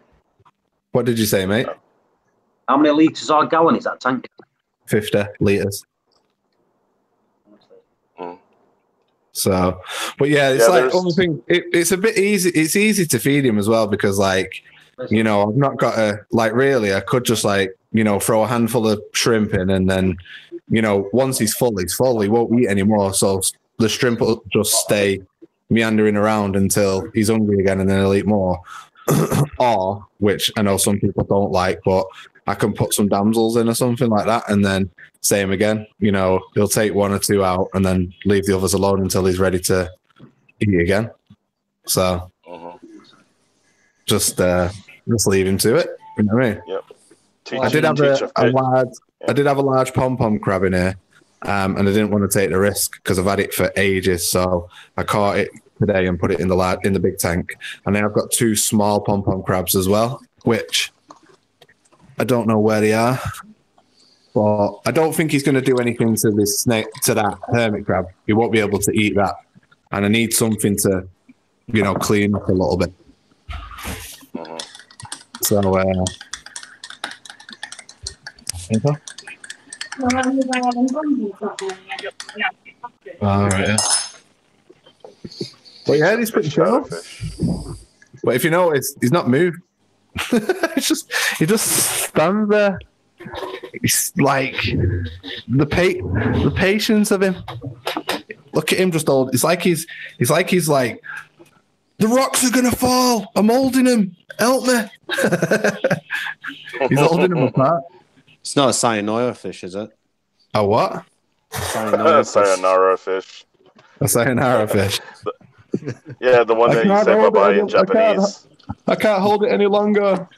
What did you say, mate? How many litres or gallon is that tank? 50 litres. So, but yeah, it's like only thing. It's a bit easy. It's easy to feed him as well because, like, I've not got a really. I could just throw a handful of shrimp in, and then, once he's full, he won't eat anymore. So the shrimp will just stay meandering around until he's hungry again, and then he'll eat more. Or, which I know some people don't like, but I can put some damsels in or something like that, and then same again. He'll take 1 or 2 out and then leave the others alone until he's ready to eat again. So just leave him to it. You know what I mean? Yep. I did have a large pom-pom crab in here, and I didn't want to take the risk because I've had it for ages. So I caught it today and put it in the big tank, and then I've got 2 small pom-pom crabs as well, which I don't know where they are, but I don't think he's going to do anything to this snake, to that hermit crab. He won't be able to eat that, and I need something to, clean up a little bit. So, all right. Yeah. Well, yeah, he's pretty chill. But if you notice, he's not moved. He just stands there. It's like the patience of him. Look at him, just old. It's like he's like, the rocks are gonna fall. I'm holding him. Help me. He's holding him apart. It's not a sayonara fish, is it? A what? Sayonara fish. A sayonara fish. Yeah, the one that you say bye-bye in Japanese. I can't hold it any longer.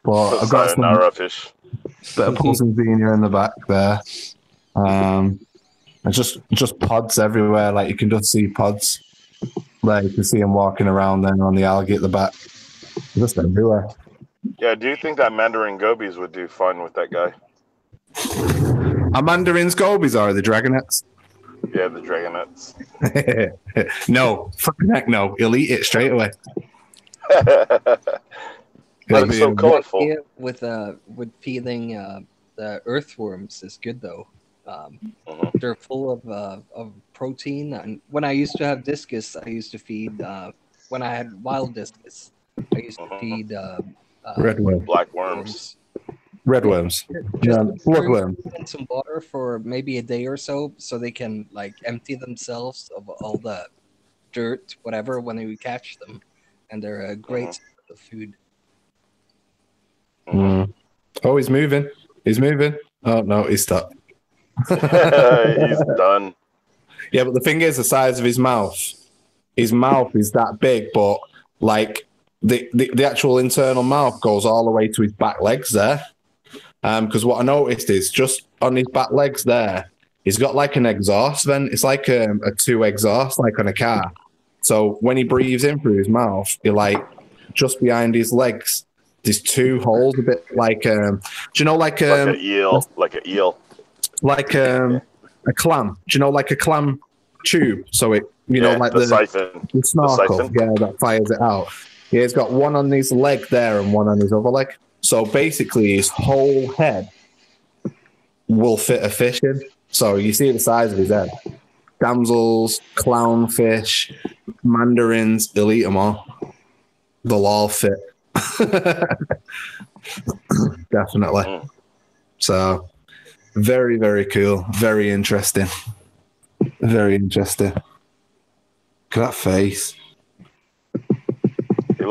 But I've got sayonara fish. Bit of Pulsing in the back there. And just pods everywhere. Like, you can just see pods. Like, you can see them walking around there on the algae at the back. Just everywhere. Yeah, do you think that Mandarin gobies would do fine with that guy? Are Mandarin's gobies or the dragonets? Yeah, the dragonets. No, fucking heck no. He'll eat it straight away. That's so colorful. With feeding the earthworms is good though. They're full of protein. And when I used to have discus, I used to feed when I had wild discus. I used to feed red worms, black worms, red worms, bloodworms. In some water for maybe a day or so they can like empty themselves of all the dirt, whatever, when we catch them, and they're a great source of food. Oh, he's moving. He's moving. Oh no, he's stopped. He's done. Yeah, but the thing is, the size of his mouth. His mouth is that big, but like the actual internal mouth goes all the way to his back legs there. Because what I noticed is just on his back legs there, he's got like an exhaust vent. It's like a 2 exhaust, like on a car. So when he breathes in through his mouth, he like just behind his legs, there's 2 holes, a bit like do you know like an eel, like a clam? Do you know like a clam tube? So it like the siphon, the snorkel, the siphon. yeah, that fires it out. Yeah, he's got one on his leg there and one on his other leg. So basically, his whole head will fit a fish in. So you see the size of his head. damsels, clownfish, mandarins. They'll eat them all. They'll all fit. Definitely. So very, very cool. Very interesting. Very interesting. Look at that face. He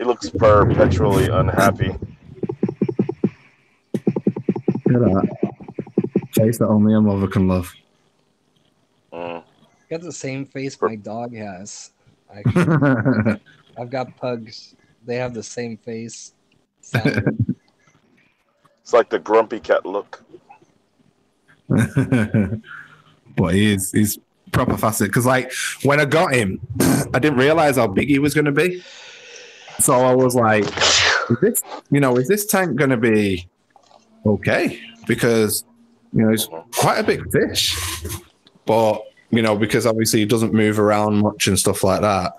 looks perpetually unhappy. Look at that face that only a mother can love. Got the same face my dog has. Actually. I've got pugs. They have the same face. Sound. It's like the grumpy cat look. But he's proper fascinating because, like, when I got him, I didn't realize how big he was going to be. So I was like, is this tank going to be okay? Because, he's quite a big fish. But, because obviously he doesn't move around much and stuff like that.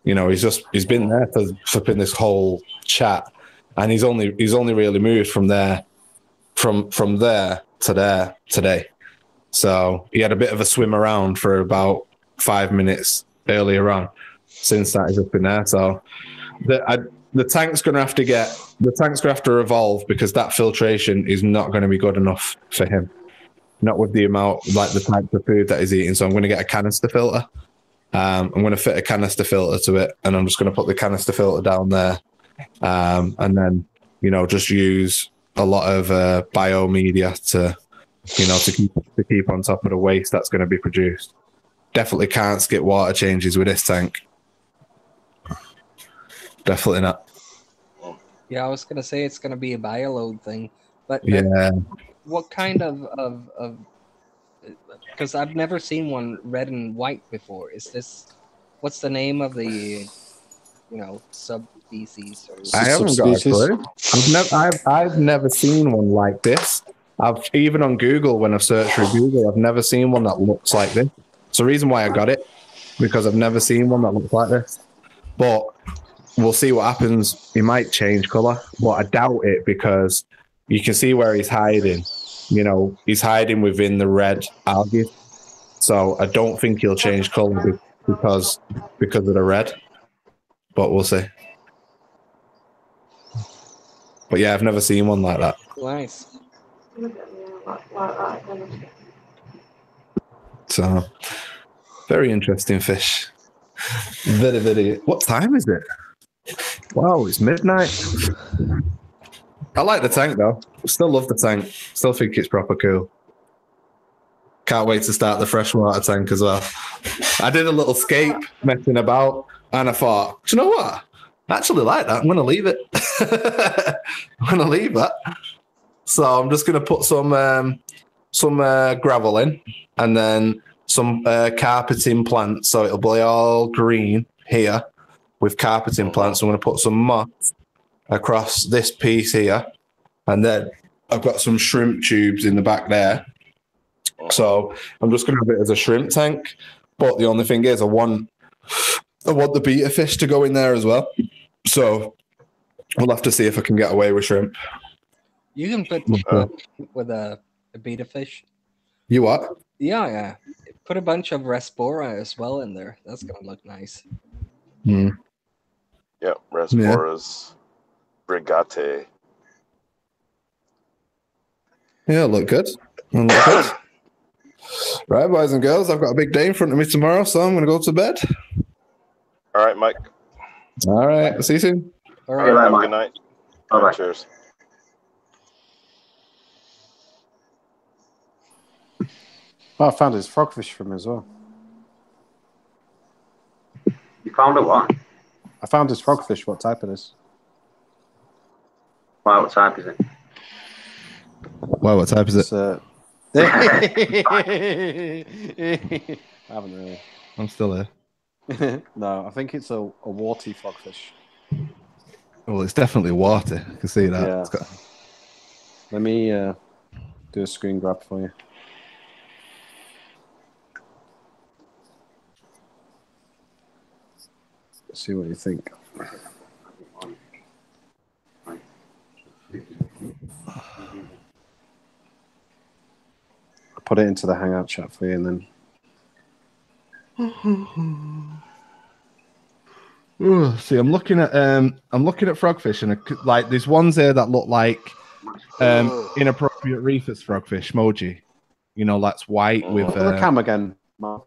He's been there for flipping this whole chat. And he's only really moved from there to there today. So he had a bit of a swim around for about 5 minutes earlier on. Since that, he's up in there. So the tank's going to have to evolve because that filtration is not going to be good enough for him. Not with the amount, like the type of food that he's eating. So I'm going to get a canister filter. I'm going to fit a canister filter to it, and I'm just going to put the canister filter down there, and then just use a lot of biomedia to keep on top of the waste that's going to be produced. Definitely can't skip water changes with this tank. Definitely not. Yeah, I was gonna say it's gonna be a bioload thing, but Yeah. What kind of because I've never seen one red and white before. What's the name of the subspecies? I haven't got a clue. I've never seen one like this. Even on Google, when I've searched for Google, I've never seen one that looks like this. It's the reason why I got it, because I've never seen one that looks like this. But we'll see what happens. He might change colour, but I doubt it because you can see where he's hiding. He's hiding within the red algae. So I don't think he'll change colour because of the red. But we'll see. But yeah, I've never seen one like that. Nice. So very interesting fish. Very, very. What time is it? Wow, it's midnight. I like the tank though. Still love the tank. Still think it's proper cool. Can't wait to start the freshwater tank as well. I did a little scape messing about, and I thought, do you know what? I actually like that. I'm going to leave it. I'm going to leave that. So I'm just going to put some gravel in, and then some carpeting plants, so it'll be all green here with carpeting plants. I'm going to put some moss across this piece here, and then I've got some shrimp tubes in the back there. So I'm just going to have it as a shrimp tank. But the only thing is, I want the betta fish to go in there as well. So we'll have to see if I can get away with shrimp. You can put with a betta fish. You what? Yeah. Put a bunch of Respora as well in there. That's gonna look nice. Hmm. Yeah, Resporas, Brigate. Yeah, look good. Look good. Right, boys and girls, I've got a big day in front of me tomorrow, so I'm going to go to bed. All right, Mike. All right, I'll see you soon. All right, have a good night. Bye-bye. Cheers. Oh, I found his frogfish from him as well. You found a what? I found his frogfish. What type it is? Wow, what type is it? Wow, what type is it? I haven't really. I'm still there. No, I think it's a warty frogfish. Well, it's definitely water. I can see that. Yeah. It's got... Let me do a screen grab for you. See what you think. Put it into the Hangout chat for you, and then Ooh, see, I'm looking at frogfish, and like there's ones there that look like inappropriate reefers frogfish emoji. You know, that's white with Put the cam again, Mark.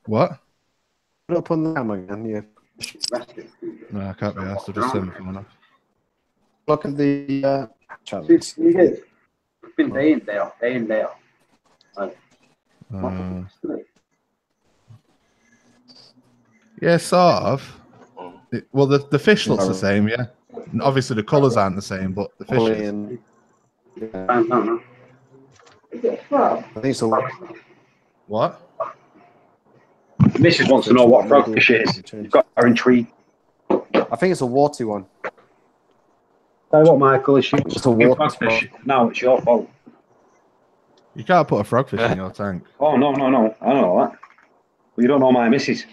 What? Put it up on the cam again. Yeah. No, I can't be asked. I'll just turn my phone off. Look at the challenge. It's been day in, day out, day in, day out. Yeah, sort of. Well, the fish looks the same, yeah. And obviously, the colours aren't the same, but the fish is. I think it's a What? Mrs. wants to know what frogfish is. You've got her intrigued. I think it's a warty one. Tell you what, Michael, it's just a warty frogfish. No, it's your fault. You can't put a frogfish in your tank. Oh, no. I know that. But you don't know my missus.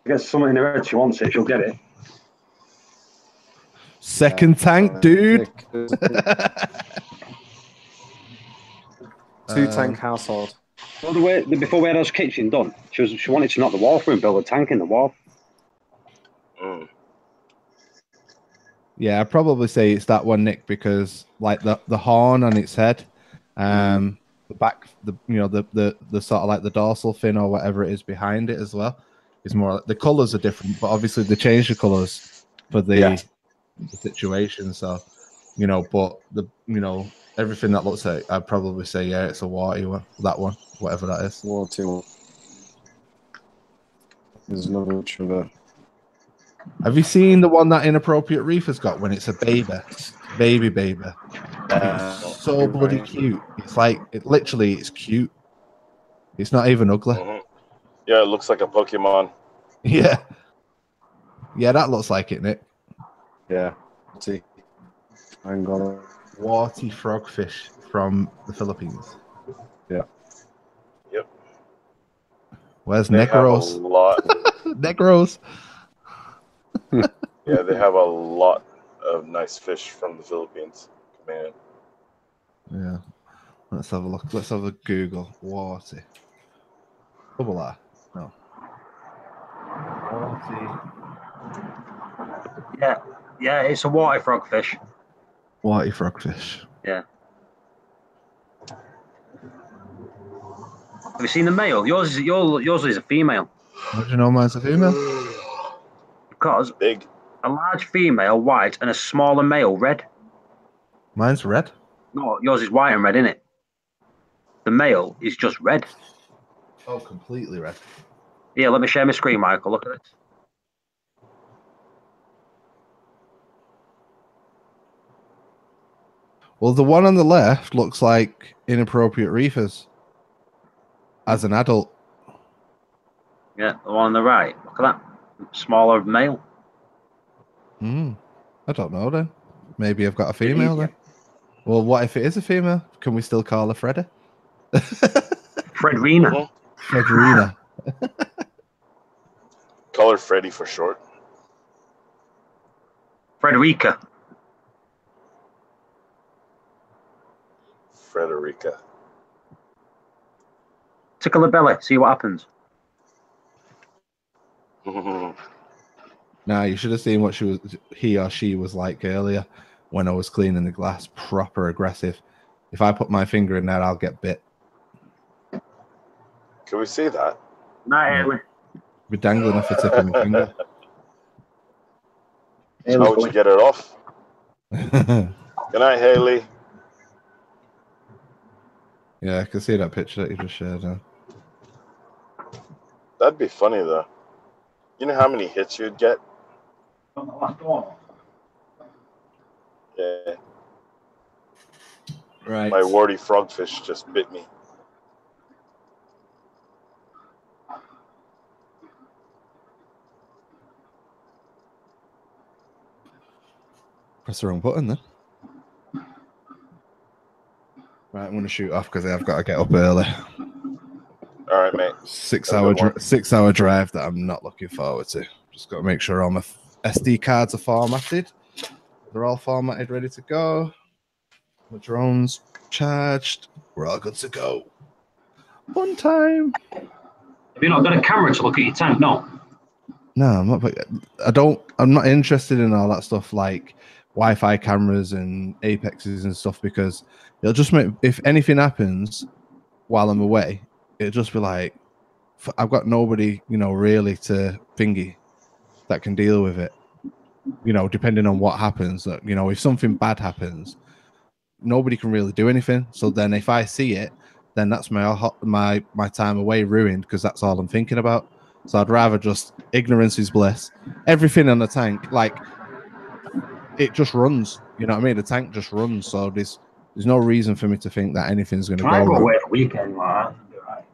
If gets something in her head, she wants it, she'll get it. Second tank, dude. Two tank household. Well, before we had our kitchen done, she wanted to knock the wall through and build a tank in the wall. Yeah, I'd probably say it's that one, Nick, because like the horn on its head, the back, the sort of like the dorsal fin or whatever it is behind it as well is more. The colors are different, but obviously they change the colors for the situation. So, but everything that looks like, I'd probably say it's a warty one. That one, whatever that is. Warty one. There's another picture of it. Have you seen the one that Inappropriate Reef has got when it's a baby? It's so bloody cute. It's like it's cute. It's not even ugly. Yeah, it looks like a Pokemon. Yeah, that looks like it, Nick. Yeah. See, I'm gonna warty frogfish from the Philippines. Yeah. Yep. Where's They Negros? have a lot. Negros. Yeah, they have a lot of nice fish from the Philippines. Man. Yeah. Let's have a look. Let's have a Google. Warty. Double R. No. Warty. Yeah, it's a warty frogfish. Warty frogfish. Yeah. Have you seen the male? Yours is a female. How do you know mine's a female? Because big. A large female white and a smaller male red. Mine's red. No, yours is white and red, isn't it? The male is just red. Oh, completely red. Yeah, let me share my screen, Michael. Look at this. Well, the one on the left looks like Inappropriate Reefers as an adult. Yeah, the one on the right. Look at that. Smaller male. I don't know then. Maybe I've got a female then. Well, what if it is a female? Can we still call her Freddy? Fredrina. Fredrina. Call her Freddy for short. Frederica. Frederica. Tickle the belly, see what happens. Nah, you should have seen what he or she was like earlier when I was cleaning the glass. Proper aggressive. If I put my finger in there, I'll get bit. Can we see that? Not Haley. Be dangling off the tip of my finger. How would you get it off? Good night, Haley. Yeah, I can see that picture that you just shared. That'd be funny though. You know how many hits you'd get? Yeah. Right. My warty frogfish just bit me. Press the wrong button then. Right, I'm going to shoot off because I've got to get up early. All right, mate. 6 hour drive that I'm not looking forward to. Just got to make sure all my SD cards are formatted. They're all formatted, ready to go. The drone's charged. We're all good to go. Fun time. You've not got a camera to look at your tank, no? No, I'm not. I'm not interested in all that stuff like Wi-Fi cameras and Apexes and stuff because it'll just make. If anything happens while I'm away, it'll just be like I've got nobody, really to thingy that can deal with it. Depending on what happens, that if something bad happens, nobody can really do anything. So then, if I see it, then that's my time away ruined because that's all I'm thinking about. So I'd rather just ignorance is bliss. Everything on the tank, like it just runs. You know what I mean? The tank just runs. So there's no reason for me to think that anything's going to go I go wrong. away for weekend, like that.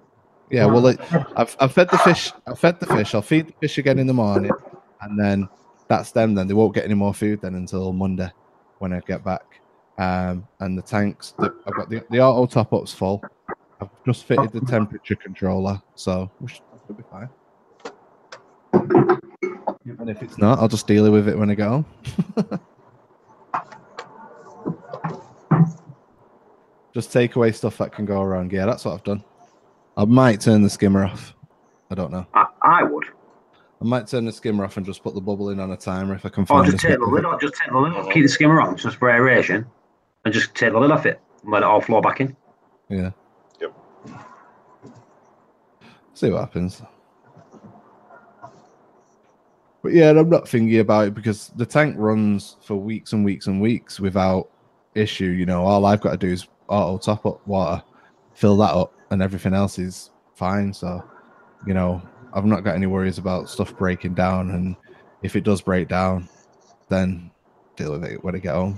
Yeah, well, I've fed the fish. I've fed the fish. I'll feed the fish again in the morning, and then that's them. Then they won't get any more food then until Monday when I get back. And the tanks, I've got the auto top ups full. I've just fitted the temperature controller, so we should be fine. And if it's not, I'll just deal with it when I get home. Just take away stuff that can go wrong. Yeah, that's what I've done. I might turn the skimmer off. I don't know. I would. I might turn the skimmer off and just put the bubble in on a timer if I can find. Or just take the lid off. Just take the lid off. Keep the skimmer on, just for aeration, and just take the lid off it and let it all flow back in. Yeah. Yep. See what happens. But yeah, I'm not thinking about it because the tank runs for weeks and weeks and weeks without issue. All I've got to do is auto top up water, fill that up, and everything else is fine. So, I've not got any worries about stuff breaking down. And if it does break down, then deal with it when I get home.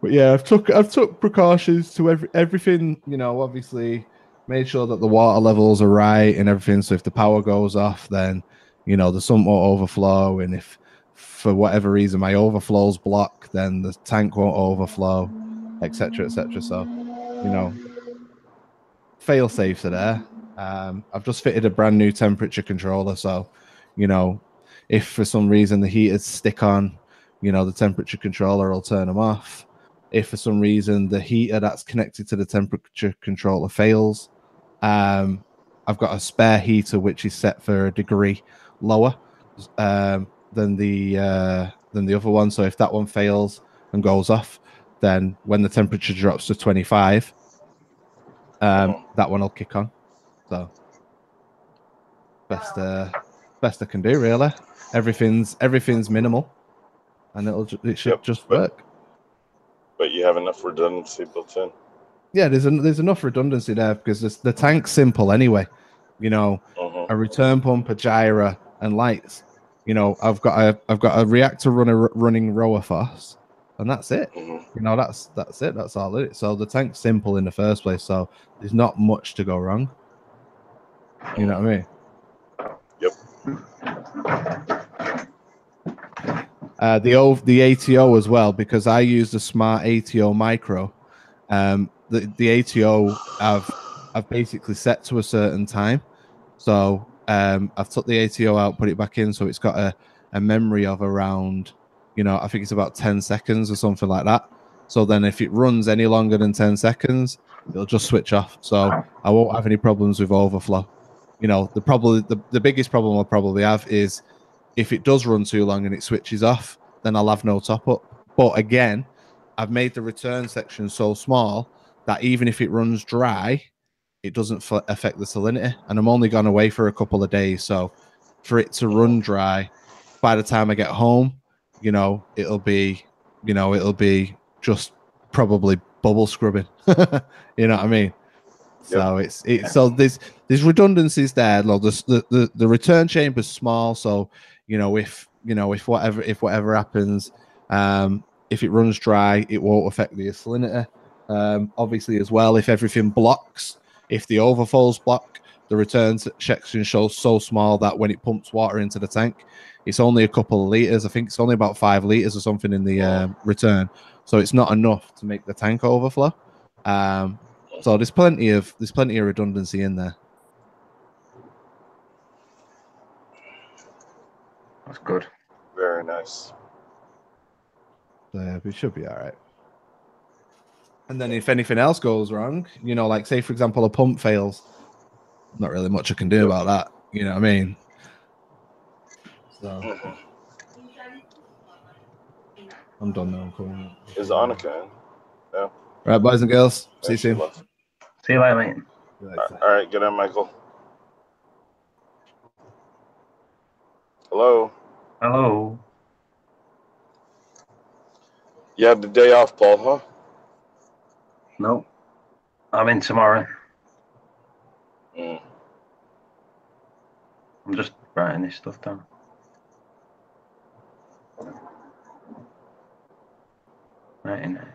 But yeah, I've took precautions to everything. Obviously made sure that the water levels are right and everything. So if the power goes off, then the sump won't overflow. And if for whatever reason my overflows block, then the tank won't overflow, etc., etc. So fail safes are there. I've just fitted a brand new temperature controller. So if for some reason the heaters stick on, the temperature controller will turn them off. If for some reason the heater that's connected to the temperature controller fails, I've got a spare heater which is set for a degree lower than the other one. So if that one fails and goes off, then when the temperature drops to 25, that one will kick on. So best I can do, really. Everything's minimal, and it should just work. But you have enough redundancy built in. Yeah, there's enough redundancy there because the tank's simple anyway. A return pump, a gyro, and lights. I've got a reactor running rower force, and that's it. That's it. That's all it is. So the tank's simple in the first place. So there's not much to go wrong. You know what I mean? Yep. The ATO as well, because I use the smart ATO micro. The ATO I've basically set to a certain time. So I've took the ATO out, put it back in, so it's got a memory of around, I think it's about 10 seconds or something like that. So then if it runs any longer than 10 seconds, it'll just switch off. So I won't have any problems with overflow. The biggest problem I'll probably have is if it does run too long and it switches off, then I'll have no top up. But again, I've made the return section so small that even if it runs dry, it doesn't affect the salinity. And I'm only gone away for a couple of days. So for it to run dry, by the time I get home, it'll be just probably bubble scrubbing. You know what I mean? So so there's redundancies there. Like the return chamber's small, so if whatever happens, if it runs dry, it won't affect the salinity. Obviously, as well, if everything blocks, if the overflows block, the return section shows so small that when it pumps water into the tank, it's only a couple of liters. I think it's only about 5 liters or something in the return, so it's not enough to make the tank overflow. So there's plenty of redundancy in there. That's good. Very nice. So yeah, we should be all right. And then if anything else goes wrong, you know, like say for example a pump fails, not really much I can do about that. You know what I mean? So I'm done now. I'm coming up. Is Annika in? No. Right, boys and girls. See you soon. See you later, mate. All right, get on, Michael. Hello. Hello. You had the day off, Paul, huh? No. I'm in tomorrow. Mm. I'm just writing this stuff down. Writing it.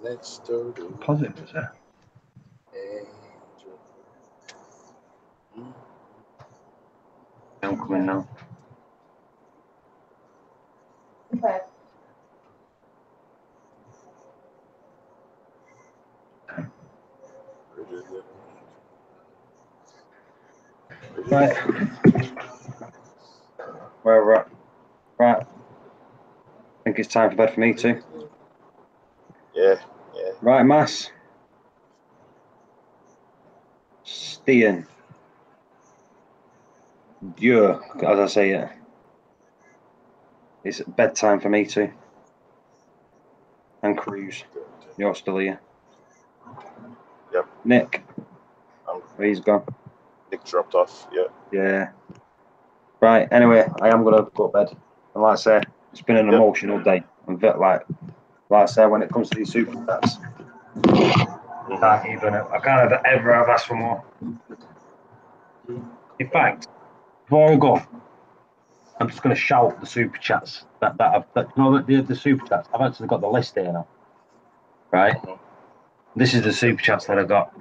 Next door to Positive, is it? I'm coming now. Okay. Right. Where we're at. Right. I think it's time for bed for me too. Yeah. Right, Mass. Stian. Dieu, as I say it. It's bedtime for me too. And Cruz. You're still here. Yep. Nick. He's gone. Nick dropped off. Yeah. Yeah. Right, anyway, I am going to go to bed. And like I say, it's been an emotional day. I'm a bit like I say, when it comes to these super chats, I can't ever have asked for more. In fact, before I go, I'm just going to shout the super chats the super chats. I've actually got the list here now. Right? This is the super chats that I got.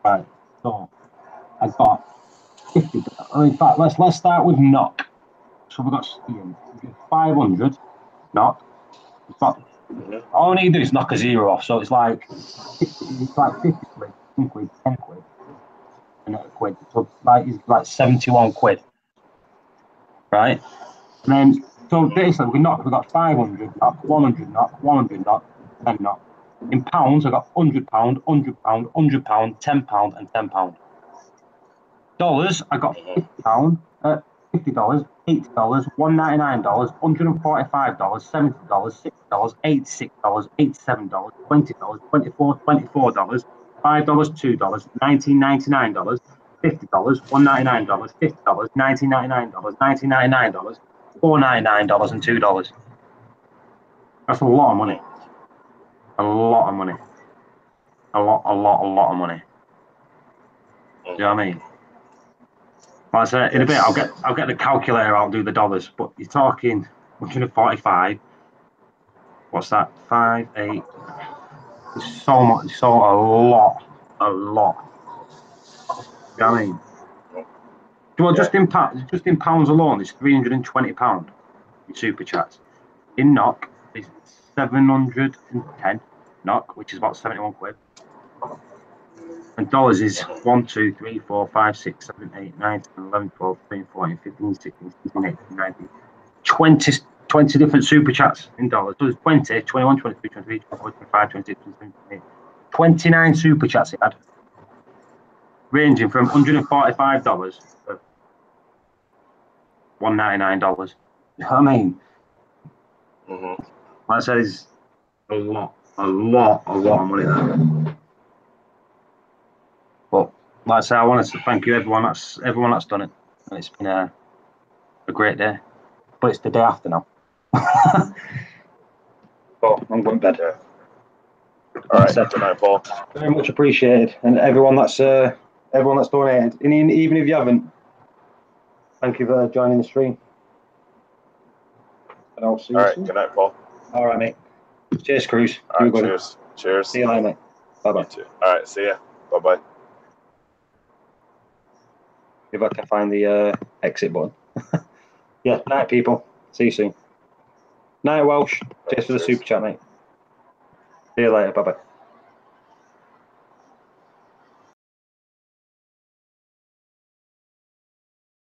Right. So I got 50. In fact, let's start with knock. So we've got Stian. 500 knock. All I need to do is knock a zero off. So it's like 50 quid, 10 quid, 10 quid, and a quid. So it's like 71 quid. Right? And then, so basically we've got 500 knock, 100 knock, 100 knock, 10 knock. In pounds, I've got £100, £100, £100, £10, and £10. Dollars, I got £50, $50, $80, $199, $145, $70, $60, $86, $87, $20, $24, $24, $5, $2, $19.99, $50, $199, $50, $19.99, $19.99, $4.99, and $2. That's a lot of money. A lot of money. A lot of money. Do you know what I mean? Like I said, in a bit, I'll get the calculator out and do the dollars, but you're talking 145. What's that? 5, 8. It's so much. It's so a lot. You know what I mean? Well, just in pounds alone, it's £320 in super chats. In knock, it's 710 knock, which is about 71 quid. And dollars is 1, 2, 3, 4, 5, 6, 7, 8, 9, 10, 11, 12, 13, 14, 15, 16, 17, 18, 19, 20 different super chats in dollars. So there's 20, 21, 22, 23, 24, 25, 26, 27, 28, 29 super chats it had, ranging from $145 to $199. You know what I mean? Like I said, it's a lot of money there. But like I say, I wanted to thank you, everyone that's done it. And it's been a great day. But it's the day after now. But I'm going to bed. All right. Good night, Paul. Very much appreciated, and everyone that's donated, and even if you haven't, thank you for joining the stream. And I'll see you soon. Good night, Paul. All right, mate. Cheers, Cruz. All right, cheers. See you later, mate. Bye bye. All right, see ya. Bye bye. if I can find the exit button. Yeah, night, people. See you soon. Night, Welsh. Cheers for the super chat, mate. See you later. Bye bye.